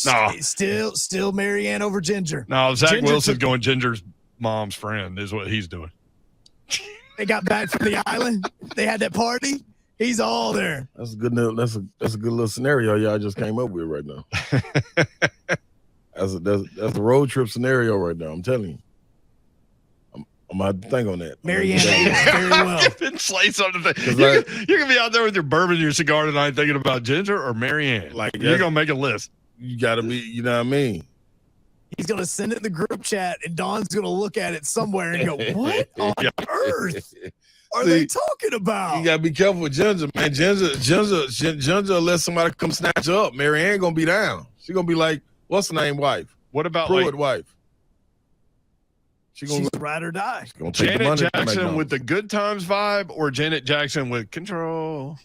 No, still Marianne over Ginger. No, Zach Wilson's going Ginger's mom's friend is what he's doing. They got back from the island. They had that party. He's all there. That's a good. That's a good little scenario y'all just came up with right now. That's a road trip scenario right now. I'm telling you. I'm about to think on that. Marianne very well. Didn't slay something. You're gonna be out there with your bourbon and your cigar tonight thinking about Ginger or Marianne. Like you're gonna make a list. You gotta be. You know what I mean? He's gonna send it in the group chat, and Don's gonna look at it somewhere and go, "What on earth are they talking about?" You gotta be careful with Ginger, man. Ginger, let somebody come snatch her up. Marianne gonna be down. She gonna be like, what's the name? Wife. What about Pruitt wife? She's ride or die. Janet Jackson with the good times vibe or Janet Jackson with control?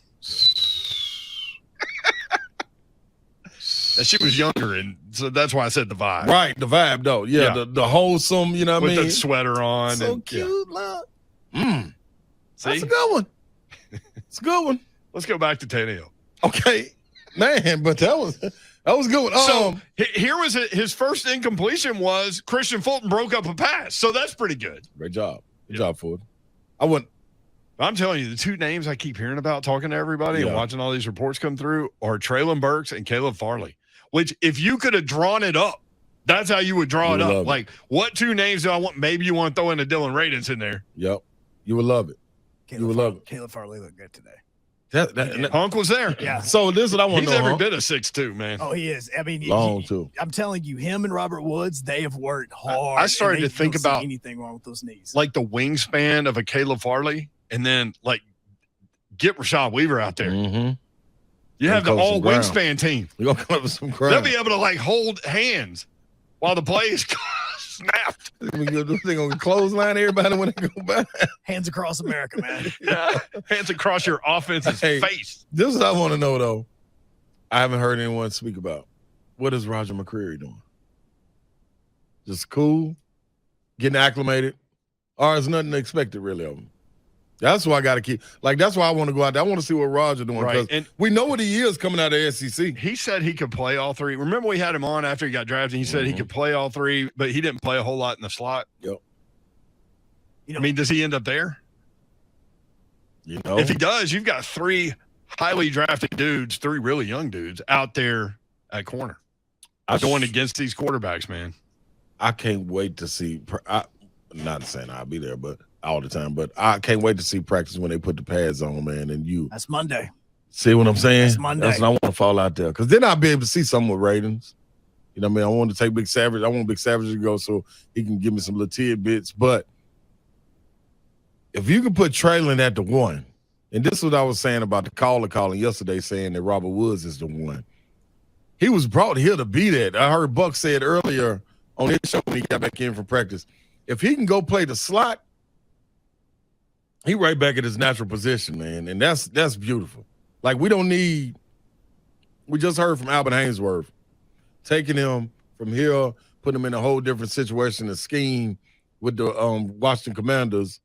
And she was younger, and so that's why I said the vibe. Right, the vibe, though. Yeah. The wholesome, you know what I mean? With the sweater on. So and, cute, love. See? That's a good one. It's a good one. Let's go back to Tannehill. Okay. Man, but that was a good one. So here was his first incompletion was Christian Fulton broke up a pass. So that's pretty good. Great job. Good job, Ford. I'm telling you, the two names I keep hearing about talking to everybody and watching all these reports come through are Treylon Burks and Caleb Farley, which if you could have drawn it up, that's how you would draw it up. Like, what two names do I want? Maybe you want to throw in a Dylan Radins in there. Yep. You would love it. You would love it. Caleb Farley looked good today. Hunk was there. Yeah. So this is what I want to know. He's every bit of 6'2", man. Oh, he is. I mean, long too. I'm telling you, him and Robert Woods, they have worked hard. I started to think about anything wrong with those knees. Like the wingspan of a Caleb Farley, and then like get Rashad Weaver out there. Mm-hmm. You have the all wingspan team. You're gonna come up with some crap. They'll be able to like hold hands while the play is snapped. They're gonna clothesline everybody when they go by. Hands across America, man. Yeah. Hands across your offense's face. This is what I want to know though. I haven't heard anyone speak about. What is Roger McCreary doing? Just cool, getting acclimated, or is nothing expected really of him? That's why I got to keep. Like that's why I want to go out there. I want to see what Roger doing because and we know what he is coming out of the SEC. He said he could play all three. Remember we had him on after he got drafted. He said he could play all three, but he didn't play a whole lot in the slot. Yep. I mean, does he end up there? You know, if he does, you've got three highly drafted dudes, three really young dudes out there at corner. going against these quarterbacks, man. I can't wait to see. Not saying I'll be there, but all the time. But I can't wait to see practice when they put the pads on, man. And that's Monday. See what I'm saying? That's Monday. That's what I want to fall out there, because then I'll be able to see some with ratings. You know what I mean? I want to take Big Savage. I want Big Savage to go so he can give me some little tidbits. But if you can put Treylon at the 1, and this is what I was saying about the caller calling yesterday, saying that Robert Woods is the 1. He was brought here to be that. I heard Buck say it earlier on his show when he got back in from practice. If he can go play the slot, he right back at his natural position, man. And that's beautiful. Like, we just heard from Albert Hainsworth, taking him from here, putting him in a whole different situation and scheme with the Washington Commanders,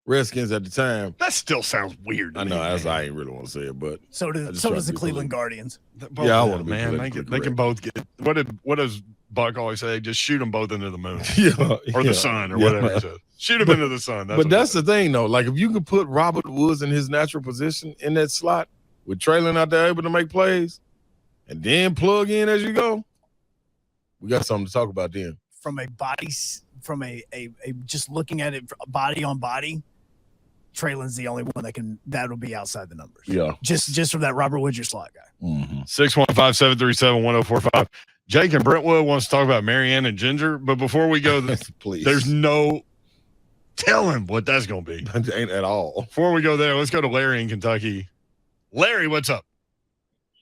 Redskins at the time. That still sounds weird. I know. I ain't really want to say it, but so does the Cleveland Guardians. Yeah, I want to be man. They can both get. What does Buck always say? Just shoot them both into the moon, or the sun, or whatever he says. Shoot them into the sun. But that's the thing, though. Like, if you can put Robert Woods in his natural position in that slot with Treylon out there able to make plays, and then plug in as you go, we got something to talk about then. From a just looking at it body on body, Treylon's the only one that'll be outside the numbers. Yeah. Just from that Robert Woods, your slot guy. 615-737-1045. Jake and Brentwood wants to talk about Marianne and Ginger, but before we go, there's no telling what that's going to be. Ain't at all. Before we go there, let's go to Larry in Kentucky. Larry, what's up?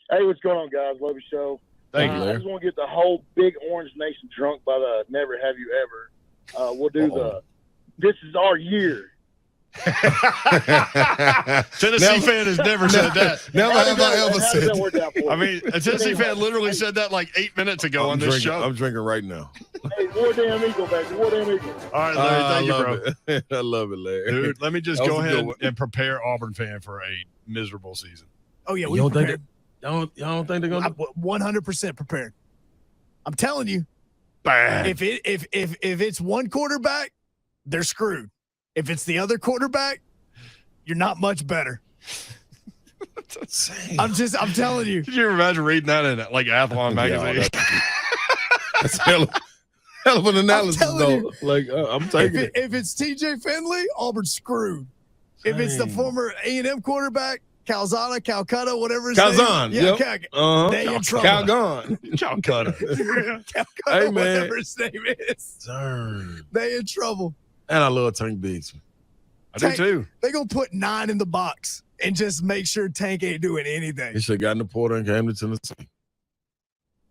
Hey, what's going on, guys? Love your show. Thank you, Larry. I just want to get the whole Big Orange Nation drunk by the Never Have You Ever. We'll do This Is Our Year. Tennessee fan has never said that. Never have I ever said that. I mean, a Tennessee fan literally said that like 8 minutes ago on this show. I'm drinking right now. Hey, War Damn Eagle, baby. War Damn Eagle. All right, Larry. Thank you, bro. I love it, Larry. Dude, let me just go ahead and prepare Auburn fan for a miserable season. Oh, yeah. You don't think y'all don't think they're going to 100% prepared. I'm telling you. Bad. If it's one quarterback, they're screwed. If it's the other quarterback, you're not much better. That's insane. I'm telling you. Could you imagine reading that in like Athlon magazine? That's hell of an analysis, though. Like, I'm taking it. If it's TJ Finley, Auburn's screwed. If it's the former A&M quarterback, Calcutta, whatever his Calzone, name. Yep. They in trouble. Calcutta. Hey, man. Whatever his name is. Darn. They in trouble. And I love Tank Biggs. I do too. They gonna put 9 in the box and just make sure Tank ain't doing anything. He should have gotten the Porter and came to Tennessee.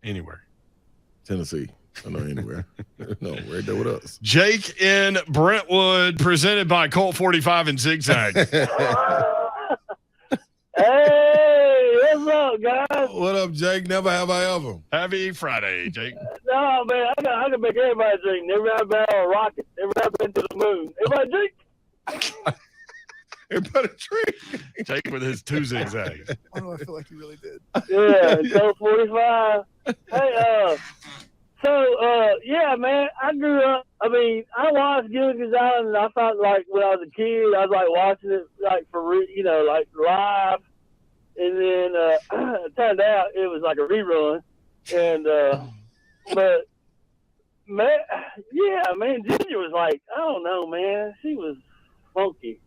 Anywhere. Tennessee. I know anywhere. No, right there with us. Jake in Brentwood, presented by Colt 45 and Zigzag. Hey, what's up, guys? What up, Jake? Never have I ever. Happy Friday, Jake. No, man, I can make everybody drink. Never have been on a rocket. Never have been to the moon. Everybody drink. Everybody drink. Jake with his 2 zigzags. Why do I feel like you really did? Yeah, Colt 45. Hey, yeah, man, I grew up. I mean, I watched Gilligan's Island, and I thought, like, when I was a kid, I was, like, watching it, like, like, live. And then it turned out it was, like, a rerun. And, but, man, yeah, man, Ginger was, like, I don't know, man. She was funky.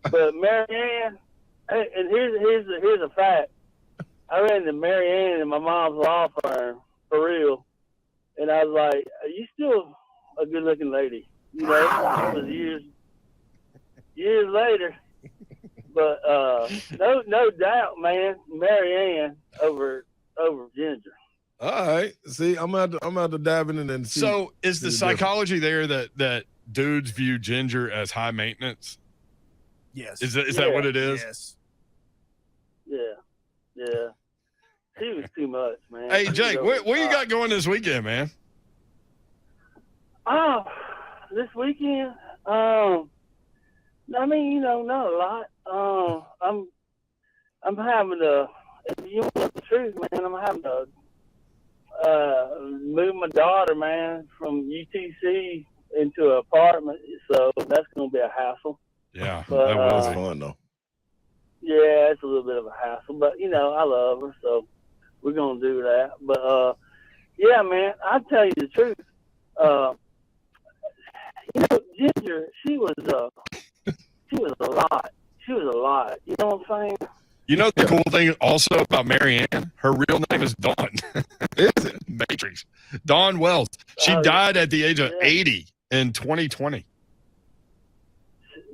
But Marianne, and here's a fact. I ran into Marianne in my mom's law firm, for real. And I was like, are you still a good-looking lady? You know, it was years later. But no doubt, man, Marianne over Ginger. All right. See, I'm out to dive in and see. So is the psychology there that dudes view Ginger as high maintenance? Yes. Is that what it is? Yes. Yeah. He was too much, man. Hey, Jake, what you got going this weekend, man? This weekend, I mean, you know, not a lot. I'm having to, if you want the truth, man, I'm having to move my daughter, man, from UTC into an apartment, so that's going to be a hassle. Yeah, but, that was fun, though. Yeah, it's a little bit of a hassle, but, you know, I love her, so we're going to do that. But Yeah, man. I'll tell you the truth. Ginger, she was a lot. She was a lot. You know what I'm saying? You know the cool thing also about Marianne? Her real name is Dawn. Is it? Matrix. Dawn Wells. She died at the age of 80 in 2020.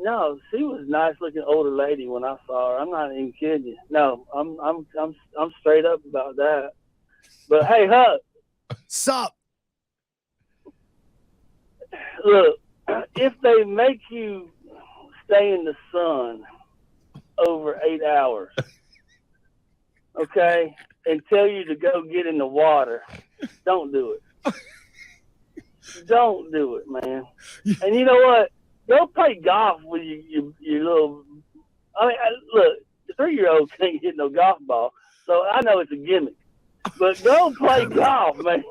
No, she was a nice looking older lady when I saw her. I'm not even kidding you. No, I'm straight up about that. But hey, Huck. Sup? Look, if they make you stay in the sun over 8 hours, okay, and tell you to go get in the water, don't do it. Don't do it, man. And you know what? Go play golf with your little. I mean, look, the 3-year-old can't hit no golf ball, so I know it's a gimmick. But go play golf, man.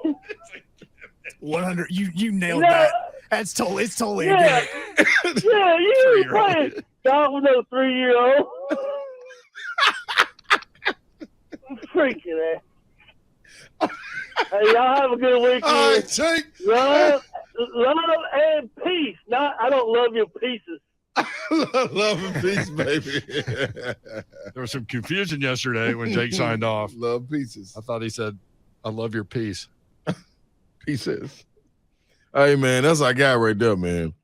100. You nailed that. It's totally a yeah, gimmick. yeah. You playing golf with no 3-year-old. Freaking ass. Hey, y'all have a good weekend. All right, Jake. Love and peace. I don't love your pieces. Love and peace, baby. There was some confusion yesterday when Jake signed off. Love pieces. I thought he said, I love your piece. Pieces. Hey, man, that's our guy right there, man.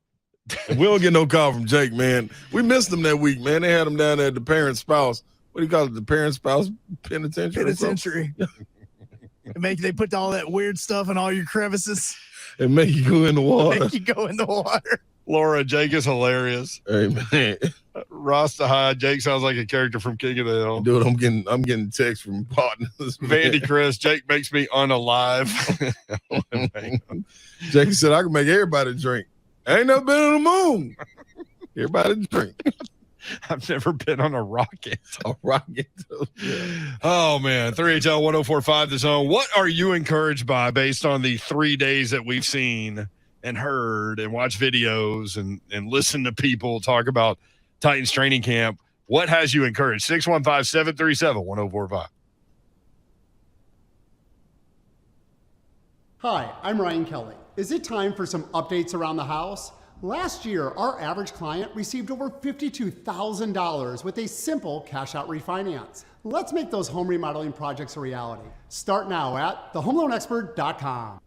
We don't get no call from Jake, man. We missed him that week, man. They had him down there at the parent spouse. What do you call it? The parent spouse penitentiary? Penitentiary. They put all that weird stuff in all your crevices. And make you go in the water. Make you go in the water. Laura, Jake is hilarious. Hey, man. Rasta High, Jake sounds like a character from King of the Hill. Dude, I'm getting texts from partners. Vandy Chris, Jake makes me unalive. Jake said, I can make everybody drink. I ain't never been on the moon. Everybody drink. I've never been on a rocket. A rocket. Oh, man. 3HL 1045 The Zone. What are you encouraged by based on the 3 days that we've seen and heard and watched videos and listened to people talk about Titans training camp? What has you encouraged? 615-737-1045. Hi, I'm Ryan Kelly. Is it time for some updates around the house? Last year, our average client received over $52,000 with a simple cash-out refinance. Let's make those home remodeling projects a reality. Start now at thehomeloanexpert.com.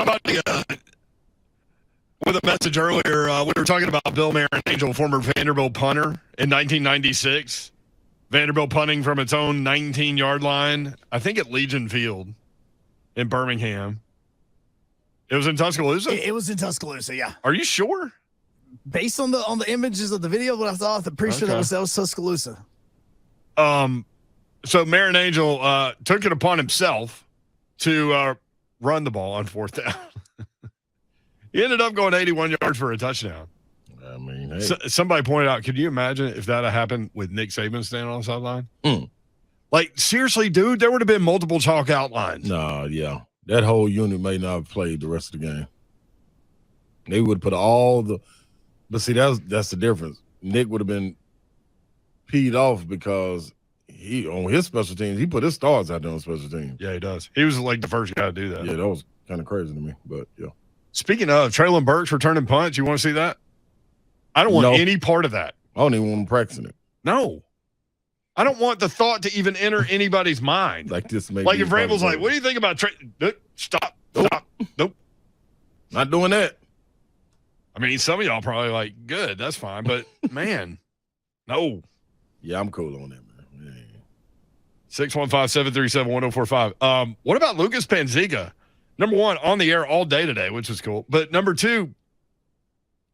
somebody with a message earlier. We were talking about Bill Marinangel, former Vanderbilt punter in 1996. Vanderbilt punting from its own 19-yard line, I think at Legion Field in Birmingham. It was in Tuscaloosa? It was in Tuscaloosa, yeah. Are you sure? Based on the images of the video, what I thought, I'm pretty sure that was Tuscaloosa. So Marinangel took it upon himself to run the ball on fourth down. He ended up going 81 yards for a touchdown. I mean, hey. Somebody pointed out, could you imagine if that had happened with Nick Saban standing on the sideline? Like, seriously, dude, there would have been multiple chalk outlines. No, yeah. That whole unit may not have played the rest of the game. They would put all the – but see, that's the difference. Nick would have been peed off because he on his special teams, he put his stars out there on special teams. Yeah, he does. He was like the first guy to do that. Yeah, that was kind of crazy to me, but yeah. Speaking of, Treylon Burks returning punts, you want to see that? I don't want any part of that. I don't even want him practicing it. No. I don't want the thought to even enter anybody's mind. Like this, like if Ramble's like, what do you think about Stop. Nope. Not doing that. I mean, some of y'all probably like, good, that's fine. But, man, no. Yeah, I'm cool on that, man. 615-737-1045. What about Lucas Panziga? Number one, on the air all day today, which is cool. But number two,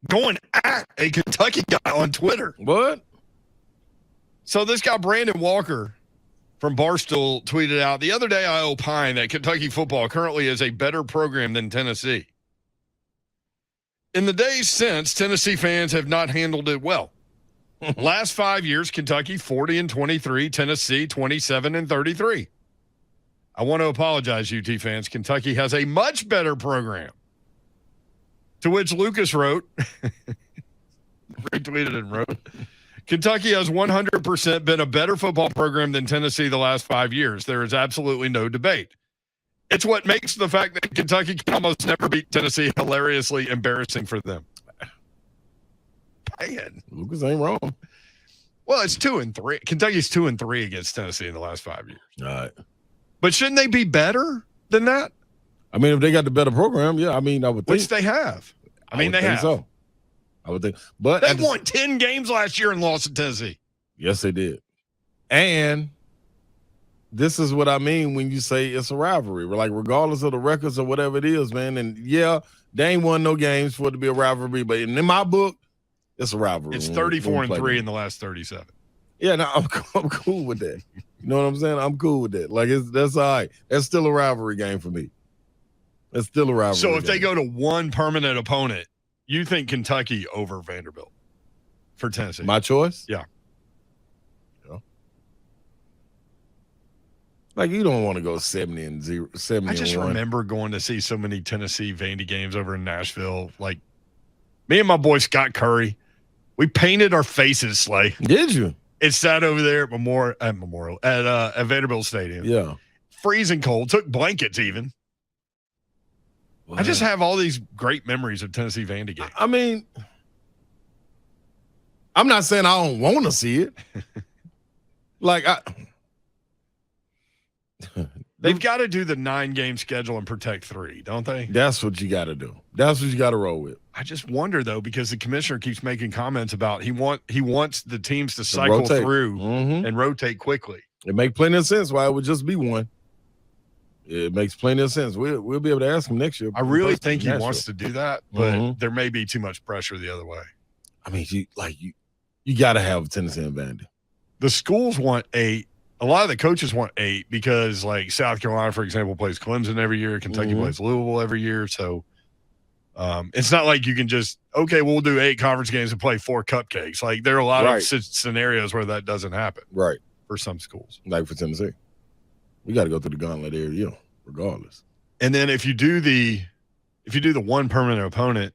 going at a Kentucky guy on Twitter. What? So this guy, Brandon Walker from Barstool, tweeted out, the other day I opined that Kentucky football currently is a better program than Tennessee. In the days since, Tennessee fans have not handled it well. Last 5 years, Kentucky 40-23, Tennessee 27-33. I want to apologize, UT fans. Kentucky has a much better program. To which Lucas wrote, retweeted and wrote, Kentucky has 100% been a better football program than Tennessee the last 5 years. There is absolutely no debate. It's what makes the fact that Kentucky can almost never beat Tennessee hilariously embarrassing for them. Man. Lucas ain't wrong. Well, it's 2-3. Kentucky's 2-3 against Tennessee in the last 5 years. All right. But shouldn't they be better than that? I mean, if they got the better program, yeah. I mean, I would think. Which they have. I mean, they think have. So. I would think. But they won 10 games last year and lost to Tennessee. Yes, they did. And this is what I mean when you say it's a rivalry. Like, regardless of the records or whatever it is, man. And, yeah, they ain't won no games for it to be a rivalry. But in my book, it's a rivalry. It's 34-3 in the last 37. Yeah, no, I'm cool with that. You know what I'm saying? I'm cool with that. Like, that's all right. That's still a rivalry game for me. It's still a rivalry So if game. they go to one permanent opponent, you think Kentucky over Vanderbilt for Tennessee? My choice? Yeah. Like, you don't want to go 70-0, 70-1. I just remember going to see so many Tennessee Vandy games over in Nashville. Like, me and my boy Scott Curry, we painted our faces, Slay. Did you? It sat over there at Vanderbilt Stadium. Yeah. Freezing cold. Took blankets even. What? I just have all these great memories of Tennessee Vandy games. I mean, I'm not saying I don't want to see it. Like, they've got to do the 9-game schedule and protect 3, don't they? That's what you got to do. That's what you got to roll with. I just wonder, though, because the commissioner keeps making comments about he wants the teams to cycle through and rotate quickly. It makes plenty of sense why it would just be one. It makes plenty of sense. We'll be able to ask him next year. I really think he wants to do that, but there may be too much pressure the other way. I mean, you got to have Tennessee and Vandy. The schools want 8. A lot of the coaches want 8 because, like, South Carolina, for example, plays Clemson every year. Kentucky plays Louisville every year. So it's not like you can just, okay, we'll do 8 conference games and play 4 cupcakes. Like, there are a lot of scenarios where that doesn't happen. Right. For some schools. Like for Tennessee. We got to go through the gauntlet area, regardless. And then if you do the one permanent opponent,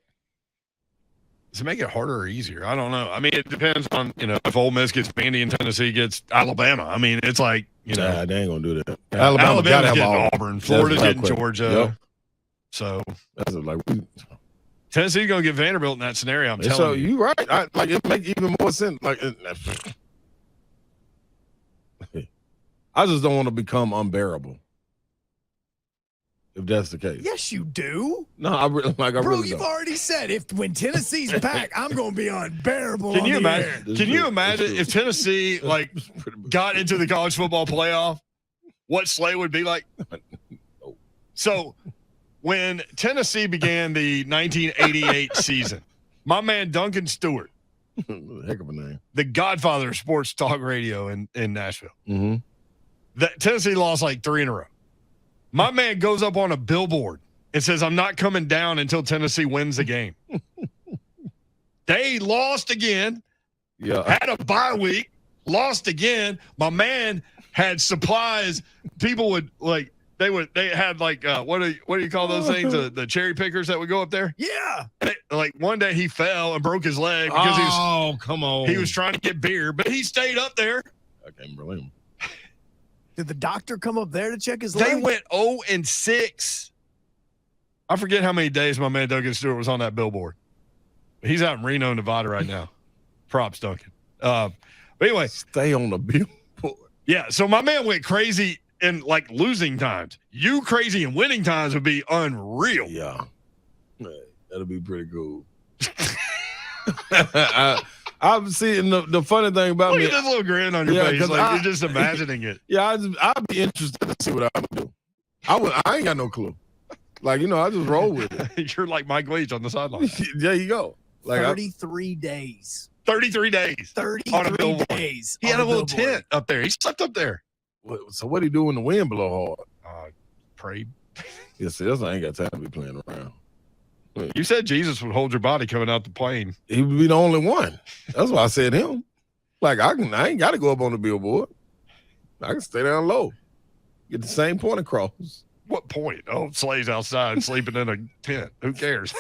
does it make it harder or easier? I don't know. I mean, it depends on, if Ole Miss gets Vandy and Tennessee gets Alabama. I mean, it's like, Nah, they ain't going to do that. Alabama's getting all. Auburn. Florida's getting Georgia. Yep. So that's like Tennessee's going to get Vanderbilt in that scenario, I'm telling you. You're right. It makes even more sense. Like, I just don't want to become unbearable. If that's the case. Yes, you do. No, I Bro, really you've don't. already said when Tennessee's back, I'm going to be unbearable. Can on you the imagine? air. Can you imagine if Tennessee got into the college football playoff? What Slay would be like? So, when Tennessee began the 1988 season, my man Duncan Stewart, heck of a name, the godfather of sports talk radio in Nashville, Mm-hmm. that Tennessee lost like 3 in a row. My man goes up on a billboard and says, "I'm not coming down until Tennessee wins the game." They lost again. Yeah. Had a bye week. Lost again. My man had supplies. People would they had like what do you call those things? The cherry pickers that would go up there. Yeah. Like one day he fell and broke his leg because come on. he was trying to get beer, but he stayed up there. I can't believe him. Did the doctor come up there to check his leg? They went 0-6. I forget how many days my man Duncan Stewart was on that billboard. He's out in Reno, Nevada right now. Props, Duncan. But anyway. Stay on the billboard. Yeah, so my man went crazy in like losing times. You crazy in winning times would be unreal. Yeah. That'll be pretty cool. I'm seeing the funny thing about Look me. at this little grin on your face. Like you're just imagining it. Yeah, I'd be interested to see what I would do. I ain't got no clue. Like, I just roll with it. You're like Mike Leach on the sideline. There you go. Like 33 days. 33 days. 33 days. He had a little tent up there. He slept up there. So what he do when the wind blow hard? Prayed. Yeah, see, that's why I ain't got time to be playing around. You said Jesus would hold your body coming out the plane. He would be the only one. That's why I said him. Like, I ain't got to go up on the billboard. I can stay down low. Get the same point across. What point? Oh, Slay's outside sleeping in a tent. Who cares?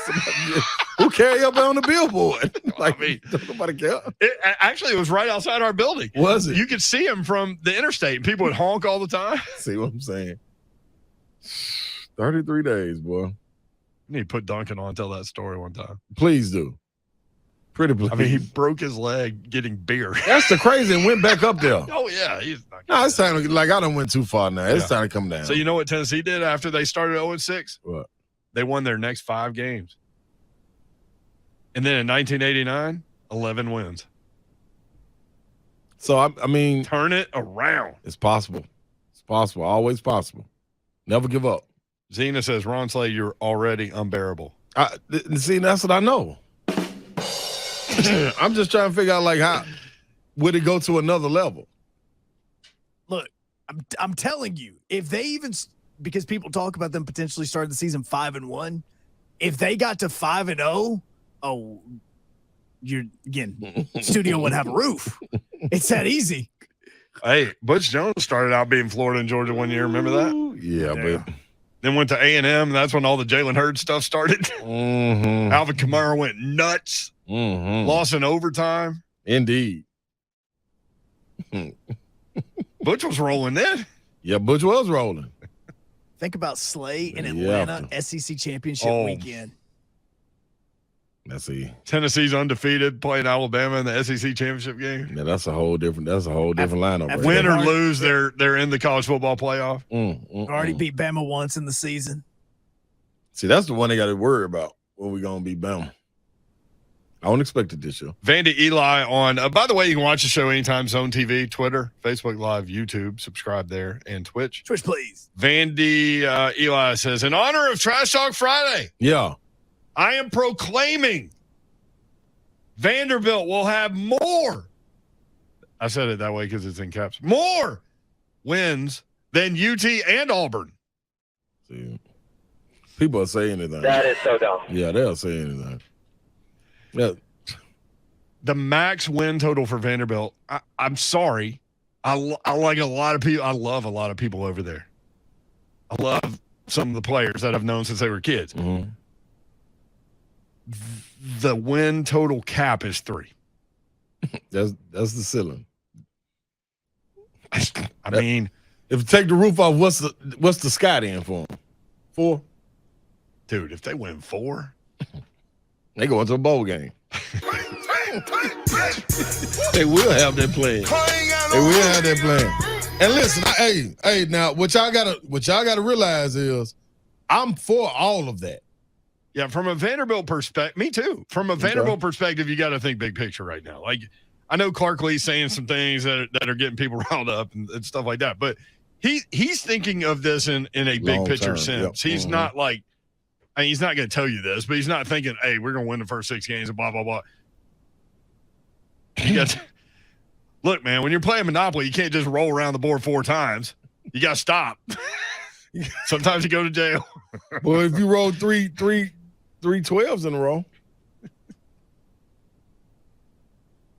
Who carry up on the billboard? Like, I mean, nobody care. It was right outside our building. Was it? You could see him from the interstate, and people would honk all the time. See what I'm saying? 33 days, boy. You need to put Duncan on and tell that story one time. Please do. Pretty please. I mean, he broke his leg getting beer. That's the crazy and went back up there. Oh, yeah. He's not No, it's time to, like, I done went too far now. It's time to come down. So you know what Tennessee did after they started 0-6? What? They won their next 5 games. And then in 1989, 11 wins. So, I mean. Turn it around. It's possible. It's possible. Always possible. Never give up. Zena says, Ron Slay, you're already unbearable. See, that's what I know. I'm just trying to figure out, like, how would it go to another level? Look, I'm telling you, if they even, because people talk about them potentially starting the season 5-1, if they got to 5-0, oh, you're again, studio would have a roof. It's that easy. Hey, Butch Jones started out being Florida and Georgia one year. Remember that? Yeah. But then went to A&M. That's when all the Jalen Hurts stuff started. Mm-hmm. Alvin Kamara went nuts. Mm-hmm. Lost in overtime. Indeed. Butch was rolling then. Yeah, Butch was rolling. Think about Slay in Atlanta, SEC championship weekend. Let's see. Tennessee's undefeated, playing Alabama in the SEC championship game. Yeah, that's a whole different lineup. Right Win there. or lose, they're in the college football playoff. Already beat Bama once in the season. See, that's the one they got to worry about when we're gonna beat Bama. I don't expect it this year. Vandy Eli on. By the way, you can watch the show anytime. Zone TV, Twitter, Facebook Live, YouTube. Subscribe there, and Twitch. Twitch, please. Vandy Eli says, in honor of Trash Talk Friday. Yeah. I am proclaiming Vanderbilt will have more. I said it that way because it's in caps. More wins than UT and Auburn. See, people are saying anything. That is so dumb. Yeah, they'll say anything. Yeah. The max win total for Vanderbilt. I'm sorry. I like a lot of people. I love a lot of people over there. I love some of the players that I've known since they were kids. Mm-hmm. The win total cap is 3. That's the ceiling. I mean, if you take the roof off, what's the sky in for them? 4? Dude, if they win 4, they go into a bowl game. They will have that plan. They will have that plan. And listen, hey, now what y'all gotta realize is I'm for all of that. Yeah, from a Vanderbilt perspective, me too. From a Vanderbilt perspective, you got to think big picture right now. Like, I know Clark Lee's saying some things that are getting people riled up and stuff like that, but he's thinking of this in a big picture sense. He's not like, I mean, he's not going to tell you this, but he's not thinking, hey, we're going to win the first 6 games and blah, blah, blah. You got to, look, man, when you're playing Monopoly, you can't just roll around the board 4 times. You got to stop. Sometimes you go to jail. Well, if you roll three 12s in a row.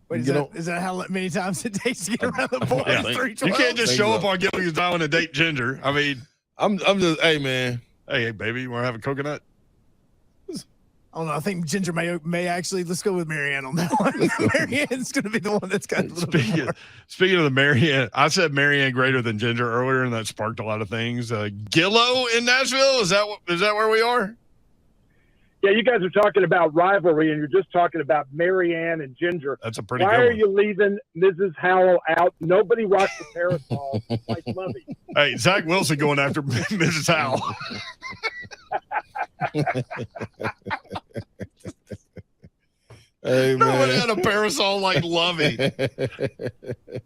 Wait, is that how many times it takes to get around the board? Yeah. You can't just show up on Gilligan's Island and date Ginger. I mean, I'm just, hey, man. Hey, baby, you want to have a coconut? I don't know. I think Ginger may actually, let's go with Marianne on that one. Marianne's going to be the one that's got a little bit more. Speaking of the Marianne, I said Marianne greater than Ginger earlier, and that sparked a lot of things. Gillo in Nashville, is that where we are? Yeah, you guys are talking about rivalry, and you're just talking about Marianne and Ginger. That's a pretty Why good are one. you leaving Mrs. Howell out? Nobody rocks the parasol like Lovey. Hey, Zach Wilson going after Mrs. Howell. Hey, Nobody man. had a parasol like Lovey.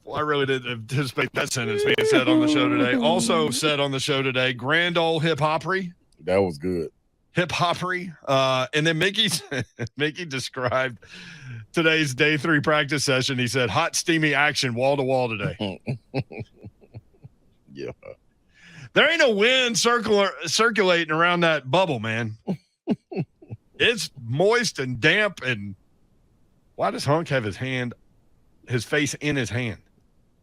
Well, I really didn't anticipate that sentence being said on the show today. Also said on the show today, grand old hip-hoppery. That was good. Hip-hoppery. And then Mickey described today's day 3 practice session. He said, hot, steamy action wall-to-wall today. Yeah. There ain't no wind circulating around that bubble, man. It's moist and damp. And why does Hunk have his face in his hand?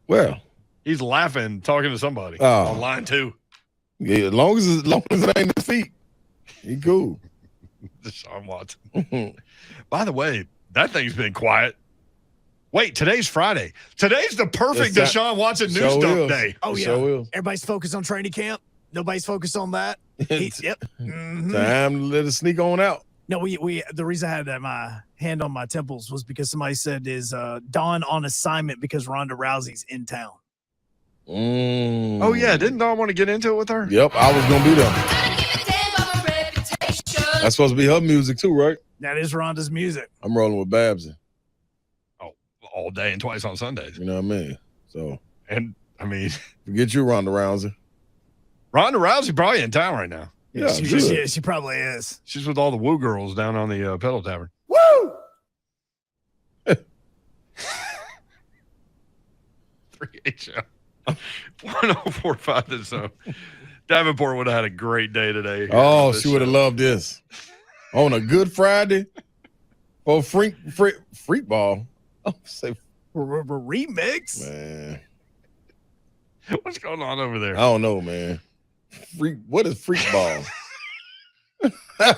Well, he's laughing, talking to somebody Oh. on line 2. Yeah, as long as it ain't his feet, he cool. Deshaun Watson. By the way, that thing's been quiet. Wait, today's Friday. Today's the perfect Deshaun Watson news dump day. Oh, yeah. Everybody's focused on training camp. Nobody's focused on that. Yep. Mhm. Time to let it sneak on out. No, we the reason I had my hand on my temples was because somebody said is Dawn on assignment because Ronda Rousey's in town. Oh, yeah. Didn't Dawn want to get into it with her? Yep, I was going to be there. That's supposed to be her music too, right? That is Ronda's music. I'm rolling with Babsy. All day and twice on Sundays. You know what I mean? So, and I mean, forget you, Ronda Rousey. Ronda Rousey probably in town right now. Yeah, she probably is. She's with all the woo girls down on the pedal tavern. Woo! 3-8 show. 1045 this zone. Davenport would have had a great day today. Oh, she would have loved this. On a Good Friday for freak ball. Oh, say remix. Man. What's going on over there? I don't know, man. What is freak ball? I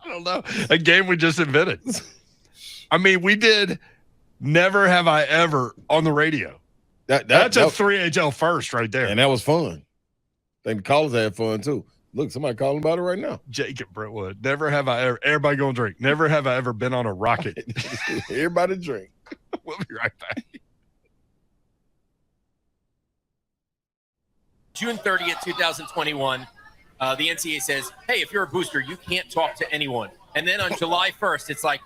don't know. A game we just invented. I mean, we did Never Have I Ever on the radio. That's a 3HL first right there. And that was fun. I think the callers had fun too. Look, somebody calling about it right now. Jacob Brentwood. Never have I ever. Everybody go and drink. Never have I ever been on a rocket. Everybody drink. We'll be right back. June 30th, 2021, the NCAA says, hey, if you're a booster, you can't talk to anyone. And then on July 1st, it's like,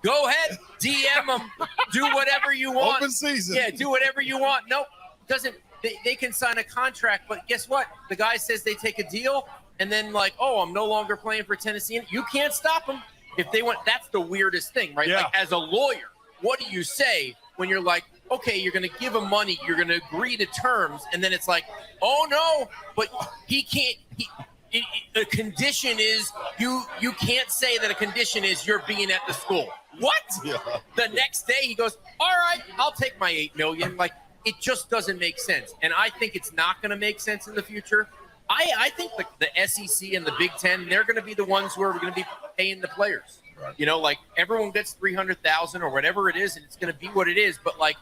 go ahead, DM them, do whatever you want. Open season. Yeah, do whatever you want. Nope, doesn't. They can sign a contract, but guess what? The guy says they take a deal, and then like, oh, I'm no longer playing for Tennessee. You can't stop them if they want. That's the weirdest thing, right? Yeah. Like as a lawyer, what do you say when you're like, okay, you're going to give him money, you're going to agree to terms, and then it's like, oh no, but he can't. A condition is you can't say that a condition is you're being at the school. What? Yeah. The next day he goes, all right, I'll take my $8 million. Like it just doesn't make sense, and I think it's not going to make sense in the future. I think the SEC and the Big Ten, they're going to be the ones who are going to be paying the players. Right. You know, like everyone gets $300,000 or whatever it is, and it's going to be what it is. But like,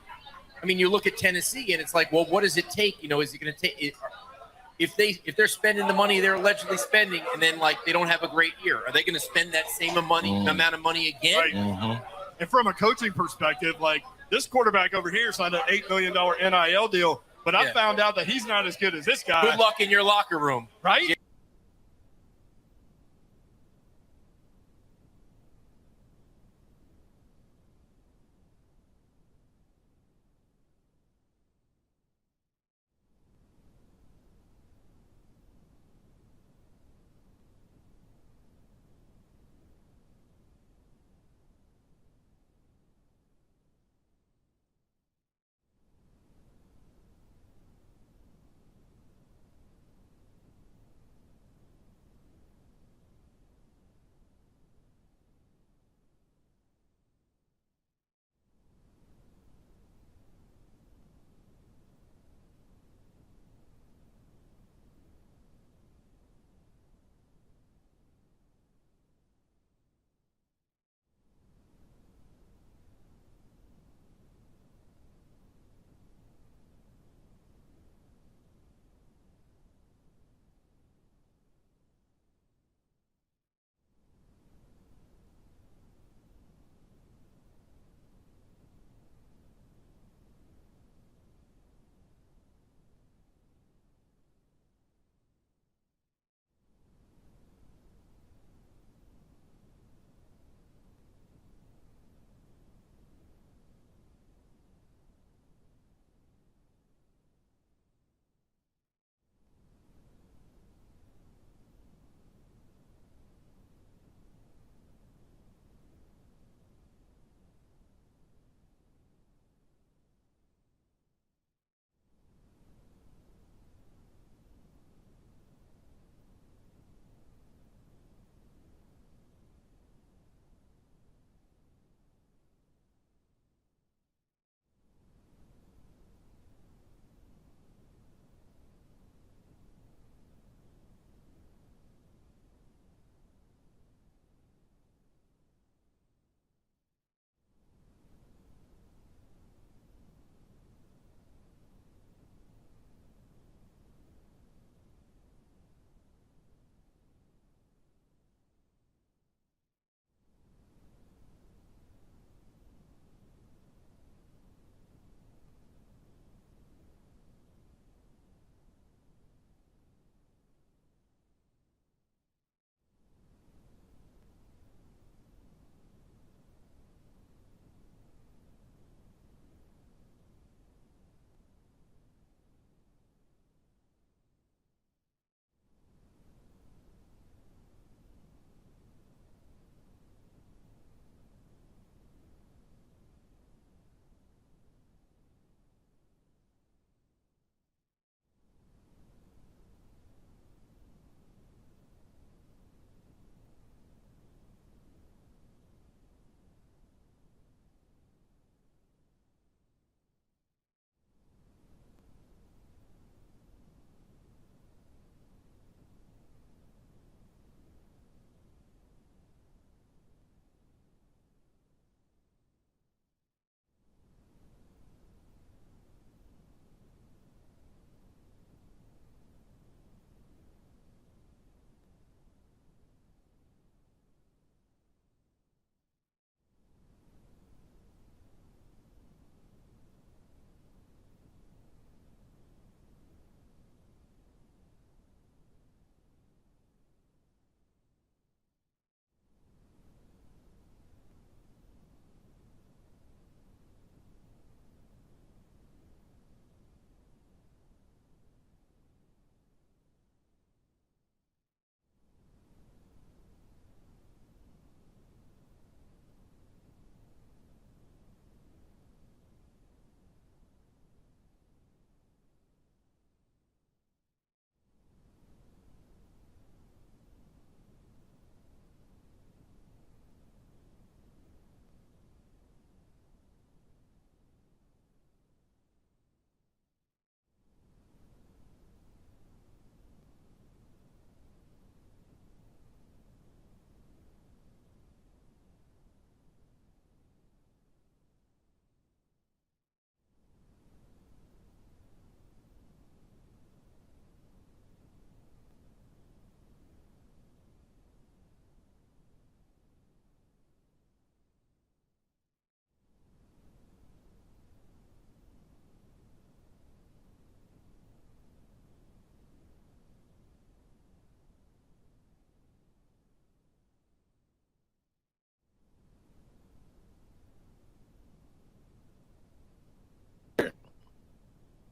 I mean, you look at Tennessee, and it's like, well, what does it take? You know, is it going to take it? If they're spending the money they're allegedly spending, and then like they don't have a great year, are they going to spend that same amount of money again? Right. Mm-hmm. And from a coaching perspective, like this quarterback over here signed an $8 million NIL deal, but I found out that he's not as good as this guy. Good luck in your locker room, right?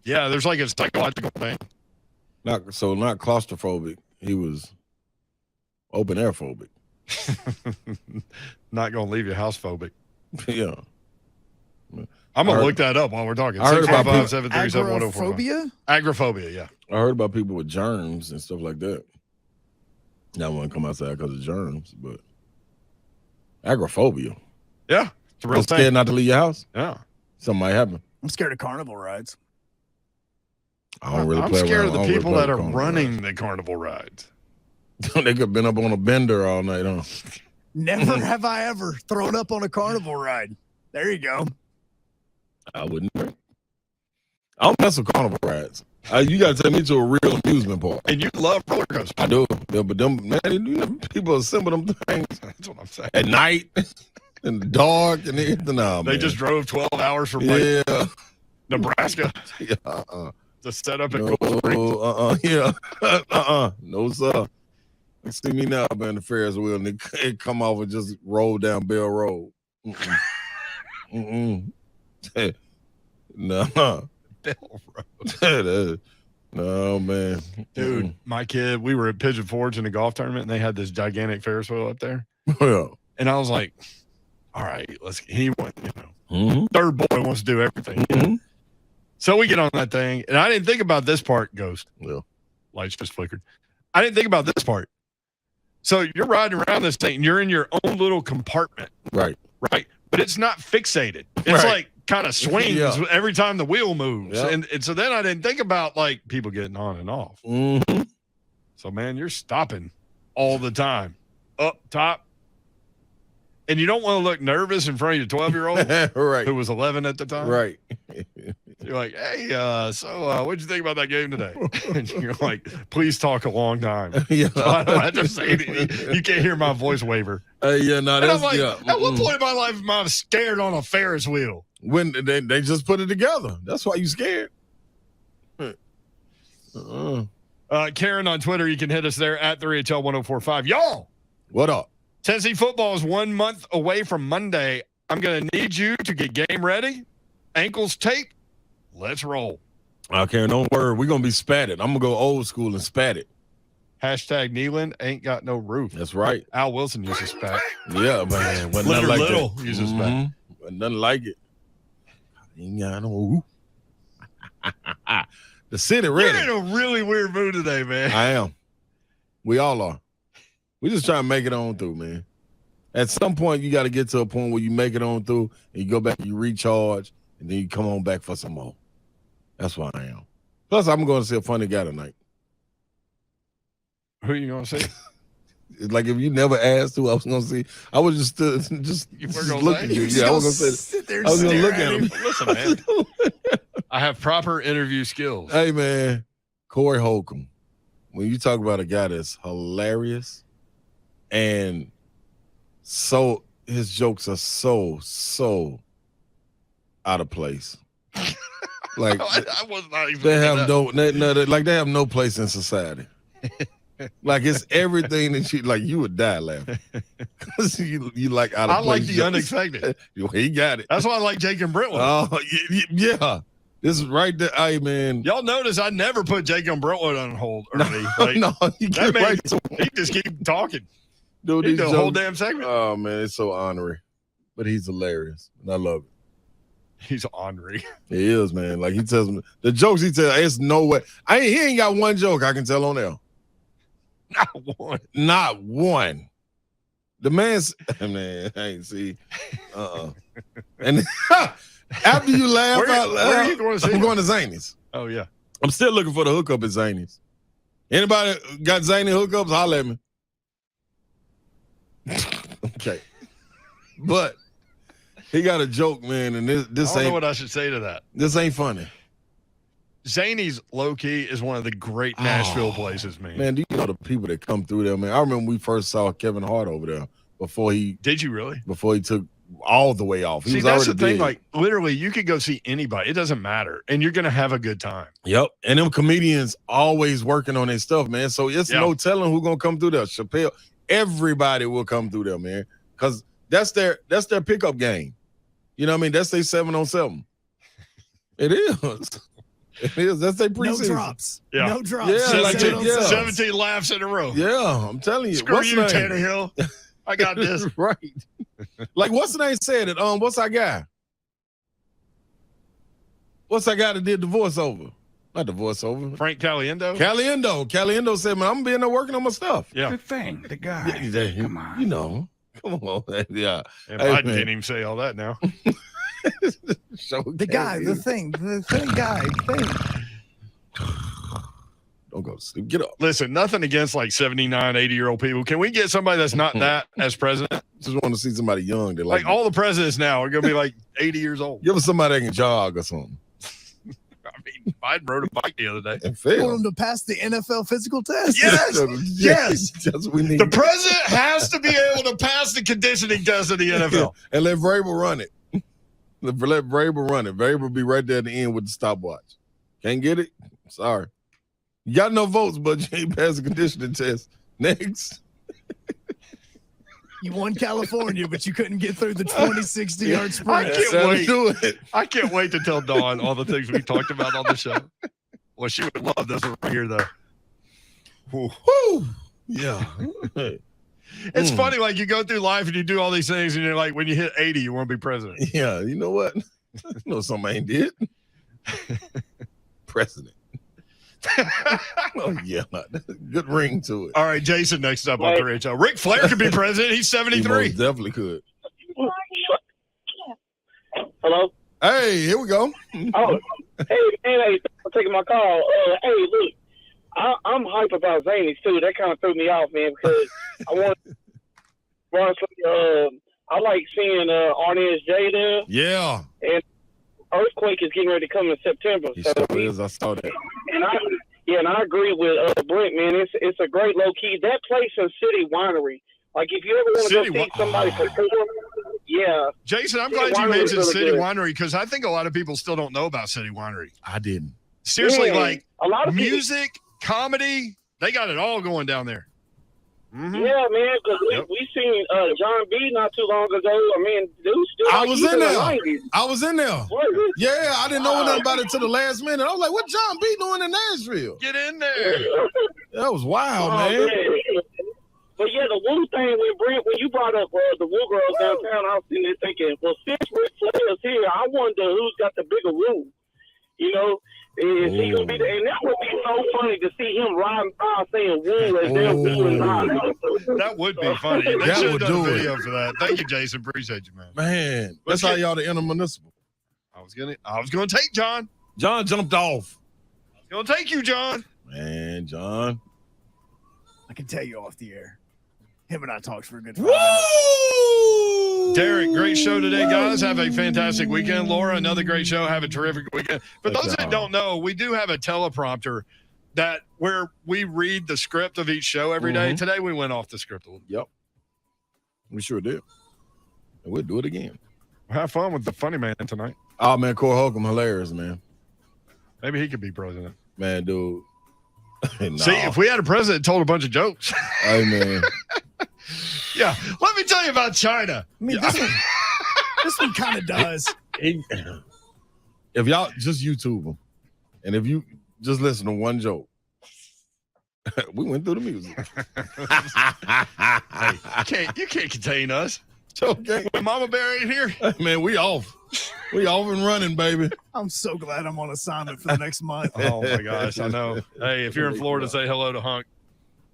Yeah, there's like a psychological thing. Not claustrophobic. He was open air phobic. Not gonna leave your house phobic. Yeah. I'm gonna look that up while we're talking. I heard about 645-737-1045. Agoraphobia? Agoraphobia, yeah. I heard about people with germs and stuff like that. Now I want to come outside because of germs, but agoraphobia. Yeah. It's a real I'm thing. scared not to leave your house. Yeah. Something might happen. I'm scared of carnival rides. I don't really I'm play scared around. of the I don't really people play that are with carnival running rides. the carnival rides. They could have been up on a bender all night, huh? Never have I ever thrown up on a carnival ride. There you go. I wouldn't. I don't mess with carnival rides. You got to take me to a real amusement park. And you love roller coasters. I do. Yeah, but them, man, you know, people assemble them things That's what I'm saying. at night in the dark and everything. Nah, They man. just drove 12 hours from Yeah. Nebraska Yeah. to set up at No, Cold Springs. yeah. No, sir. You see me now, man, the Ferris wheel, and it come off and just roll down Bell Road. Mm-mm. No. Bell Road. No, man. Dude, my kid, we were at Pigeon Forge in a golf tournament, and they had this gigantic Ferris wheel up there. Yeah. And I was like, all right, he went, third boy wants to do everything. Mm-hmm. So we get on that thing, and I didn't think about this part, Ghost. Yeah. Lights just flickered. I didn't think about this part. So you're riding around this thing, and you're in your own little compartment. Right. Right. But it's not fixated. It's Right. like kind of swings Yeah. every time the wheel moves. Yeah. And so then I didn't think about like people getting on and off. Mm-hmm. So, man, you're stopping all the time. Up top. And you don't want to look nervous in front of your 12-year-old Right. who was 11 at the time. Right. You're like, hey, what'd you think about that game today? And you're like, please talk a long time. Yeah. So I don't have to say anything. You can't hear my voice waver. Yeah, no, And that's I'm like, yeah. at what point in my life am I scared on a Ferris wheel? When they just put it together. That's why you scared. Karen on Twitter, you can hit us there at 3HL1045. Y'all, what up? Tennessee football is 1 month away from Monday. I'm going to need you to get game ready. Ankles taped. Let's roll. Okay, don't worry. We're going to be spatted. I'm going to go old school and spat it. Hashtag Neeland ain't got no roof. That's right. Al Wilson uses spat. Yeah, man. Wasn't nothing like Little that. uses spat. Wasn't nothing like it. Ain't got no The city ready. You're in a really weird mood today, man. I am. We all are. We just trying to make it on through, man. At some point, you got to get to a point where you make it on through and you go back, you recharge, and then you come on back for some more. That's why I am. Plus, I'm going to see a funny guy tonight. Who are you going to see? It's like if you never asked who I was going to see, I was just look at you. Yeah, I was going to say. I was going to look at him. Listen, man. I have proper interview skills. Hey, man, Corey Holcomb. When you talk about a guy that's hilarious and so his jokes are so out of place. Like I was not even. they have they have no place in society. Like it's everything that you would die laughing. you like out of I place. like the jokes. unexpected. He got it. That's why I like Jake and Brentwood. Oh yeah. This is right there. Hey man. Y'all notice I never put Jake and Brentwood on hold early. Like, No, you that get man, right to he just keep talking. Dude, He these do a whole jokes- damn segment. Oh man, it's so honorary. But he's hilarious. And I love it. He's ornery. He is, man. Like he tells me the jokes he tells, it's no way. He ain't got one joke I can tell on there. Not one. Not one. The man's man, I ain't see. And after you laugh Where out loud, are you going to see I'm him? going to Zany's. Oh yeah. I'm still looking for the hookup at Zany's. Anybody got Zany hookups? Holler at me. Okay. But he got a joke, man, and this I don't know ain't what I should say to that. this ain't funny. Zany's low key is one of the great Nashville places, man. Man, do you know the people that come through there, man? I remember we first saw Kevin Hart over there before he Did you really? took all the way off. He See, was that's the already thing. big. Like, literally, you could go see anybody. It doesn't matter. And you're going to have a good time. Yep. And them comedians always working on their stuff, man. So it's Yeah. no telling who's gonna come through there. Chappelle, everybody will come through there, man. Because that's their pickup game. You know what I mean? That's their 7-on-7. It is. It is. That's their No preseason. drops. Yeah. No drops. Yeah, 17 laughs in a row. Yeah, I'm telling you. Screw What's you, the name? Tannehill. I got this. Right. Like, what's the name said it? What's our guy? What's that guy that did the voiceover? Not the voiceover. Frank Caliendo? Caliendo said, man, I'm being there working on my stuff. Yeah. Good thing. The guy. Come on. You know. Come on. Yeah. And Hey, Biden man. can't even say all that now. The guy, the thing guy. Don't go to sleep. Get up. Listen, nothing against like 79, 80-year-old people. Can we get somebody that's not that as president? Just want to see somebody young. That Like all the presidents now are going to be like 80 years old. Give us somebody that can jog or something. I mean, Biden rode a bike the other day. And You fail. want him to pass the NFL physical test? Yes. That's what we need. The president has to be able to pass the conditioning test of the NFL. And let Vrabel run it. Let Vrabel run it. Vrabel be right there at the end with the stopwatch. Can't get it? Sorry. You got no votes, but you ain't passed the conditioning test. Next. You won California, but you couldn't get through the 20-60-yard sprint. I can't wait to tell Dawn all the things we talked about on the show. Well, she would love this one right here, though. Woo. Yeah. It's funny, like you go through life and you do all these things, and you're like, when you hit 80, you want to be president. Yeah, you know what? You know something I ain't did? President. Oh, yeah. Good ring to it. All right, Jason, next up on the radio. Ric Flair could be president. He's 73. He most definitely could. Hello? Hey, here we go. Oh, hey, thanks for taking my call. Hey, look, I'm hype about Zanies, too. That kind of threw me off, man, because I like seeing Arnez J there. Yeah. And Earthquake is getting ready to come in September. He sure is. I saw that. And I agree with Brent, man. It's a great low key. That place in City Winery. Like if you ever want to go see somebody perform, yeah. Jason, I'm City glad you Winery is mentioned really City good. Winery because I think a lot of people still don't know about City Winery. I didn't. Seriously, Yeah, like a lot of music, comedy, they got it all going down there. Mm-hmm. Yeah, man. Because we seen John B. not too long ago. I mean, dude, still I like was he's in the there. 90s. I was in there. Was it? Yeah, I didn't know nothing about it till the last minute. I was like, what John B doing in Nashville? Get in there. That was wild, Oh, man. But yeah, the Woo thing when you brought up the Woo girls downtown, I was sitting there thinking, well, since Ric Flair's here, I wonder who's got the bigger Woo. You know, is he gonna be there? And that would be so funny to see him riding by saying Woo as they're wooing by. That would be funny. They That should have would done a do it. video for that. Thank you, Jason. Appreciate you, man. Man, that's how y'all the intermunicipal. I was gonna take John. John jumped off. I was gonna take you, John. Man, John. I can tell you off the air. Him and I talked for a good 5 Woo! minutes. Derek, great show today, guys. Have a fantastic weekend. Laura, another great show. Have a terrific weekend. For those that don't know, we do have a teleprompter that where we read the script of each show every day. Mhm. Today we went off the script a little. Yep. We sure did. And we'll do it again. Have fun with the funny man tonight. Oh, man, Corey Holcomb, hilarious, man. Maybe he could be president. Man, dude. Nah. See, if we had a president that told a bunch of jokes. Hey, man. Yeah. Let me tell you about China. I mean, this one kind of does. If y'all just YouTube them, and if you just listen to one joke, we went through the music. Hey, you can't contain us. It's okay. When Mama Bear ain't here. Man, we off. We off and running, baby. I'm so glad I'm on assignment for the next month. Oh, my gosh. I know. Hey, if you're in Florida, say hello to Hunk.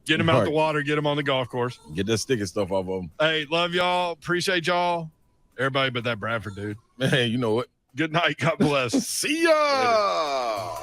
Get him out the water. Get him on the golf course. Get that sticky stuff off of him. Hey, love y'all. Appreciate y'all. Everybody but that Bradford dude. Man, you know what? Good night. God bless. See ya.